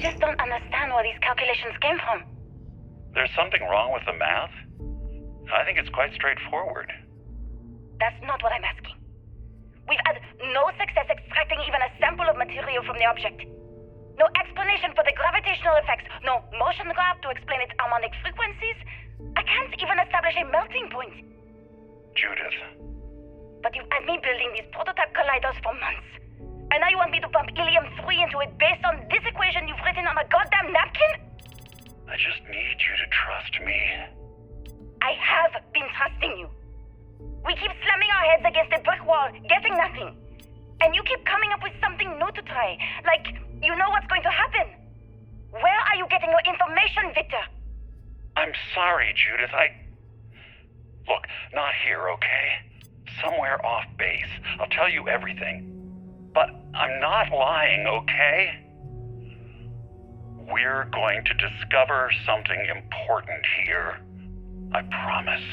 just don't understand where these calculations came from. There's something wrong with the math? I think it's quite straightforward. That's not what I'm asking. We've had no success extracting even a sample of material from the object. No explanation for the gravitational effects, no motion graph to explain its harmonic frequencies. I can't even establish a melting point. Judith. But you've had me building these prototype colliders for months. And now you want me to pump helium-3 into it based on this equation you've written on a goddamn napkin? I just need you to trust me. I have been trusting you. We keep slamming our heads against a brick wall, getting nothing. And you keep coming up with something new to try. Like, you know what's going to happen. Where are you getting your information, Victor? I'm sorry, Judith. Look, not here, okay? Somewhere off base. I'll tell you everything. But I'm not lying, okay? We're going to discover something important here. I promise.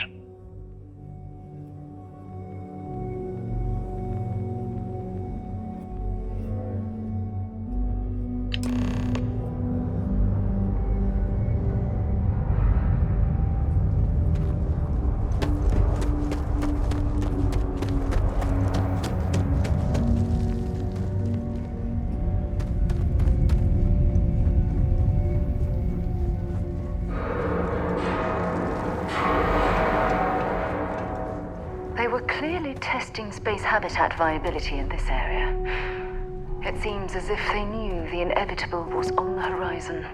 Testing space habitat viability in this area. It seems as if they knew the inevitable was on the horizon.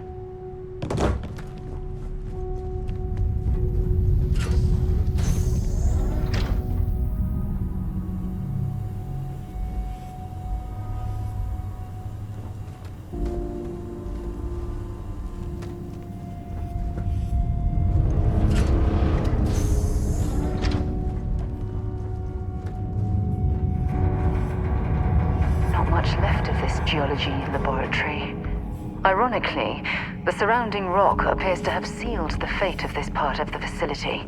Geology laboratory. Ironically, the surrounding rock appears to have sealed the fate of this part of the facility.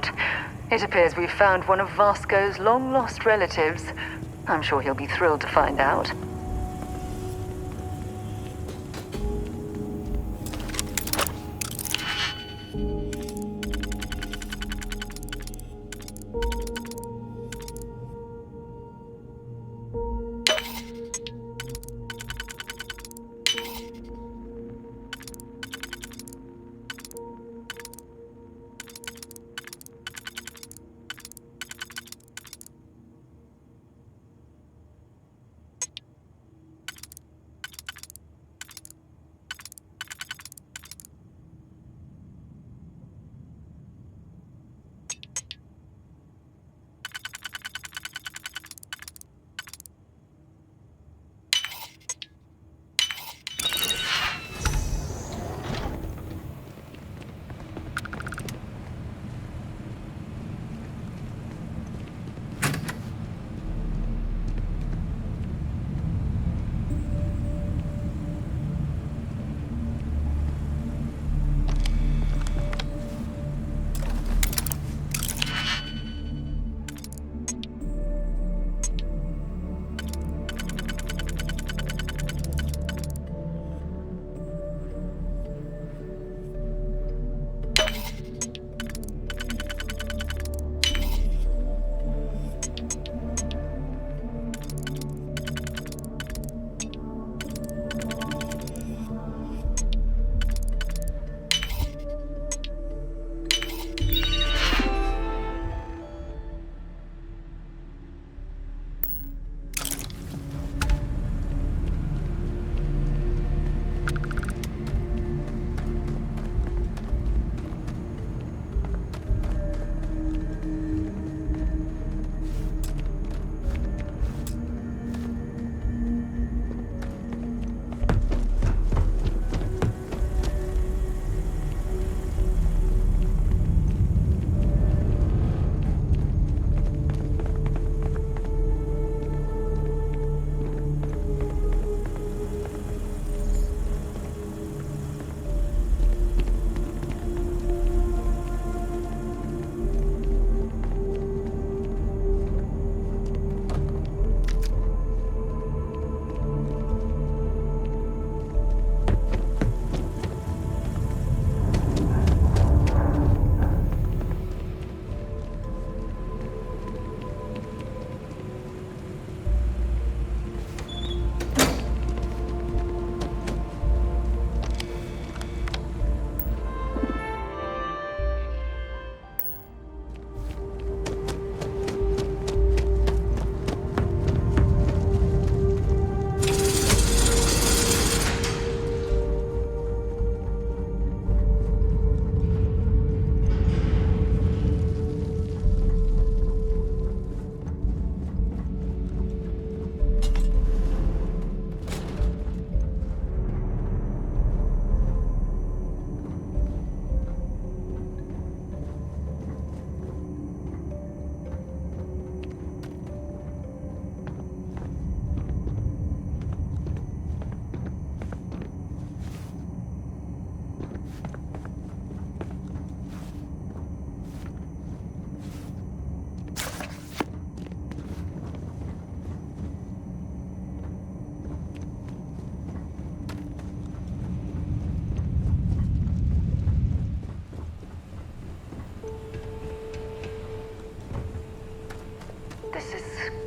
that. It appears we've found one of Vasco's long-lost relatives. I'm sure he'll be thrilled to find out.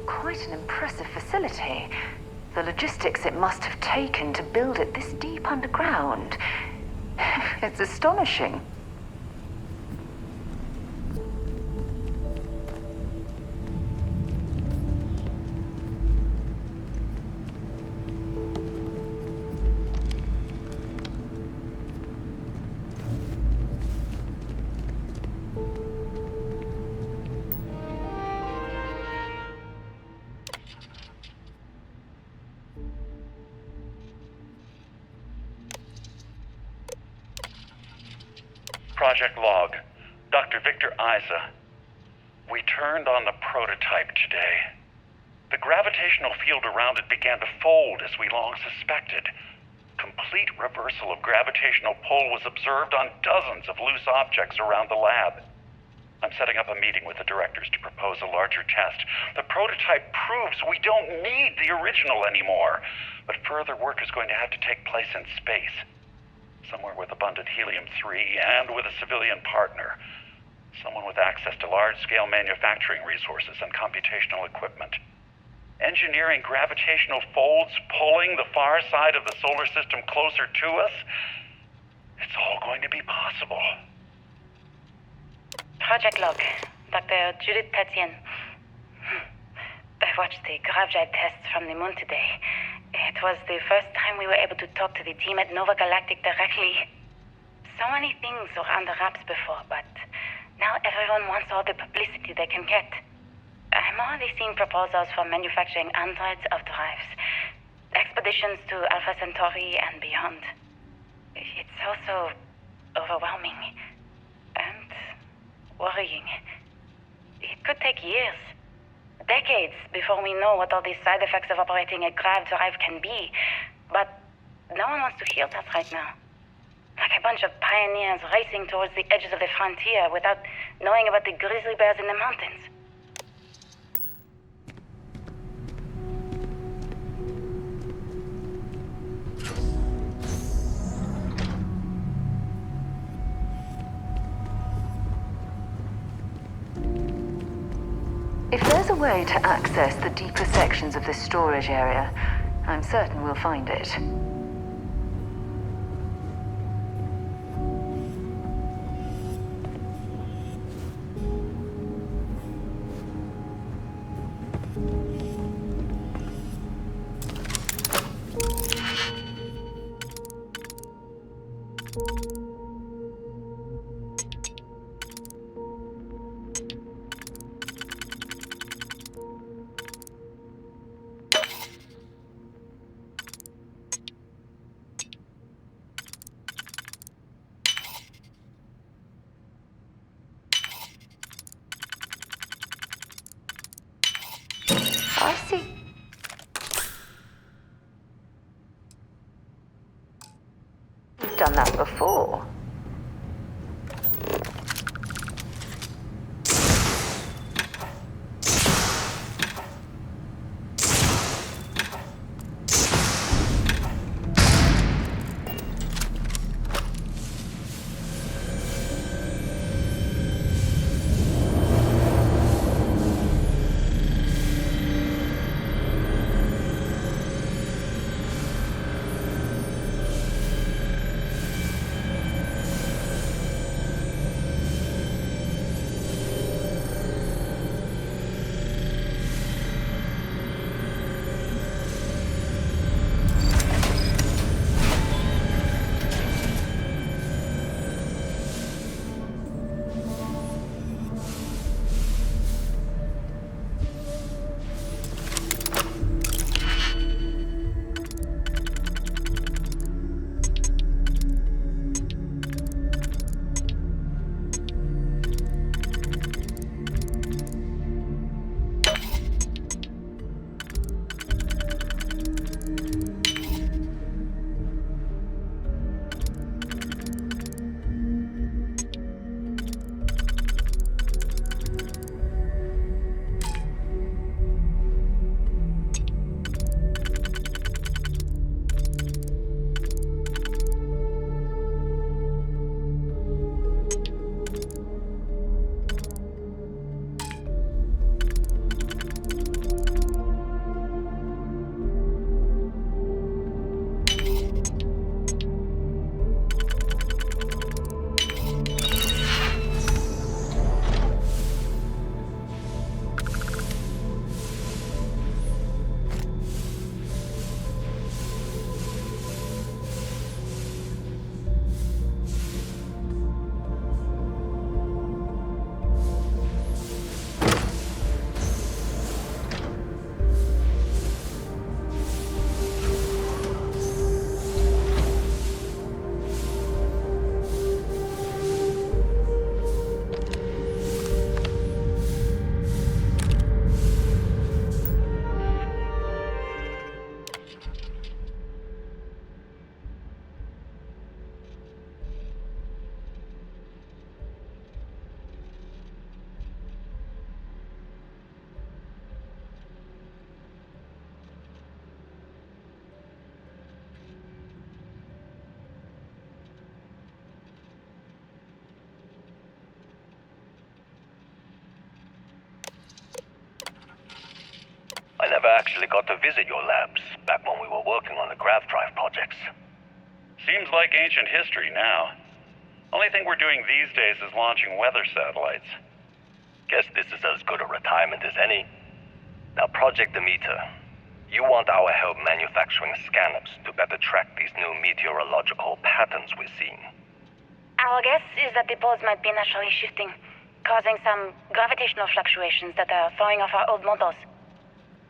Quite an impressive facility. The logistics it must have taken to build it this deep underground. It's astonishing. Project log. Dr. Victor Isa. We turned on the prototype today. The gravitational field around it began to fold as we long suspected. Complete reversal of gravitational pull was observed on dozens of loose objects around the lab. I'm setting up a meeting with the directors to propose a larger test. The prototype proves we don't need the original anymore, but further work is going to have to take place in space. Somewhere with abundant helium-3 and with a civilian partner. Someone with access to large-scale manufacturing resources and computational equipment. Engineering gravitational folds pulling the far side of the solar system closer to us. It's all going to be possible. Project log, Dr. Judith Tatien. I watched the gravjite tests from the moon today. It was the first time we were able to talk to the team at Nova Galactic directly. So many things were under wraps before, but now everyone wants all the publicity they can get. I'm already seeing proposals for manufacturing androids of drives, expeditions to Alpha Centauri and beyond. It's also overwhelming and worrying. It could take years, decades, before we know what all these side effects of operating a grav drive can be. But no one wants to hear that right now. Like a bunch of pioneers racing towards the edges of the frontier without knowing about the grizzly bears in the mountains. If there's a way to access the deeper sections of this storage area, I'm certain we'll find it. I see. We've done that before. never actually got to visit your labs back when we were working on the grav drive projects. Seems like ancient history now. Only thing we're doing these days is launching weather satellites. Guess this is as good a retirement as any. Now, Project Demeter, you want our help manufacturing scanners to better track these new meteorological patterns we're seeing. Our guess is that the poles might be naturally shifting, causing some gravitational fluctuations that are throwing off our old models.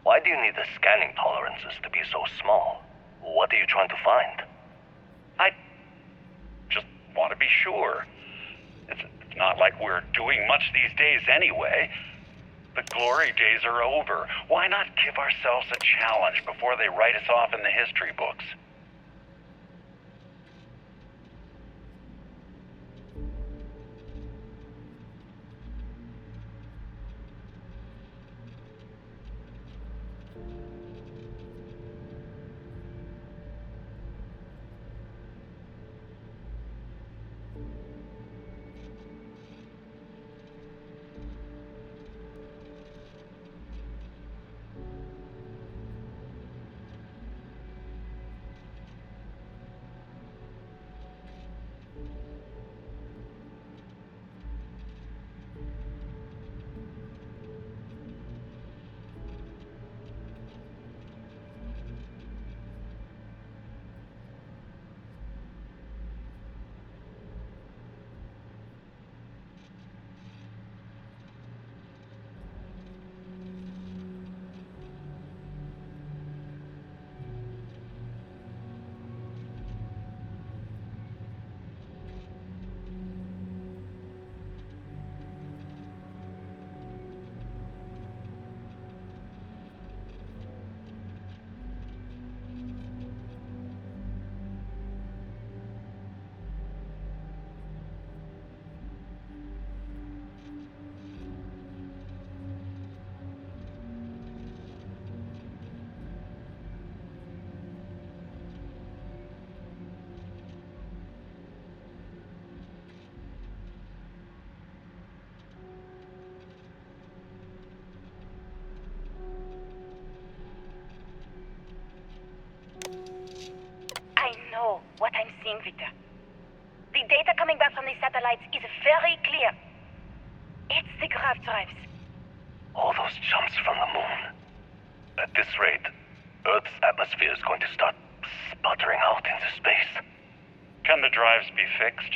Why do you need the scanning tolerances to be so small? What are you trying to find? I just want to be sure. It's not like we're doing much these days anyway. The glory days are over. Why not give ourselves a challenge before they write us off in the history books? What I'm seeing, Victor. The data coming back from these satellites is very clear. It's the grav drives. All those jumps from the moon. At this rate, Earth's atmosphere is going to start sputtering out into space. Can the drives be fixed?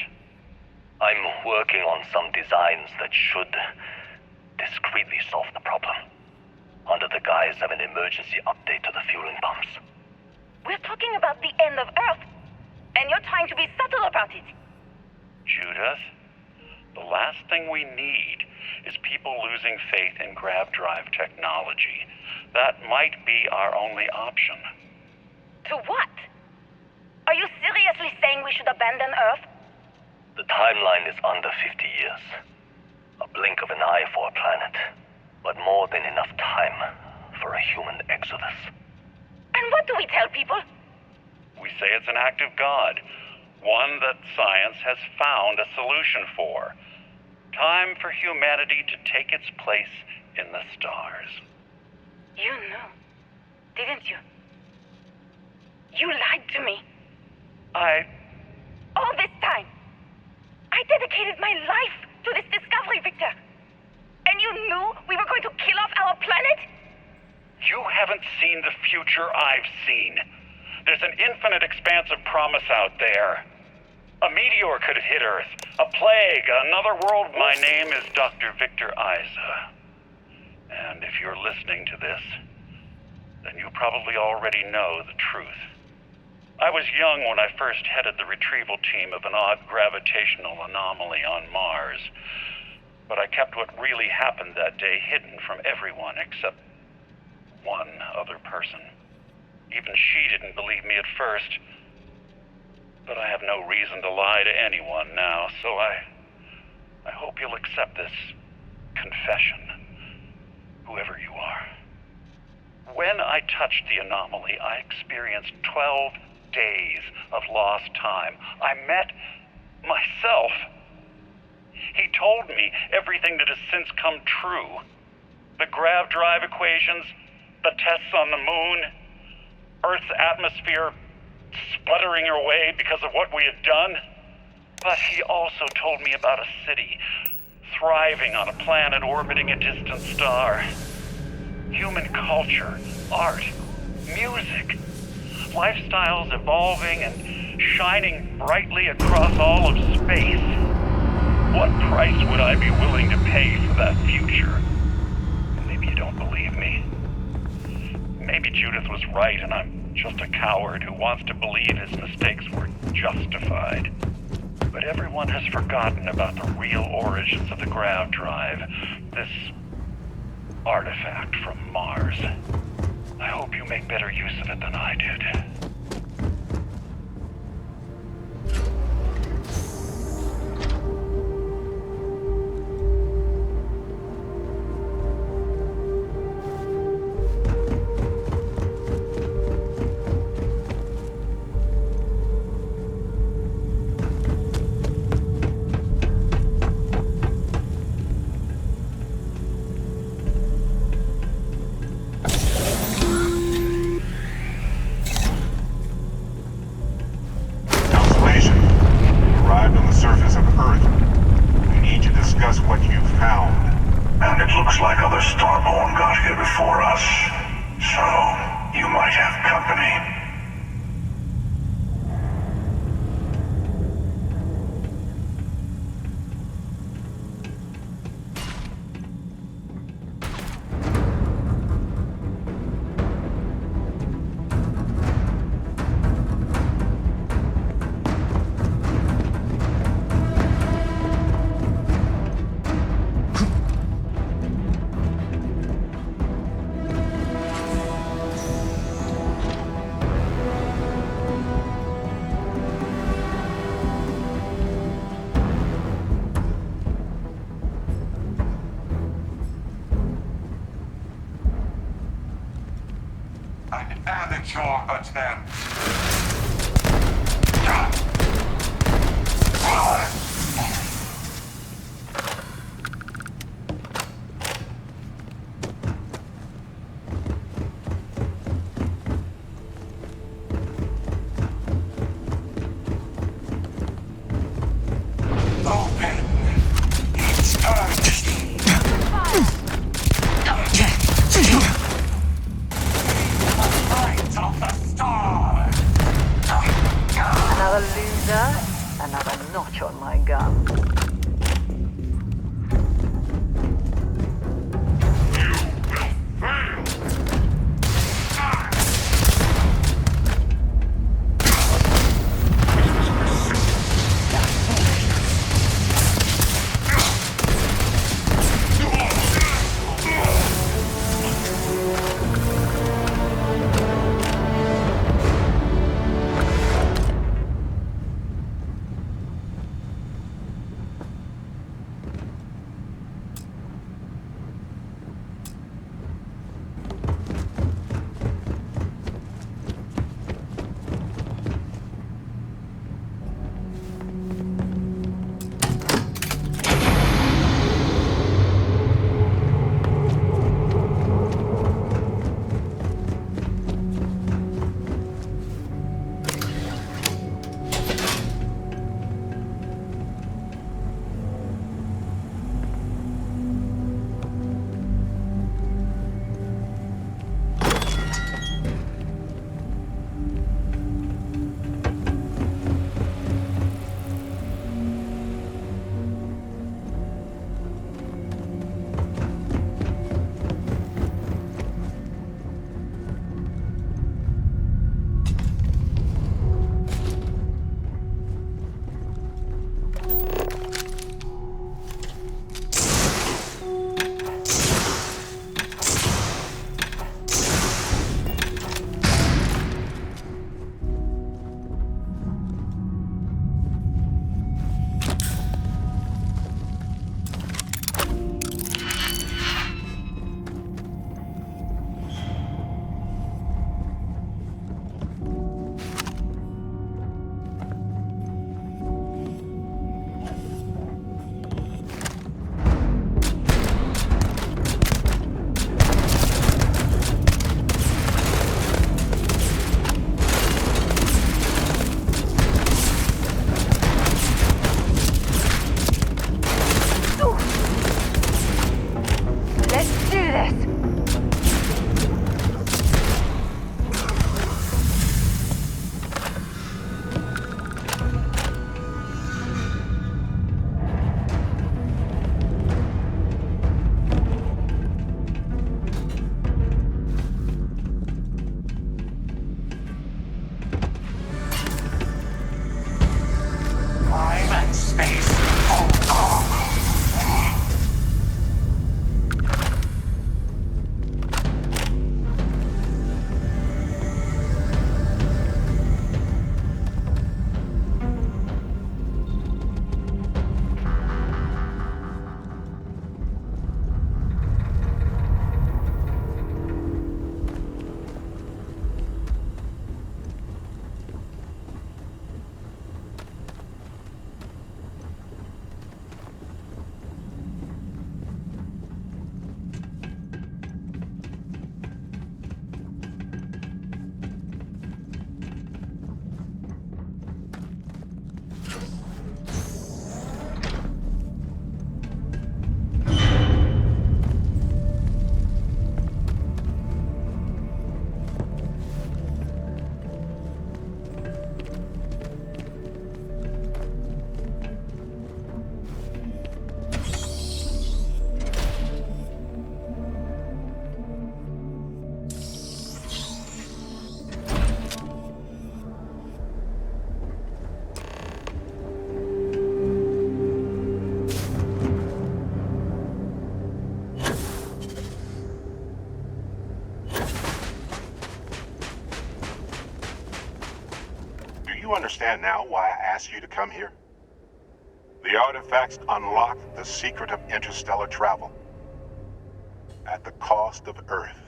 I'm working on some designs that should discreetly solve the problem, under the guise of an emergency update to the fueling pumps. We're talking about the end of Earth, and you're trying to be subtle about it. Judith, the last thing we need is people losing faith in grav drive technology. That might be our only option. To what? Are you seriously saying we should abandon Earth? The timeline is under 50 years. A blink of an eye for a planet, but more than enough time for a human exodus. And what do we tell people? We say it's an act of God, one that science has found a solution for. Time for humanity to take its place in the stars. You knew, didn't you? You lied to me. All this time, I dedicated my life to this discovery, Victor. And you knew we were going to kill off our planet? You haven't seen the future I've seen. There's an infinite expanse of promise out there. A meteor could hit Earth, a plague, another world. My name is Dr. Victor Isa. And if you're listening to this, then you probably already know the truth. I was young when I first headed the retrieval team of an odd gravitational anomaly on Mars. But I kept what really happened that day hidden from everyone except one other person. Even she didn't believe me at first. But I have no reason to lie to anyone now, so I hope you'll accept this confession, whoever you are. When I touched the anomaly, I experienced 12 days of lost time. I met myself. He told me everything that has since come true. The grav drive equations, The tests on the moon, Earth's atmosphere sputtering away because of what we had done. But he also told me about a city thriving on a planet orbiting a distant star. Human culture, art, music, lifestyles evolving and shining brightly across all of space. What price would I be willing to pay for that future? Maybe you don't believe me. Maybe Judith was right and I'm just a coward who wants to believe his mistakes were justified. But everyone has forgotten about the real origins of the grav drive, this artifact from Mars. I hope you make better use of it than I did. you understand now why I asked you to come here? The artifacts unlock the secret of interstellar travel. At the cost of Earth.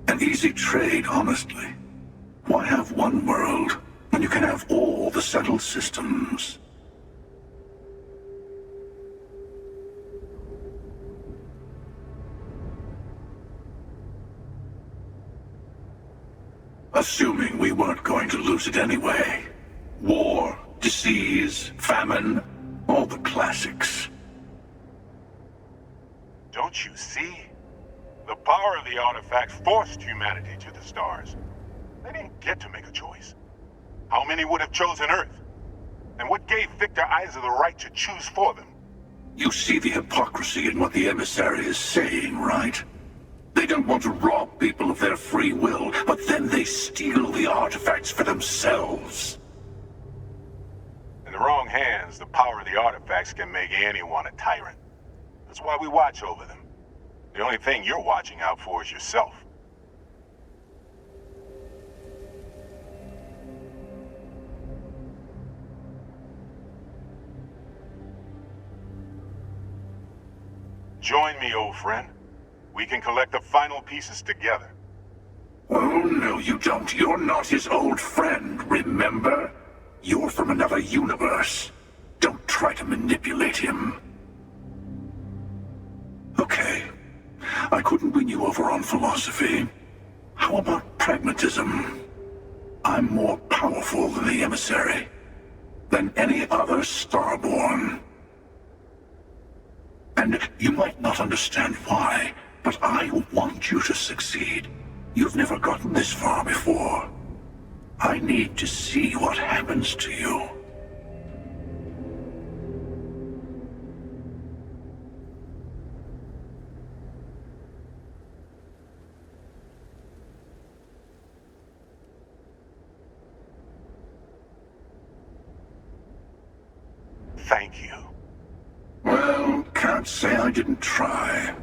An easy trade, honestly. Why have one world when you can have all the settled systems? Assuming we weren't going to lose it anyway. War, disease, famine, all the classics. Don't you see? The power of the artifacts forced humanity to the stars. They didn't get to make a choice. How many would have chosen Earth? And what gave Victor Isa the right to choose for them? You see the hypocrisy in what the emissary is saying, right? They don't want to rob people of their free will, but then they steal the artifacts for themselves. In the wrong hands, the power of the artifacts can make anyone a tyrant. That's why we watch over them. The only thing you're watching out for is yourself. Join me, old friend. We can collect the final pieces together. Oh, no, you don't. You're not his old friend, remember? You're from another universe. Don't try to manipulate him. Okay. I couldn't win you over on philosophy. How about pragmatism? I'm more powerful than the emissary. Than any other starborn. And you might not understand why, but I want you to succeed. You've never gotten this far before. I need to see what happens to you. Thank you. Well, can't say I didn't try.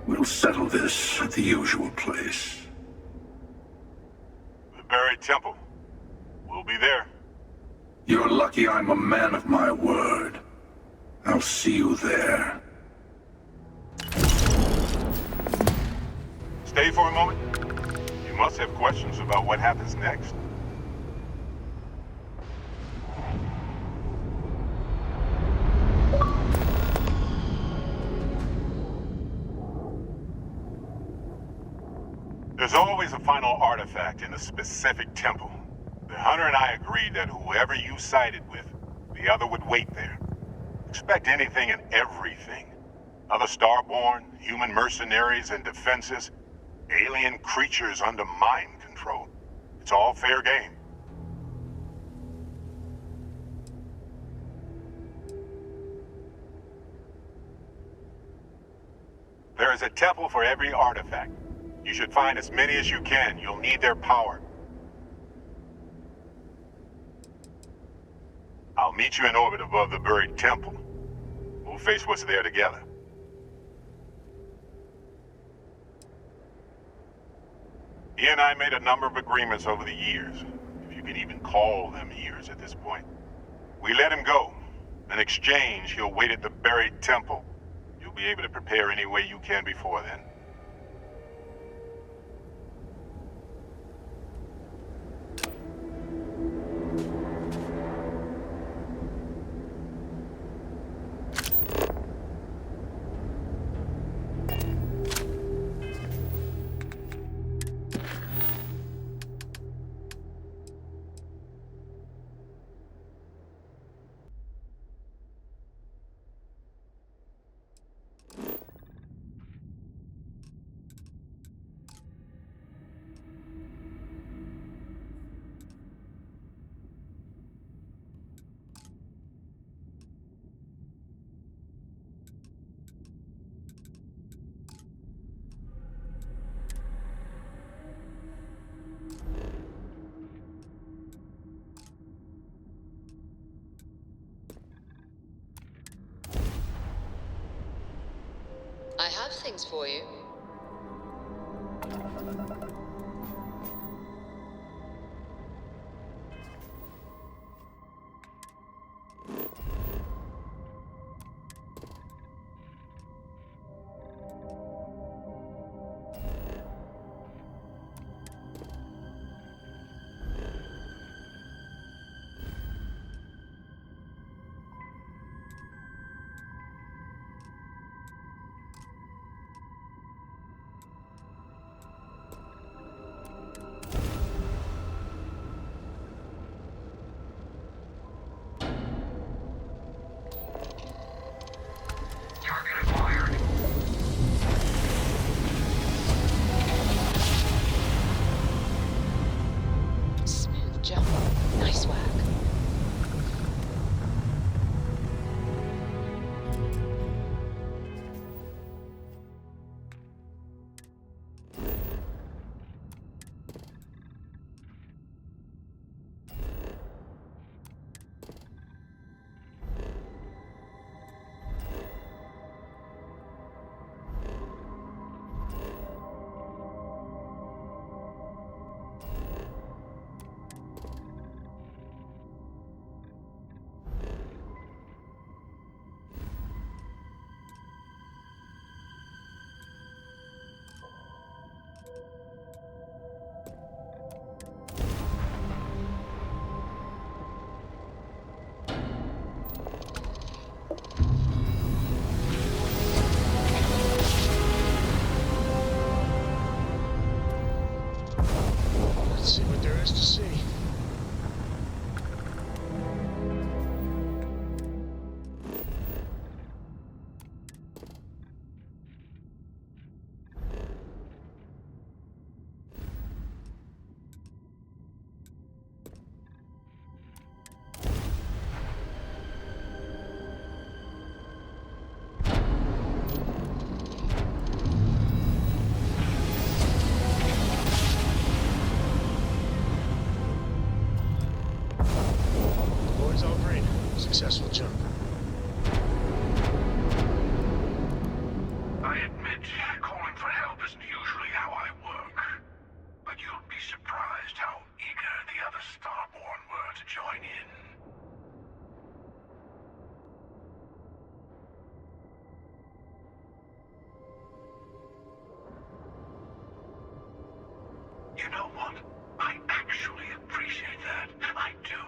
We'll settle this at the usual place. The buried temple. We'll be there. You're lucky I'm a man of my word. I'll see you there. Stay for a moment. You must have questions about what happens next. There's always a final artifact in a specific temple. The hunter and I agreed that whoever you sided with, the other would wait there. Expect anything and everything. Other starborn, human mercenaries and defenses, alien creatures under mind control. It's all fair game. There is a temple for every artifact. You should find as many as you can. You'll need their power. I'll meet you in orbit above the buried temple. We'll face what's there together. He and I made a number of agreements over the years, if you can even call them years at this point. We let him go. In exchange, he'll wait at the buried temple. You'll be able to prepare any way you can before then. I have things for you. swag. Let's see what there is to see. Board's all green. Successful jump. I admit, calling for help isn't usually how I work. But you'll be surprised how eager the other Starborn were to join in. You know what? I actually appreciate that. I do.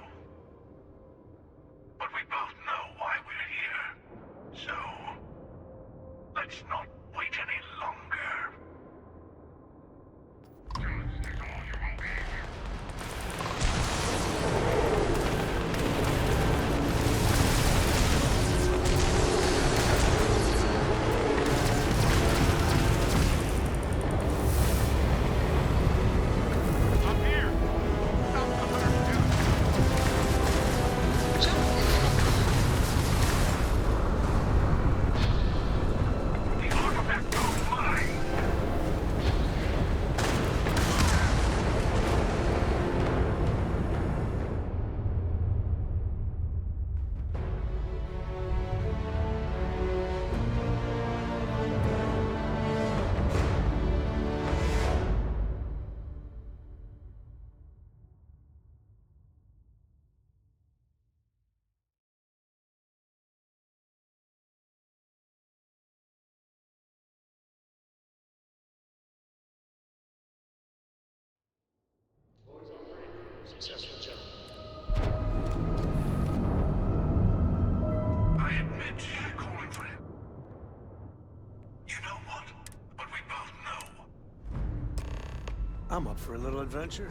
But we both know why we're here. So, let's not wait any longer. Successful jump. I admit, calling for help. You know what? But we both know. I'm up for a little adventure.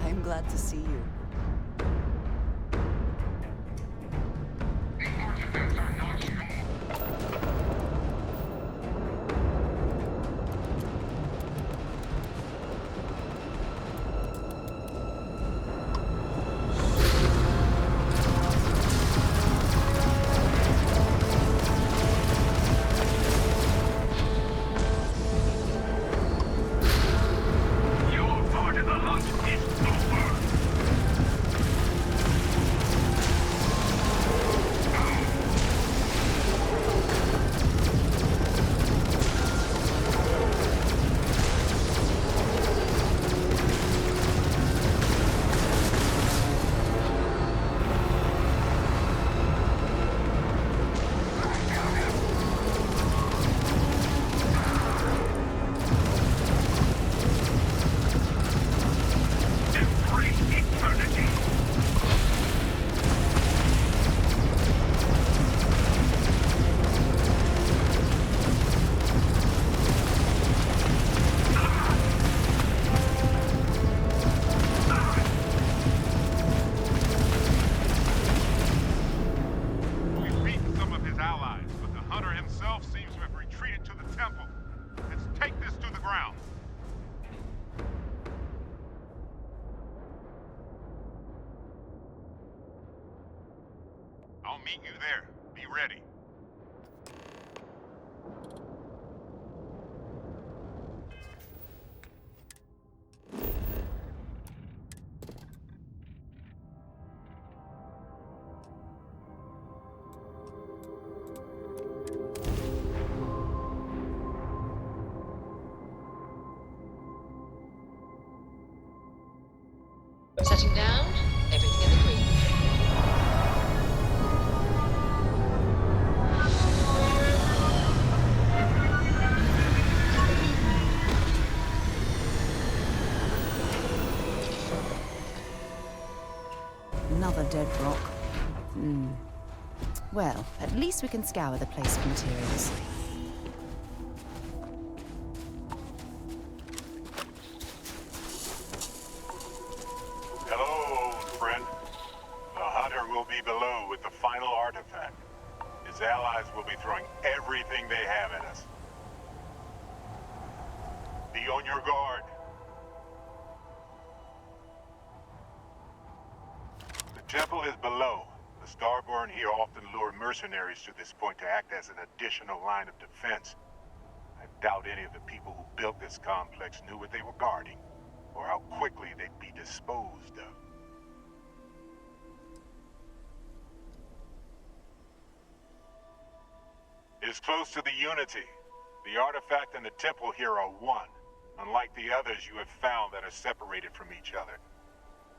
I'm glad to see you. Your part of the hunt is over. I'll meet you there. Be ready. Setting down, everything in the green. Another dead rock. Well, at least we can scour the place for materials. Hello, old friend. The hunter will be below with the final artifact. His allies will be throwing everything they have at us. Be on your guard. The temple is below. The Starborn here often lure mercenaries to this point to act as an additional line of defense. I doubt any of the people who built this complex knew what they were guarding, or how quickly they'd be disposed of. It is close to the Unity. The artifact and the temple here are one, unlike the others you have found that are separated from each other.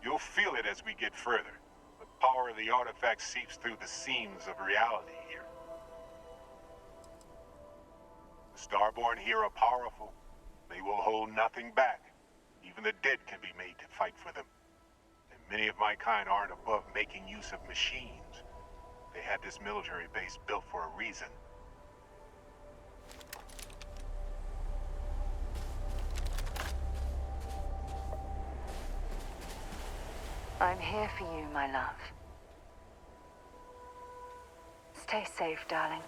You'll feel it as we get further. The power of the artifact seeps through the seams of reality here. The Starborn here are powerful. They will hold nothing back. Even the dead can be made to fight for them. And many of my kind aren't above making use of machines. They had this military base built for a reason. I'm here for you, my love. Stay safe, darling.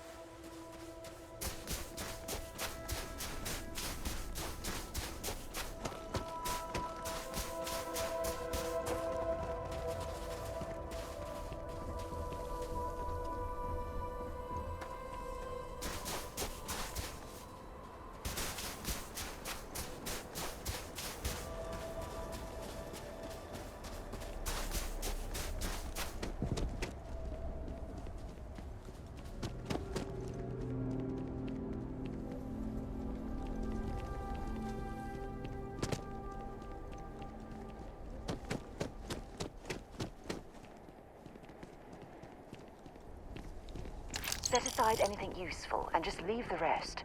Set aside anything useful and just leave the rest.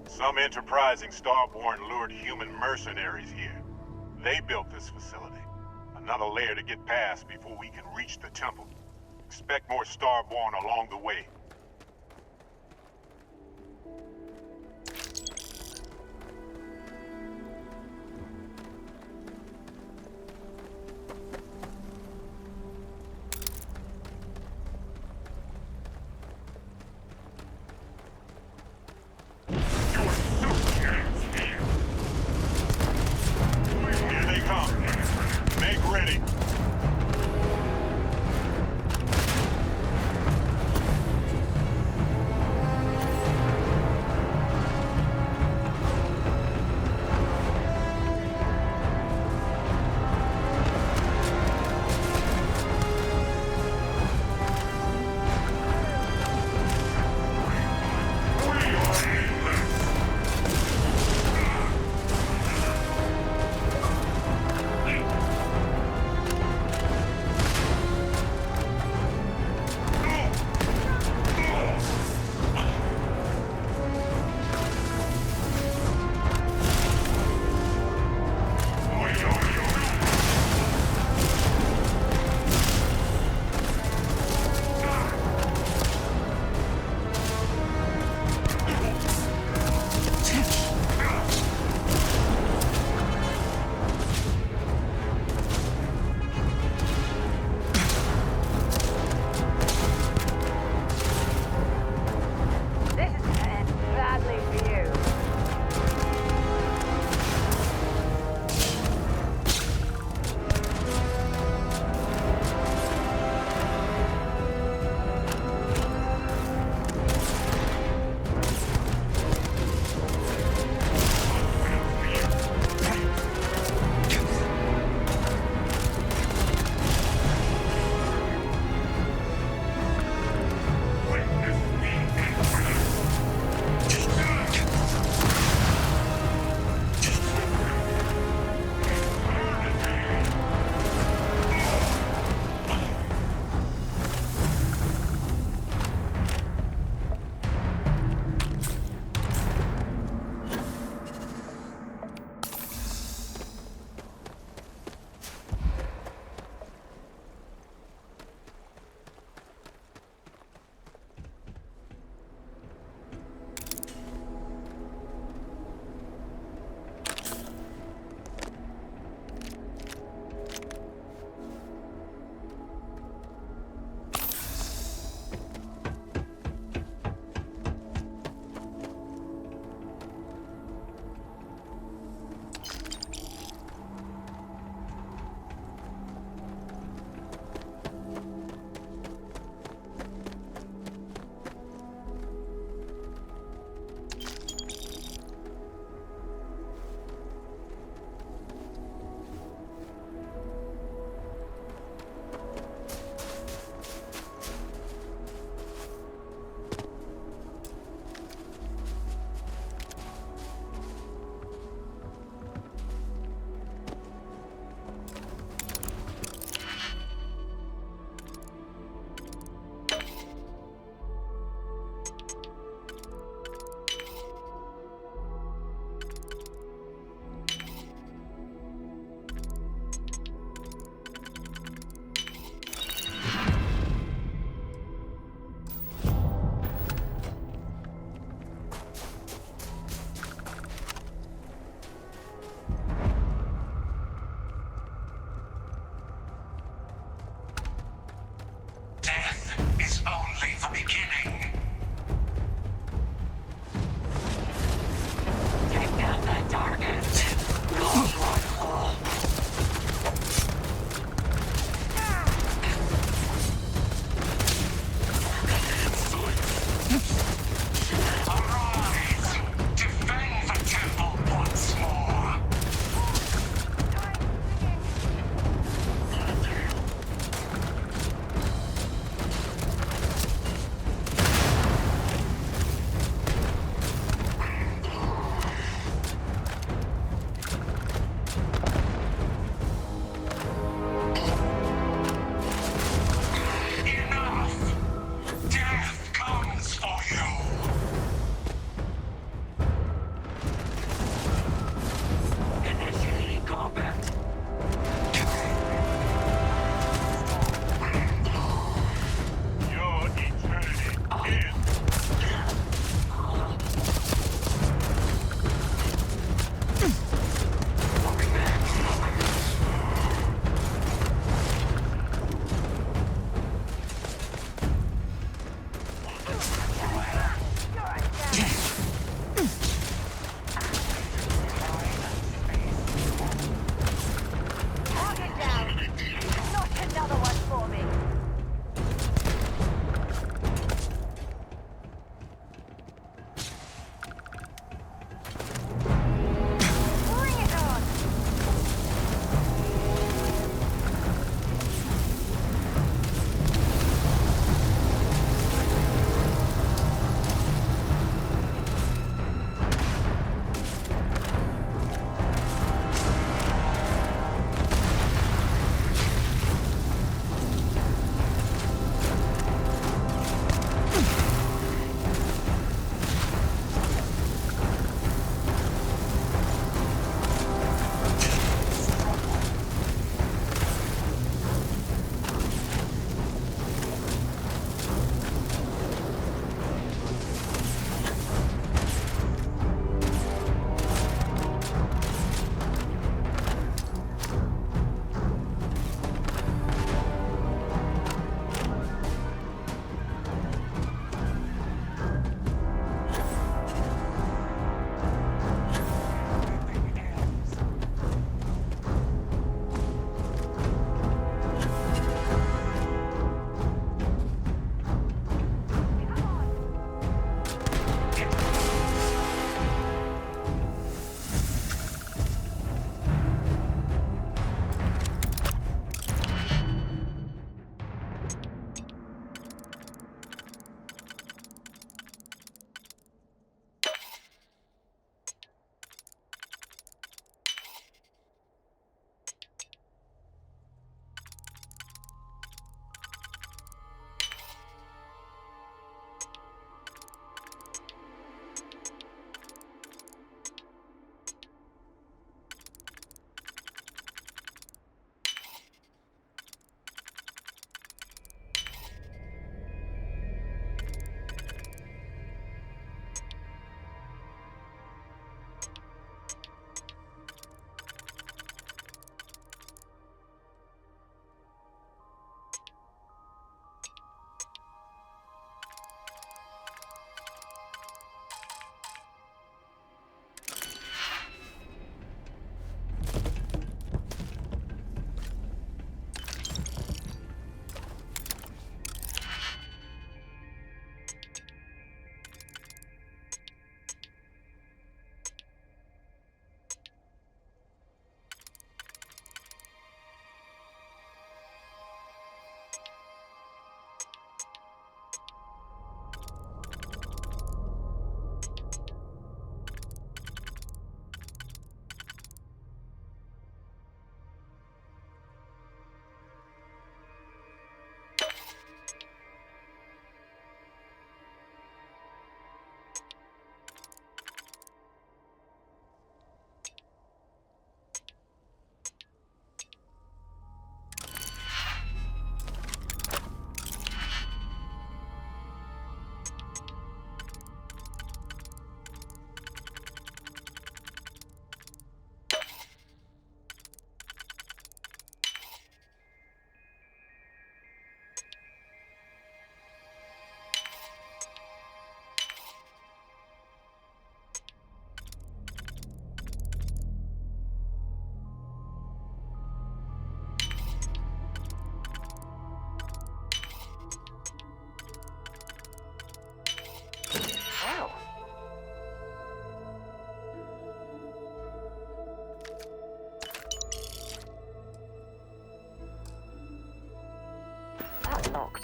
Some enterprising Starborn lured human mercenaries here. They built this facility. Another layer to get past before we can reach the temple. Expect more Starborn along the way. Here they come. Make ready.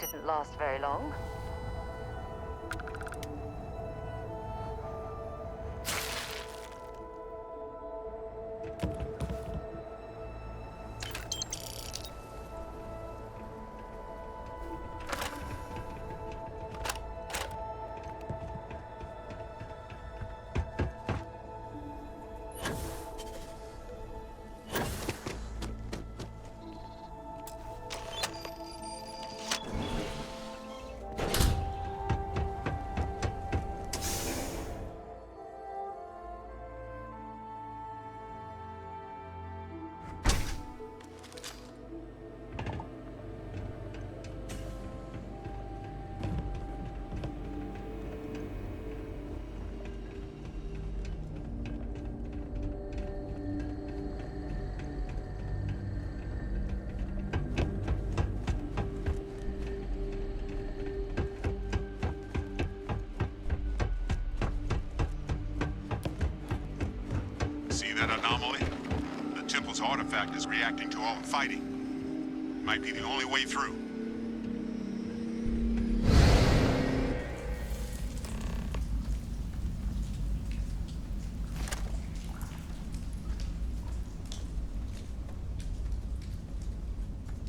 didn't last very long. See that anomaly? The temple's artifact is reacting to all the fighting. Might be the only way through.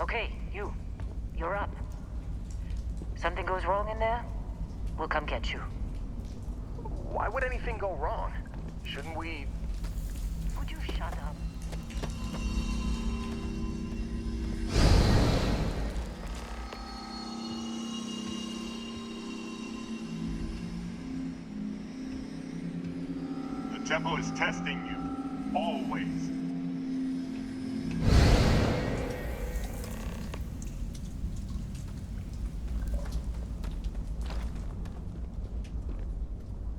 Okay, you're up. Something goes wrong in there, we'll come get you. Why would anything go wrong? Shouldn't we... Would you shut up? The temple is testing you. Always.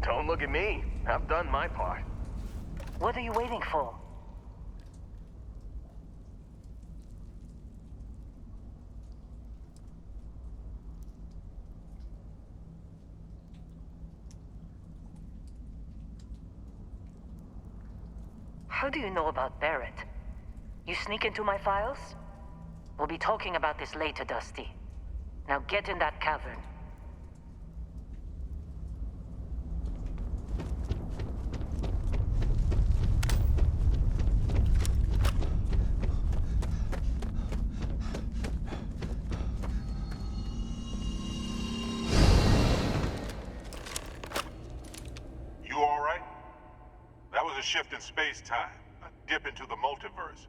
Don't look at me. I've done my part. What are you waiting for? How do you know about Barrett? You sneak into my files? We'll be talking about this later, Dusty. Now get in that cavern. You all right? That was a shift in space-time, a dip into the multiverse.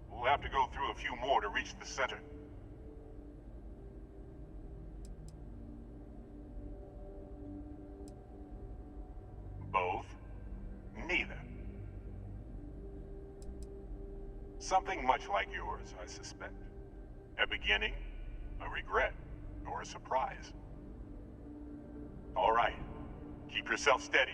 We'll have to go through a few more to reach the center. Both? Neither. Something much like yours, I suspect. A beginning, a regret, or a surprise. All right. Keep yourself steady.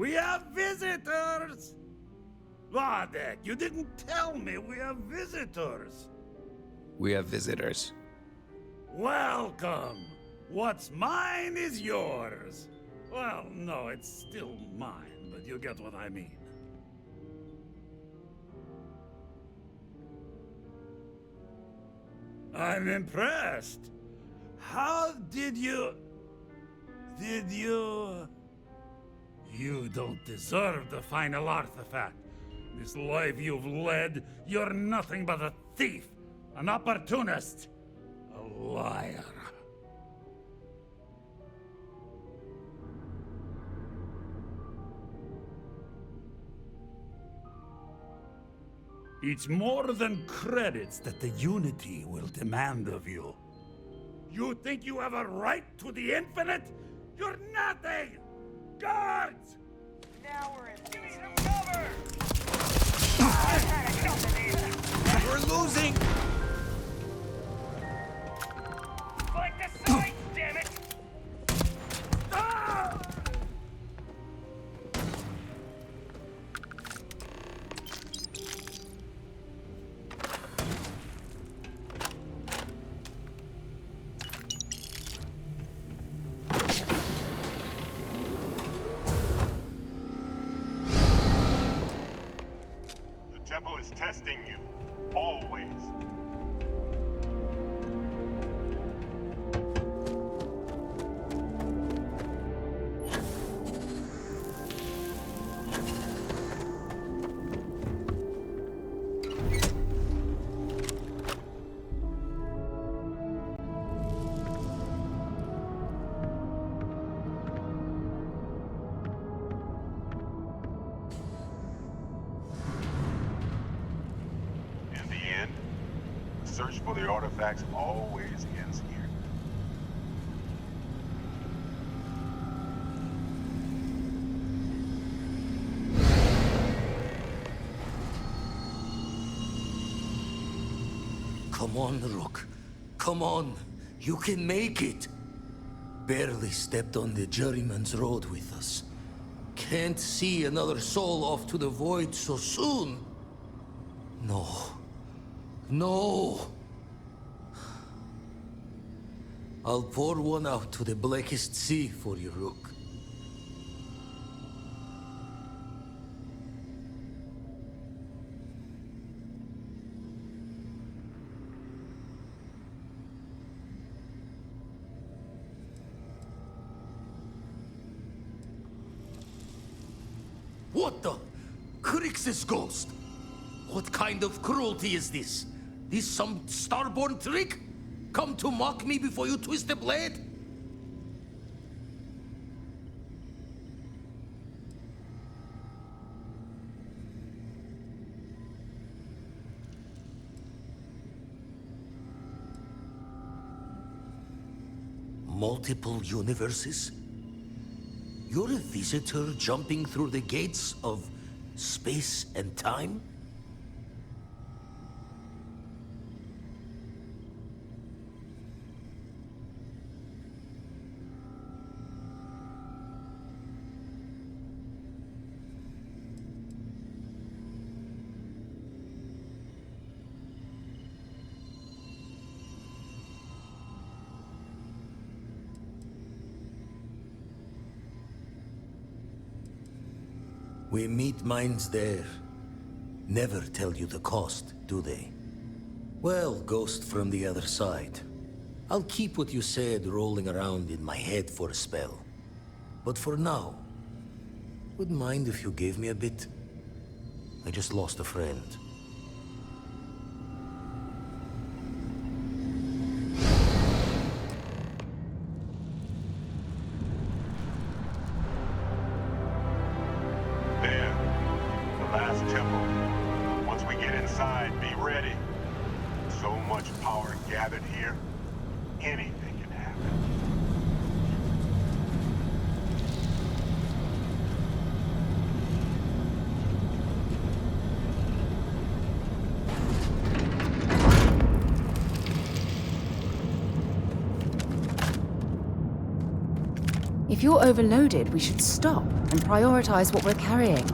We have visitors! Vadek, you didn't tell me we have visitors. We have visitors. Welcome. What's mine is yours. Well, no, it's still mine, but you get what I mean. I'm impressed. How did you... You don't deserve the final artifact. This life you've led, you're nothing but a thief, an opportunist, a liar. It's more than credits that the Unity will demand of you. You think you have a right to the infinite? You're nothing! Guards! Now we're in. Give me some cover! We're losing! Fight the sides, damn it! Ah! The temple is testing you. Always. In the end, the search for the artifacts always ends here. Come on, Rook. Come on. You can make it. Barely stepped on the juryman's road with us. Can't see another soul off to the void so soon. No. No. I'll pour one out to the blackest sea for you, Rook. What the? Crix's ghost? What kind of cruelty is this? This some starborn trick? Come to mock me before you twist the blade? Multiple universes? You're a visitor jumping through the gates of space and time? We meet minds there. Never tell you the cost, do they? Well, ghost from the other side. I'll keep what you said rolling around in my head for a spell. But for now, wouldn't mind if you gave me a bit. I just lost a friend. There. The last temple. Once we get inside, be ready. So much power gathered here, anything can happen. If you're overloaded, we should stop and prioritize what we're carrying.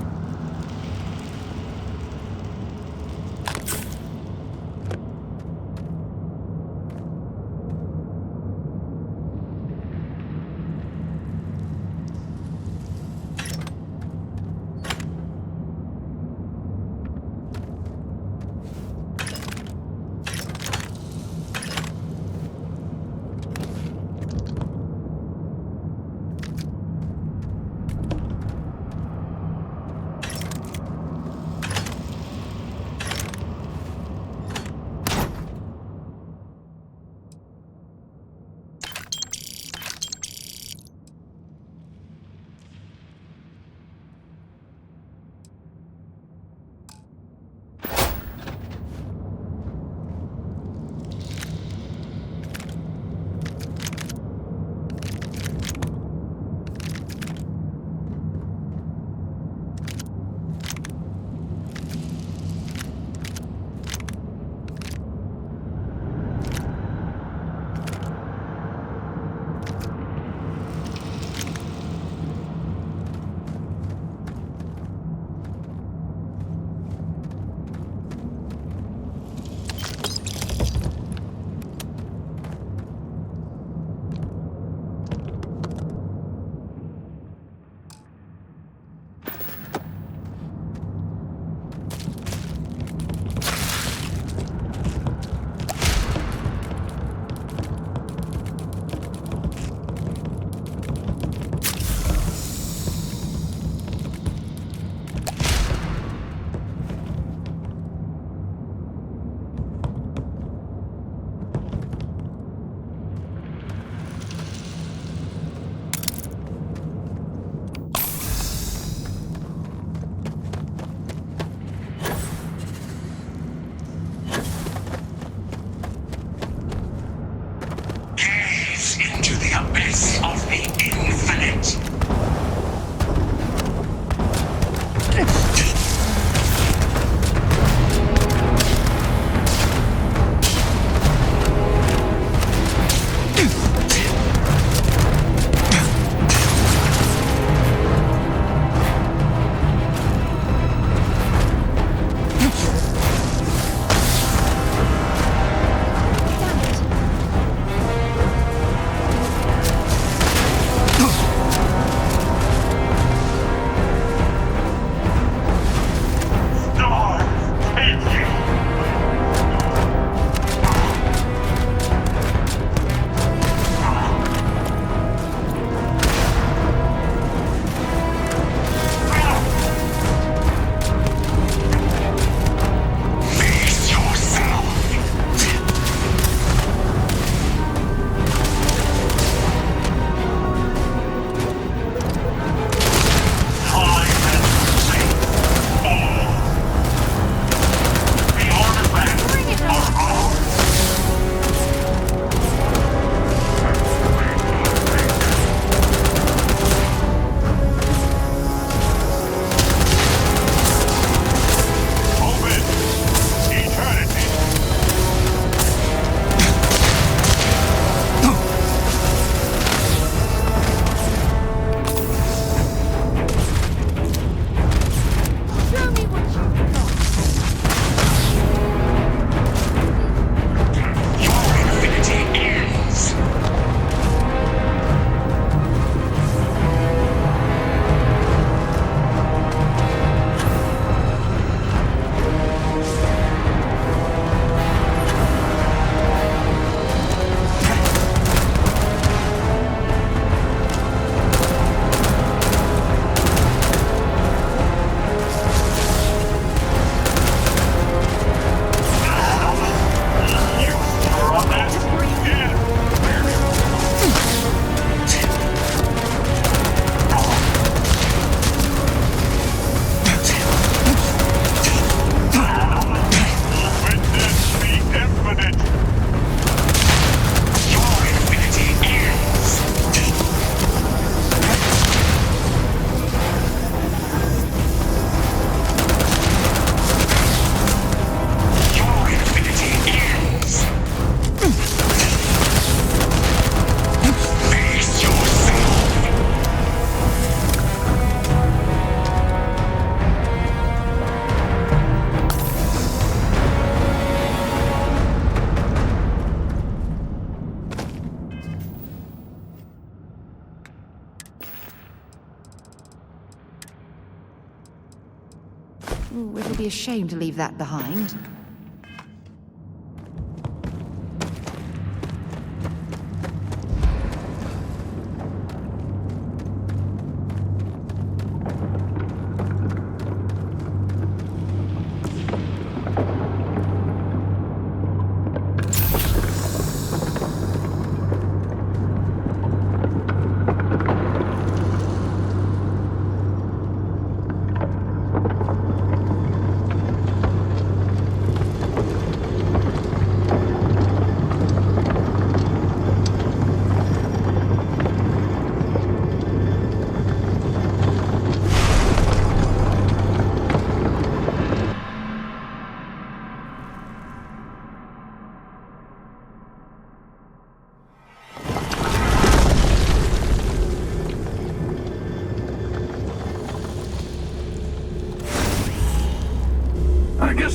a shame to leave that behind.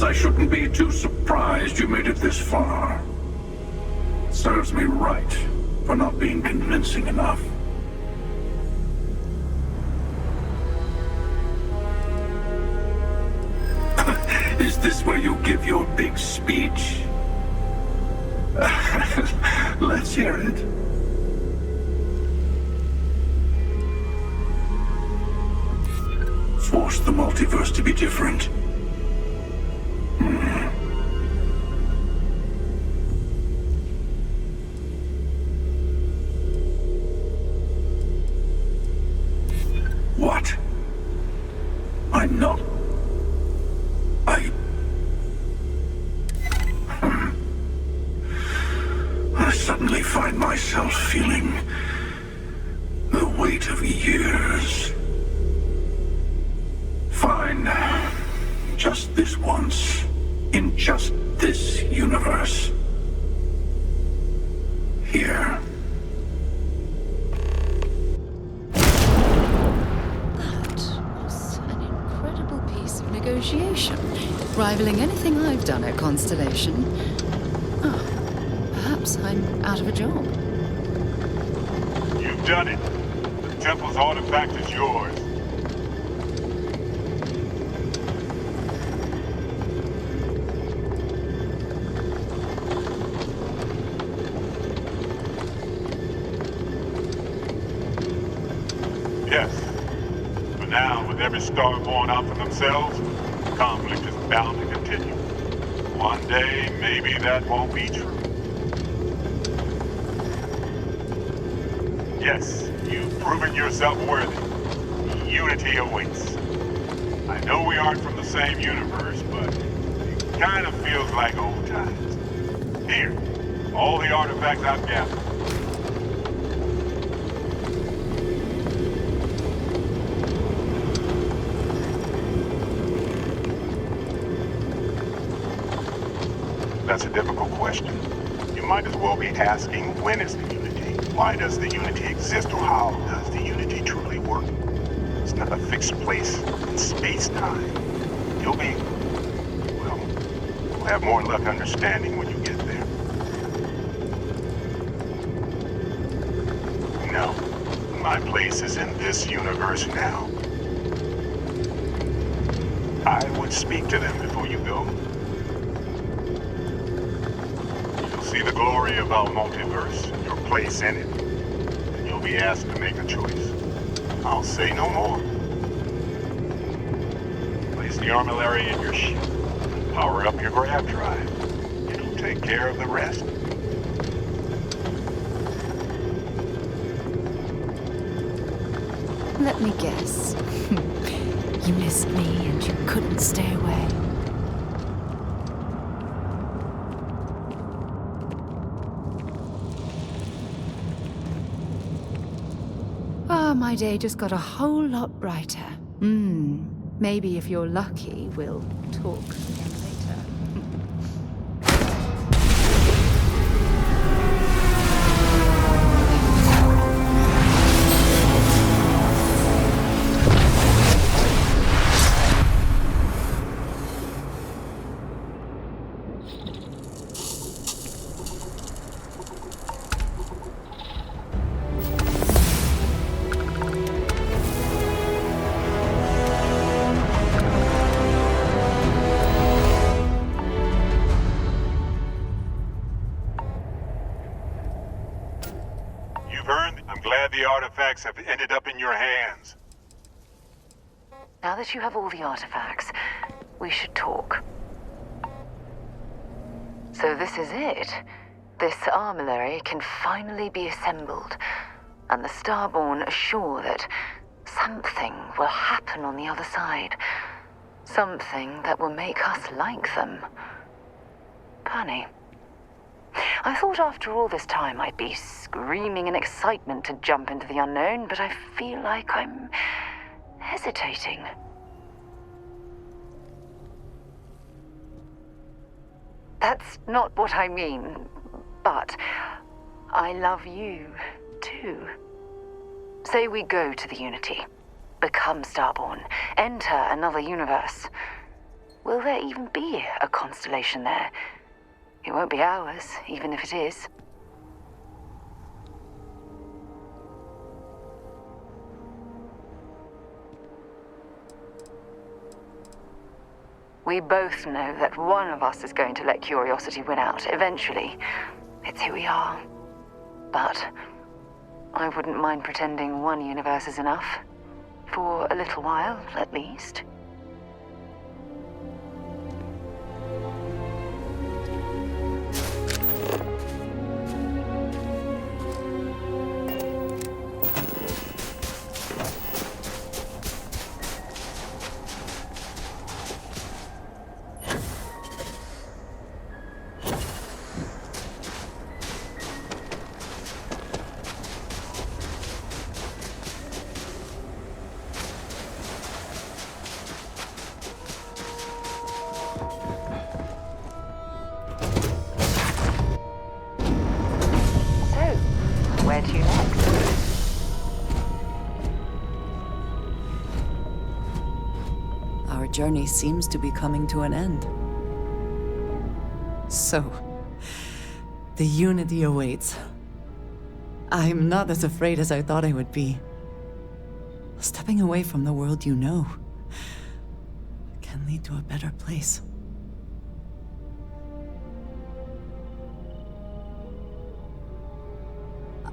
I shouldn't be too surprised you made it this far. Serves me right for not being convincing enough. Is this where you give your big speech? Let's hear it. Force the multiverse to be different. What? I'm not... I suddenly find myself feeling the weight of years. Fine. Just this once. In just this universe. Here. Negotiation, rivaling anything I've done at Constellation. Ah, perhaps I'm out of a job. You've done it. The Temple's artifact is yours. Yes. For now, with every star born out for themselves, the conflict is bound to continue. One day, maybe that won't be true. Yes, you've proven yourself worthy. Unity awaits. I know we aren't from the same universe, but it kind of feels like old times. Here, all the artifacts I've gathered. That's a difficult question. You might as well be asking, when is the Unity? Why does the Unity exist? Or how does the Unity truly work? It's not a fixed place in space-time. You'll be... well, you'll have more luck understanding when you get there. No, my place is in this universe now. I would speak to them before you go. See the glory of our multiverse, your place in it, and you'll be asked to make a choice. I'll say no more. Place the armillary in your ship, power up your grav drive. It'll take care of the rest. Let me guess. You missed me and you couldn't stay away. My day just got a whole lot brighter. Maybe if you're lucky, we'll talk again later. glad the artifacts have ended up in your hands. Now that you have all the artifacts, we should talk. So this is it. This armillary can finally be assembled, and the Starborn are sure that something will happen on the other side. Something that will make us like them. Funny. I thought after all this time I'd be screaming in excitement to jump into the unknown, but I feel like I'm hesitating. That's not what I mean, but I love you, too. Say we go to the Unity, become Starborn, enter another universe. Will there even be a constellation there? It won't be ours, even if it is. We both know that one of us is going to let curiosity win out, eventually. It's who we are. But I wouldn't mind pretending one universe is enough. For a little while, at least. Journey seems to be coming to an end. So, the Unity awaits. I'm not as afraid as I thought I would be. Stepping away from the world you know can lead to a better place.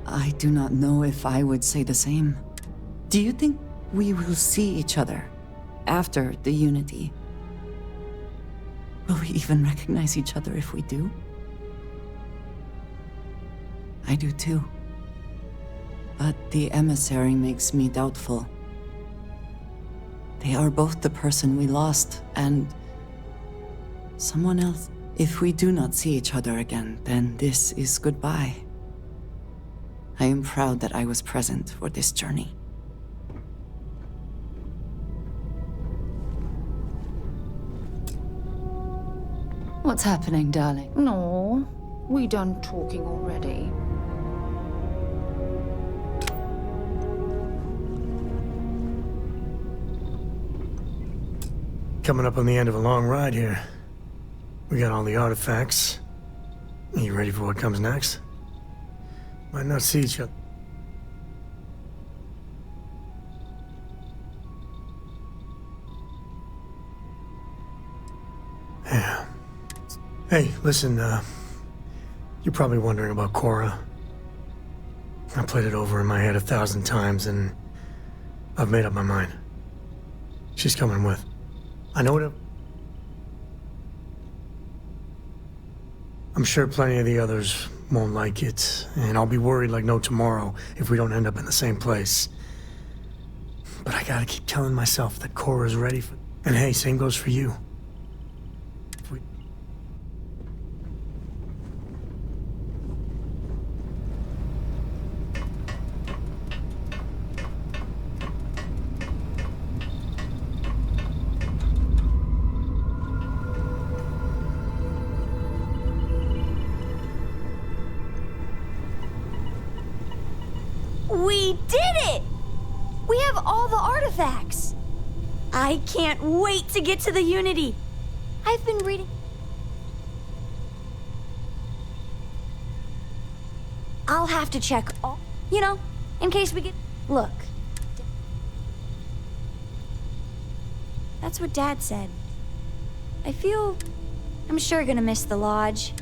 I do not know if I would say the same. Do you think we will see each other after the Unity? Will we even recognize each other if we do? I do too. But the emissary makes me doubtful. They are both the person we lost and someone else. If we do not see each other again, then this is goodbye. I am proud that I was present for this journey. What's happening, darling? No, we done talking already. Coming up on the end of a long ride here. We got all the artifacts. Are you ready for what comes next? Might not see each other. Yeah. Hey, listen, you're probably wondering about Cora. I played it over in my head 1,000 times, and I've made up my mind. She's coming with. I know it. I'm sure plenty of the others won't like it, and I'll be worried like no tomorrow if we don't end up in the same place. But I gotta keep telling myself that Cora's ready for... And hey, same goes for you. We did it! We have all the artifacts! I can't wait to get to the Unity. I've been reading... I'll have to check all... You know, in case we get... Look. That's what Dad said. I feel... I'm sure gonna miss the lodge.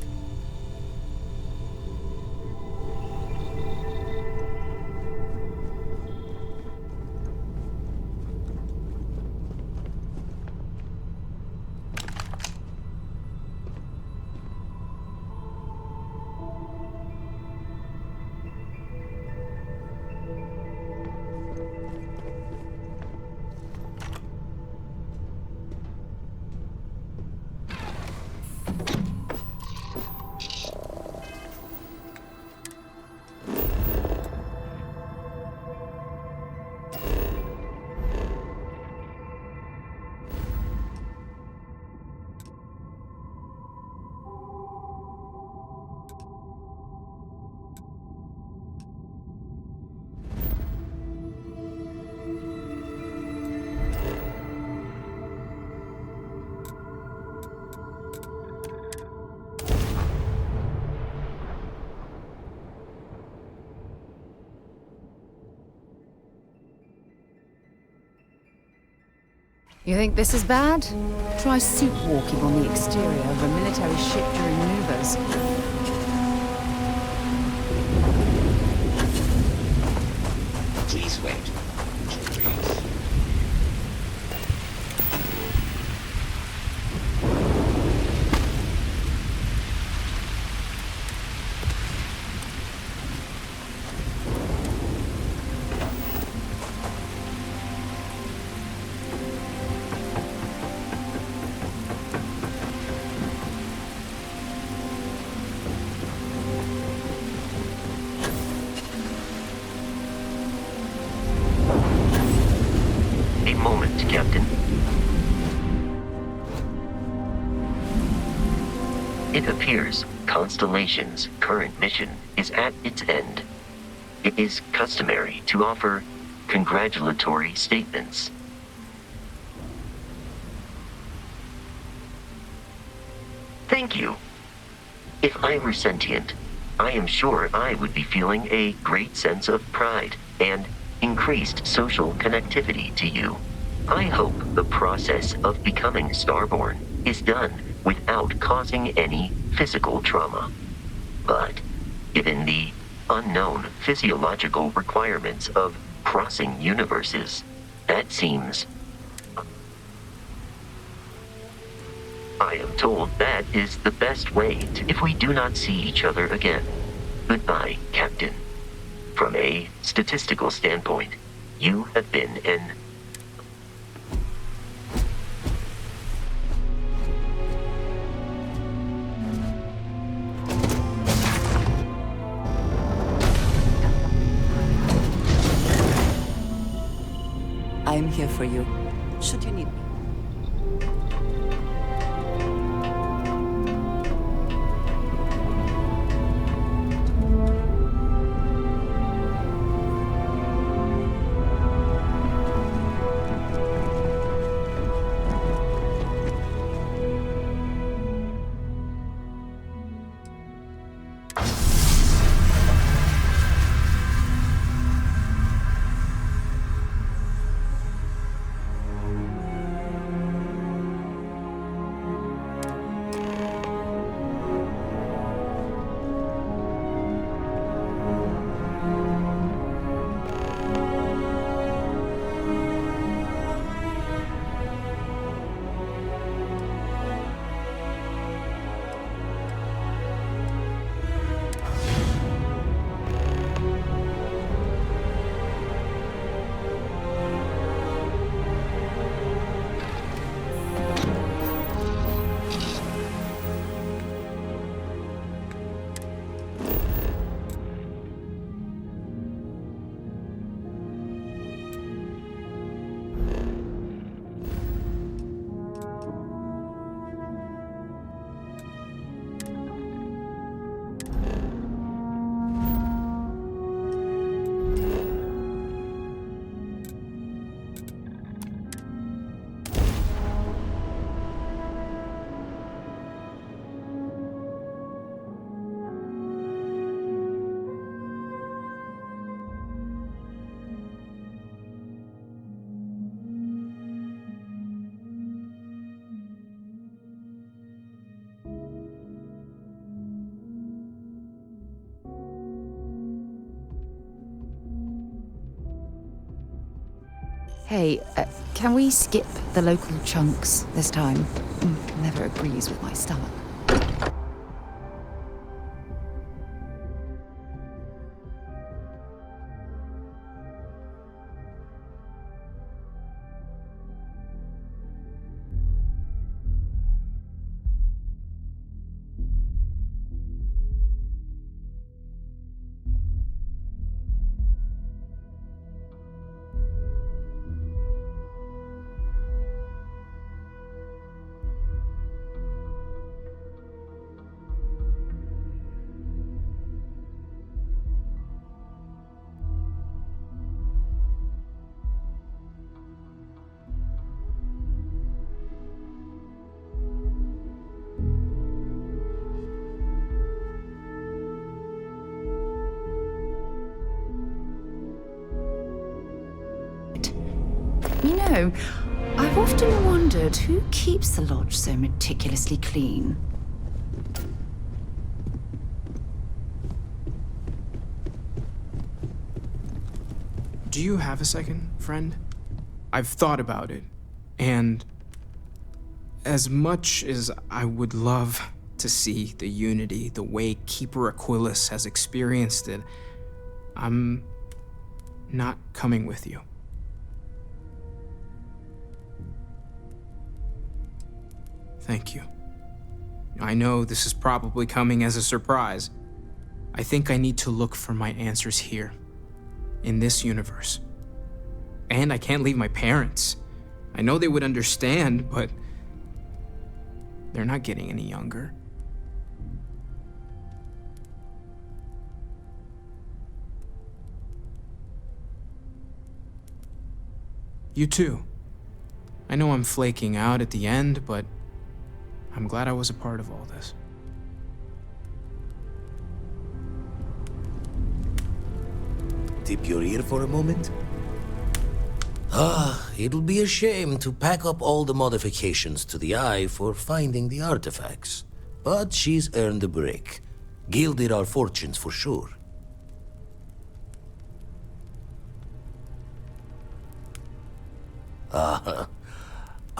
You think this is bad? Try soup walking on the exterior of a military ship during maneuvers. Please wait. Captain. It appears Constellation's current mission is at its end. It is customary to offer congratulatory statements. Thank you. If I were sentient, I am sure I would be feeling a great sense of pride and increased social connectivity to you. I hope the process of becoming starborn is done without causing any physical trauma. But given the unknown physiological requirements of crossing universes, that seems... I am told that is the best way if we do not see each other again. Goodbye, Captain. From a statistical standpoint, you have been an... I'm here for you, should you need me. Hey, can we skip the local chunks this time? Never agrees with my stomach. You know, I've often wondered who keeps the lodge so meticulously clean. Do you have a second, friend? I've thought about it, and as much as I would love to see the unity the way Keeper Aquilus has experienced it, I'm not coming with you. Thank you. I know this is probably coming as a surprise. I think I need to look for my answers here, in this universe. And I can't leave my parents. I know they would understand, but they're not getting any younger. You too. I know I'm flaking out at the end, but I'm glad I was a part of all this. Tip your ear for a moment? It'll be a shame to pack up all the modifications to the eye for finding the artifacts. But she's earned a break. Gilded our fortunes for sure.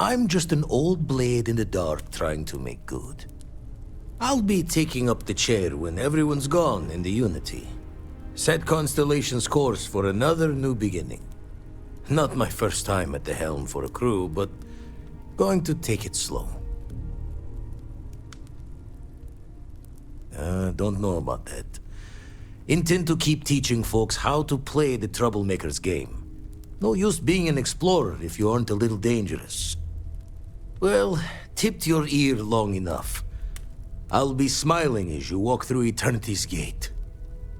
I'm just an old blade in the dark trying to make good. I'll be taking up the chair when everyone's gone in the Unity. Set Constellation's course for another new beginning. Not my first time at the helm for a crew, but going to take it slow. Don't know about that. Intend to keep teaching folks how to play the Troublemaker's game. No use being an explorer if you aren't a little dangerous. Well, tipped your ear long enough. I'll be smiling as you walk through Eternity's gate.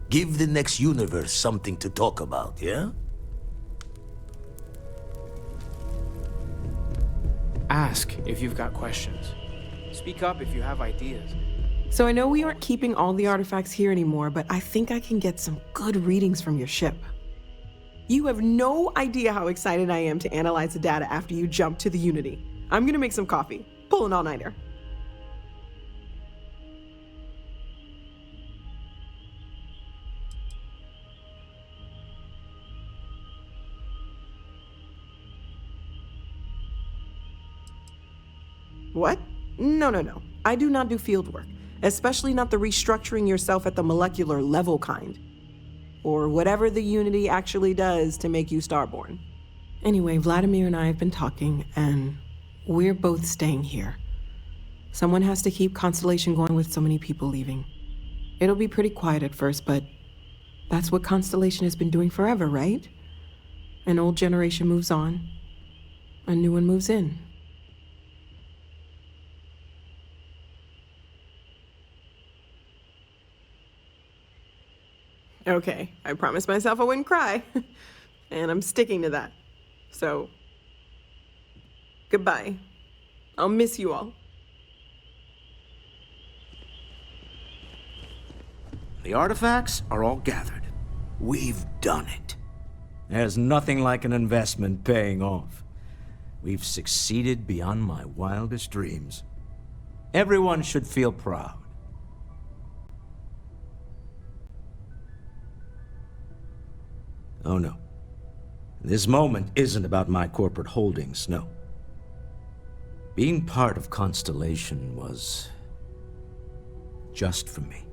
Give the next universe something to talk about, yeah? Ask if you've got questions. Speak up if you have ideas. So I know we aren't keeping all the artifacts here anymore, but I think I can get some good readings from your ship. You have no idea how excited I am to analyze the data after you jump to the Unity. I'm gonna make some coffee. Pull an all-nighter. What? No. I do not do field work, especially not the restructuring yourself at the molecular level kind. Or whatever the Unity actually does to make you starborn. Anyway, Vladimir and I have been talking, and we're both staying here. Someone has to keep Constellation going with so many people leaving. It'll be pretty quiet at first, but that's what Constellation has been doing forever, right? An old generation moves on, a new one moves in. Okay, I promised myself I wouldn't cry, and I'm sticking to that. So, goodbye. I'll miss you all. The artifacts are all gathered. We've done it. There's nothing like an investment paying off. We've succeeded beyond my wildest dreams. Everyone should feel proud. Oh no. This moment isn't about my corporate holdings, no. Being part of Constellation was just for me.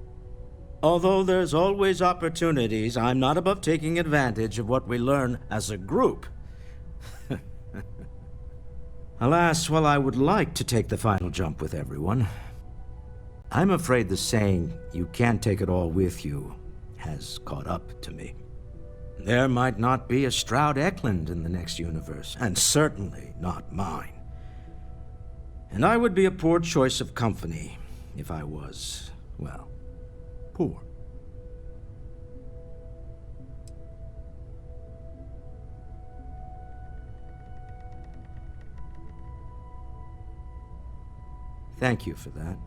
Although there's always opportunities, I'm not above taking advantage of what we learn as a group. Alas, while I would like to take the final jump with everyone, I'm afraid the saying, "you can't take it all with you," has caught up to me. There might not be a Stroud Eklund in the next universe, and certainly not mine. And I would be a poor choice of company if I was, well, poor. Thank you for that.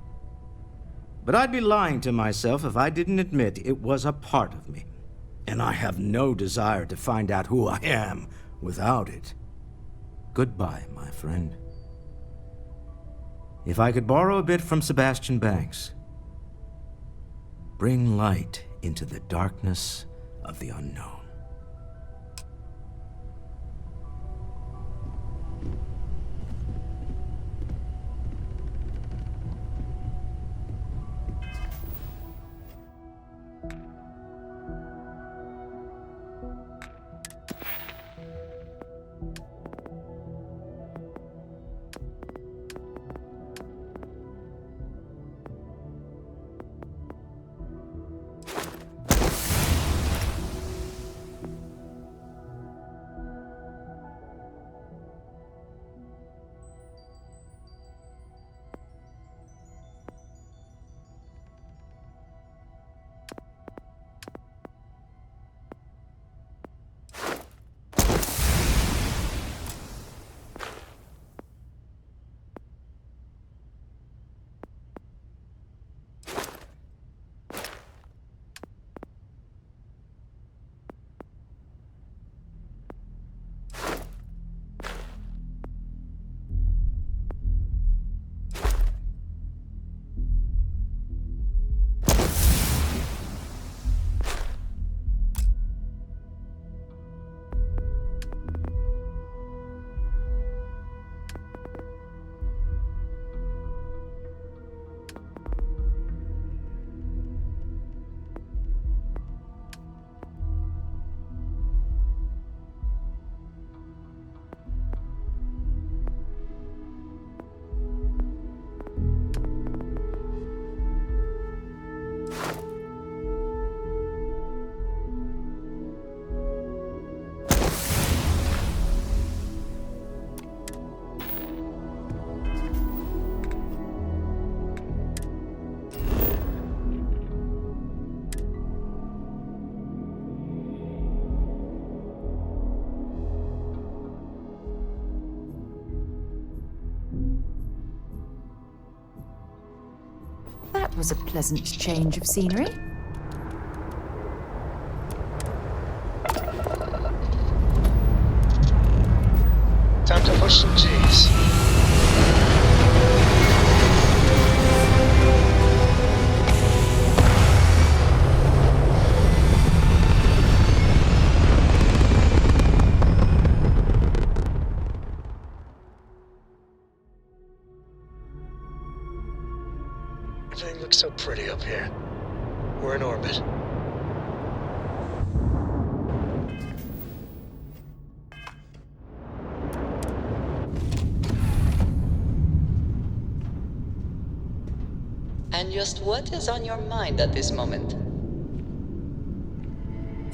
But I'd be lying to myself if I didn't admit it was a part of me. And I have no desire to find out who I am without it. goodbye, my friend. If I could borrow a bit from Sebastian Banks, bring light into the darkness of the unknown. That was a pleasant change of scenery. Time to push some G's. Everything looks so pretty up here. We're in orbit. And just what is on your mind at this moment?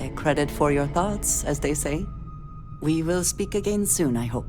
A credit for your thoughts, as they say. We will speak again soon, I hope.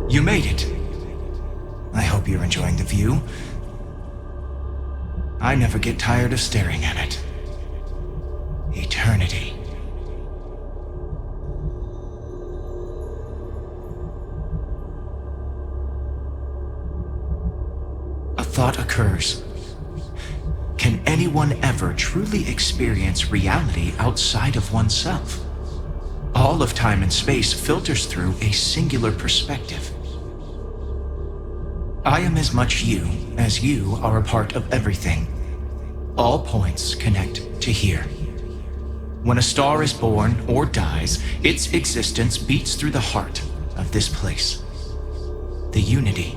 You made it. I hope you're enjoying the view. I never get tired of staring at it. Eternity. A thought occurs. Can anyone ever truly experience reality outside of oneself? All of time and space filters through a singular perspective. I am as much you as you are a part of everything. All points connect to here. When a star is born or dies, its existence beats through the heart of this place. The unity.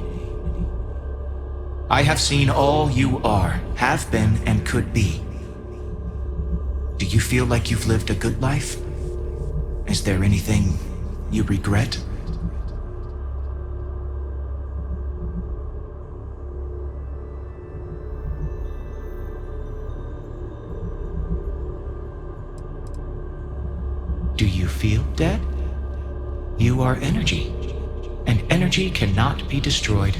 I have seen all you are, have been, and could be. Do you feel like you've lived a good life? Is there anything you regret? Do you feel dead? You are energy, and energy cannot be destroyed.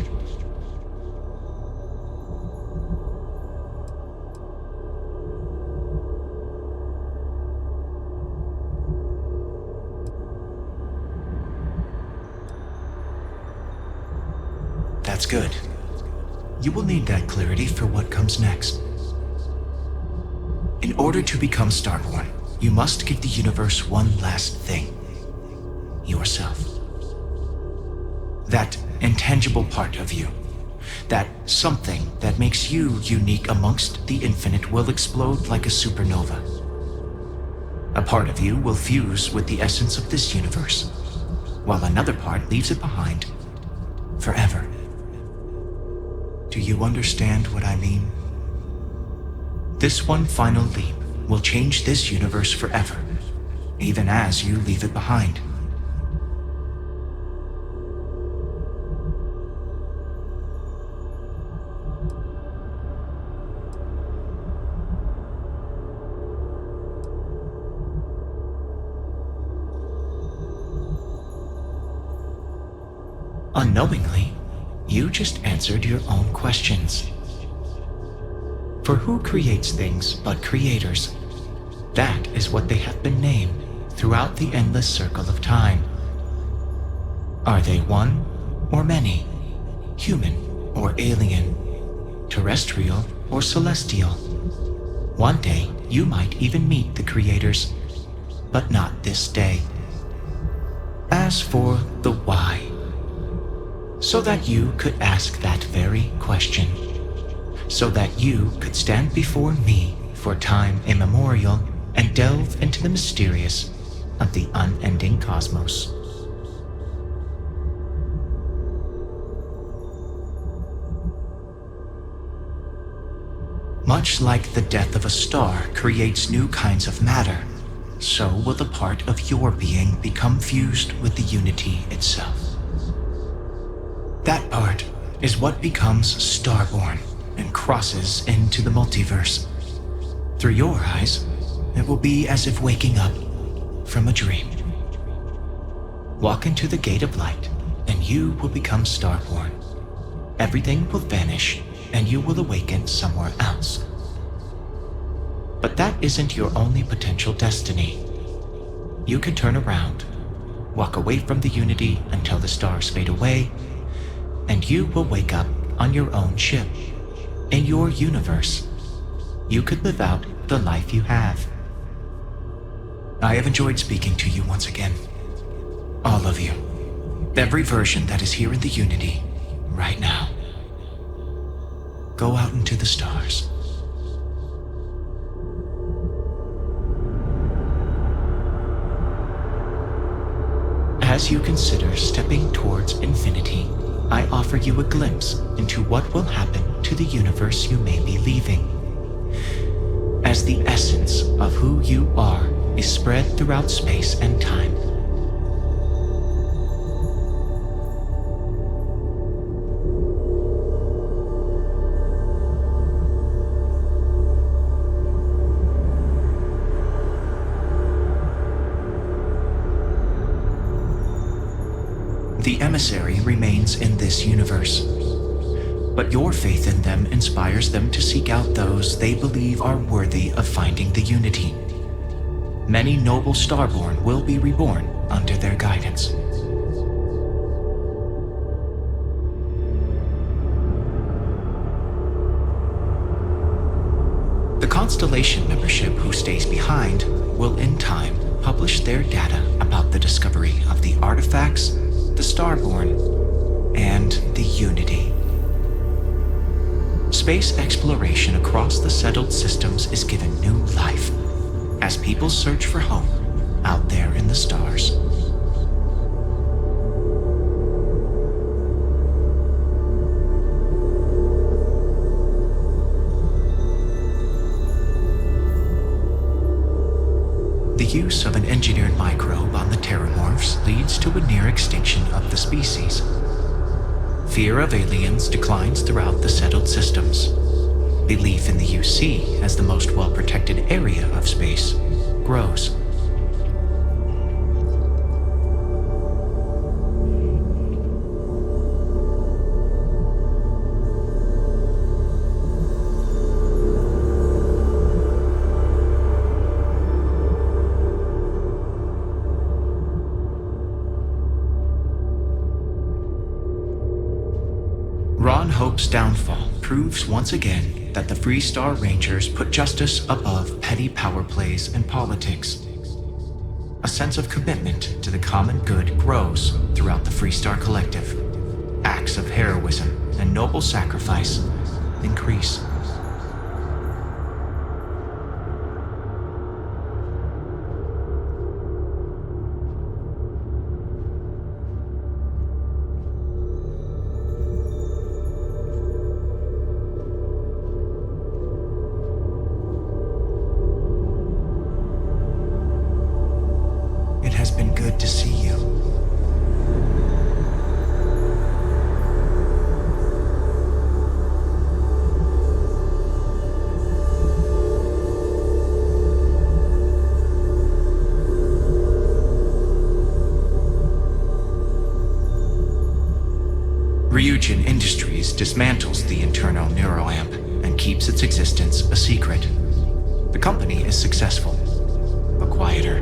That's good. You will need that clarity for what comes next. In order to become Starborn, you must give the universe one last thing. Yourself. That intangible part of you. That something that makes you unique amongst the infinite will explode like a supernova. A part of you will fuse with the essence of this universe, while another part leaves it behind forever. Do you understand what I mean? This one final leap will change this universe forever, even as you leave it behind. Unknowingly, you just answered your own questions. For who creates things but creators? That is what they have been named throughout the endless circle of time. Are they one or many? Human or alien? Terrestrial or celestial? One day you might even meet the creators, but not this day. As for the why, so that you could ask that very question. So that you could stand before me for time immemorial and delve into the mysterious of the unending cosmos. Much like the death of a star creates new kinds of matter, so will the part of your being become fused with the unity itself. That part is what becomes Starborn and crosses into the multiverse. Through your eyes, it will be as if waking up from a dream. Walk into the gate of light, and you will become Starborn. Everything will vanish, and you will awaken somewhere else. But that isn't your only potential destiny. You can turn around, walk away from the unity until the stars fade away, and you will wake up on your own ship. In your universe, you could live out the life you have. I have enjoyed speaking to you once again. All of you. Every version that is here in the Unity, right now. Go out into the stars. As you consider stepping towards infinity, I offer you a glimpse into what will happen to the universe you may be leaving. As the essence of who you are is spread throughout space and time. The emissary remains in this universe. But your faith in them inspires them to seek out those they believe are worthy of finding the unity. Many noble Starborn will be reborn under their guidance. The Constellation membership who stays behind will in time publish their data about the discovery of the artifacts, the Starborn, and the Unity. Space exploration across the settled systems is given new life as people search for home out there in the stars. The use of an engineered microbe on the Terramorphs leads to a near extinction of the species. Fear of aliens declines throughout the settled systems. Belief in the UC as the most well-protected area of space grows. Hope's downfall proves once again that the Freestar Rangers put justice above petty power plays and politics. A sense of commitment to the common good grows throughout the Freestar Collective. Acts of heroism and noble sacrifice increase. Ryujin Industries dismantles the internal neuroamp and keeps its existence a secret. The company is successful, but quieter.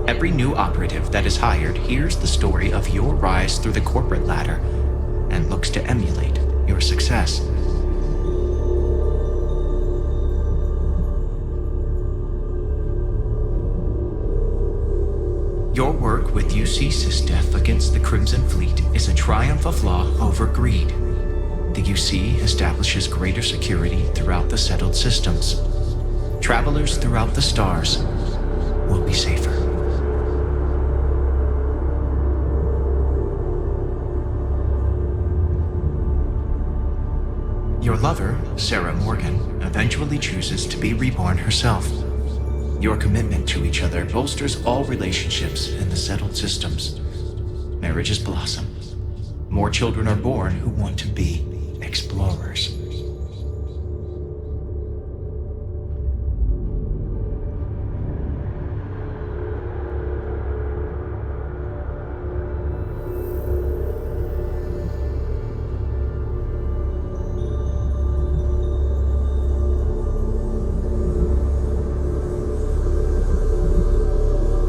Every new operative that is hired hears the story of your rise through the corporate ladder and looks to emulate your success. Your work with UC SysDef against the Crimson Fleet is a triumph of law over greed. The UC establishes greater security throughout the settled systems. Travelers throughout the stars will be safer. Your lover, Sarah Morgan, eventually chooses to be reborn herself. Your commitment to each other bolsters all relationships in the settled systems. Marriages blossom. More children are born who want to be explorers.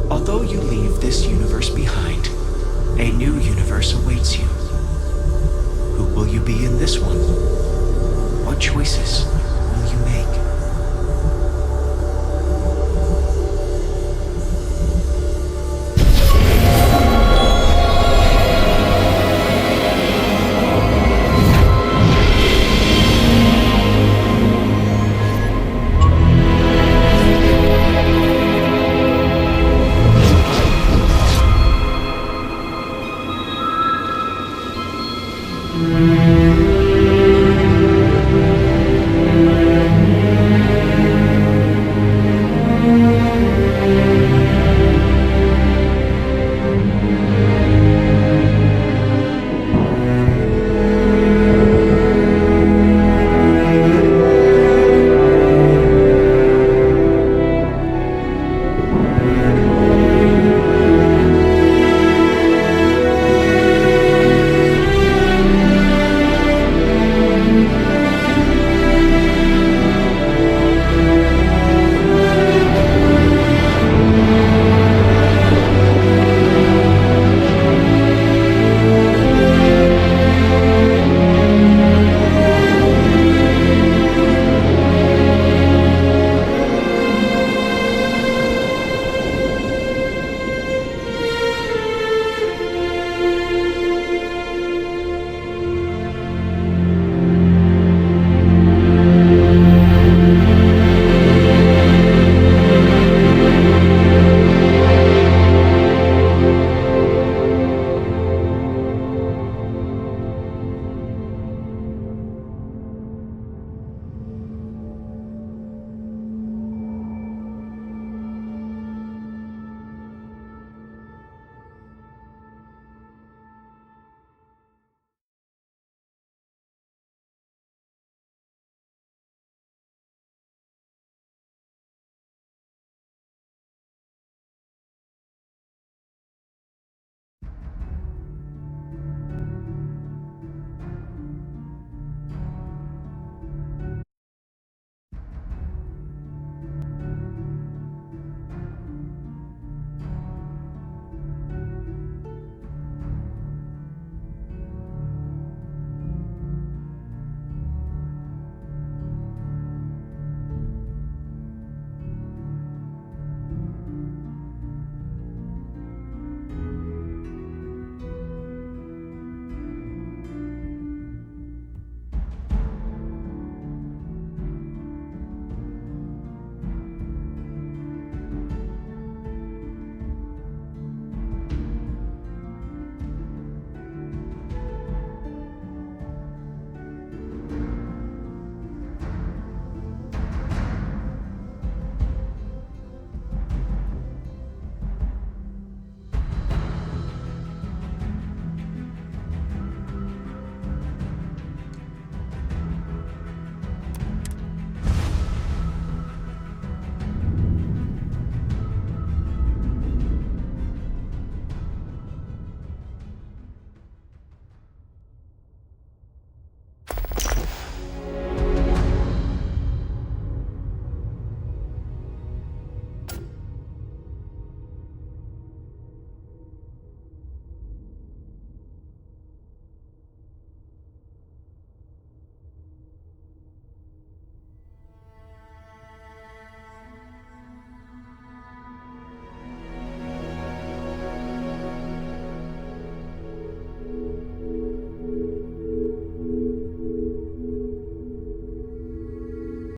Although you leave this universe behind, a new universe awaits you. Who will you be in this one? What choices will you make?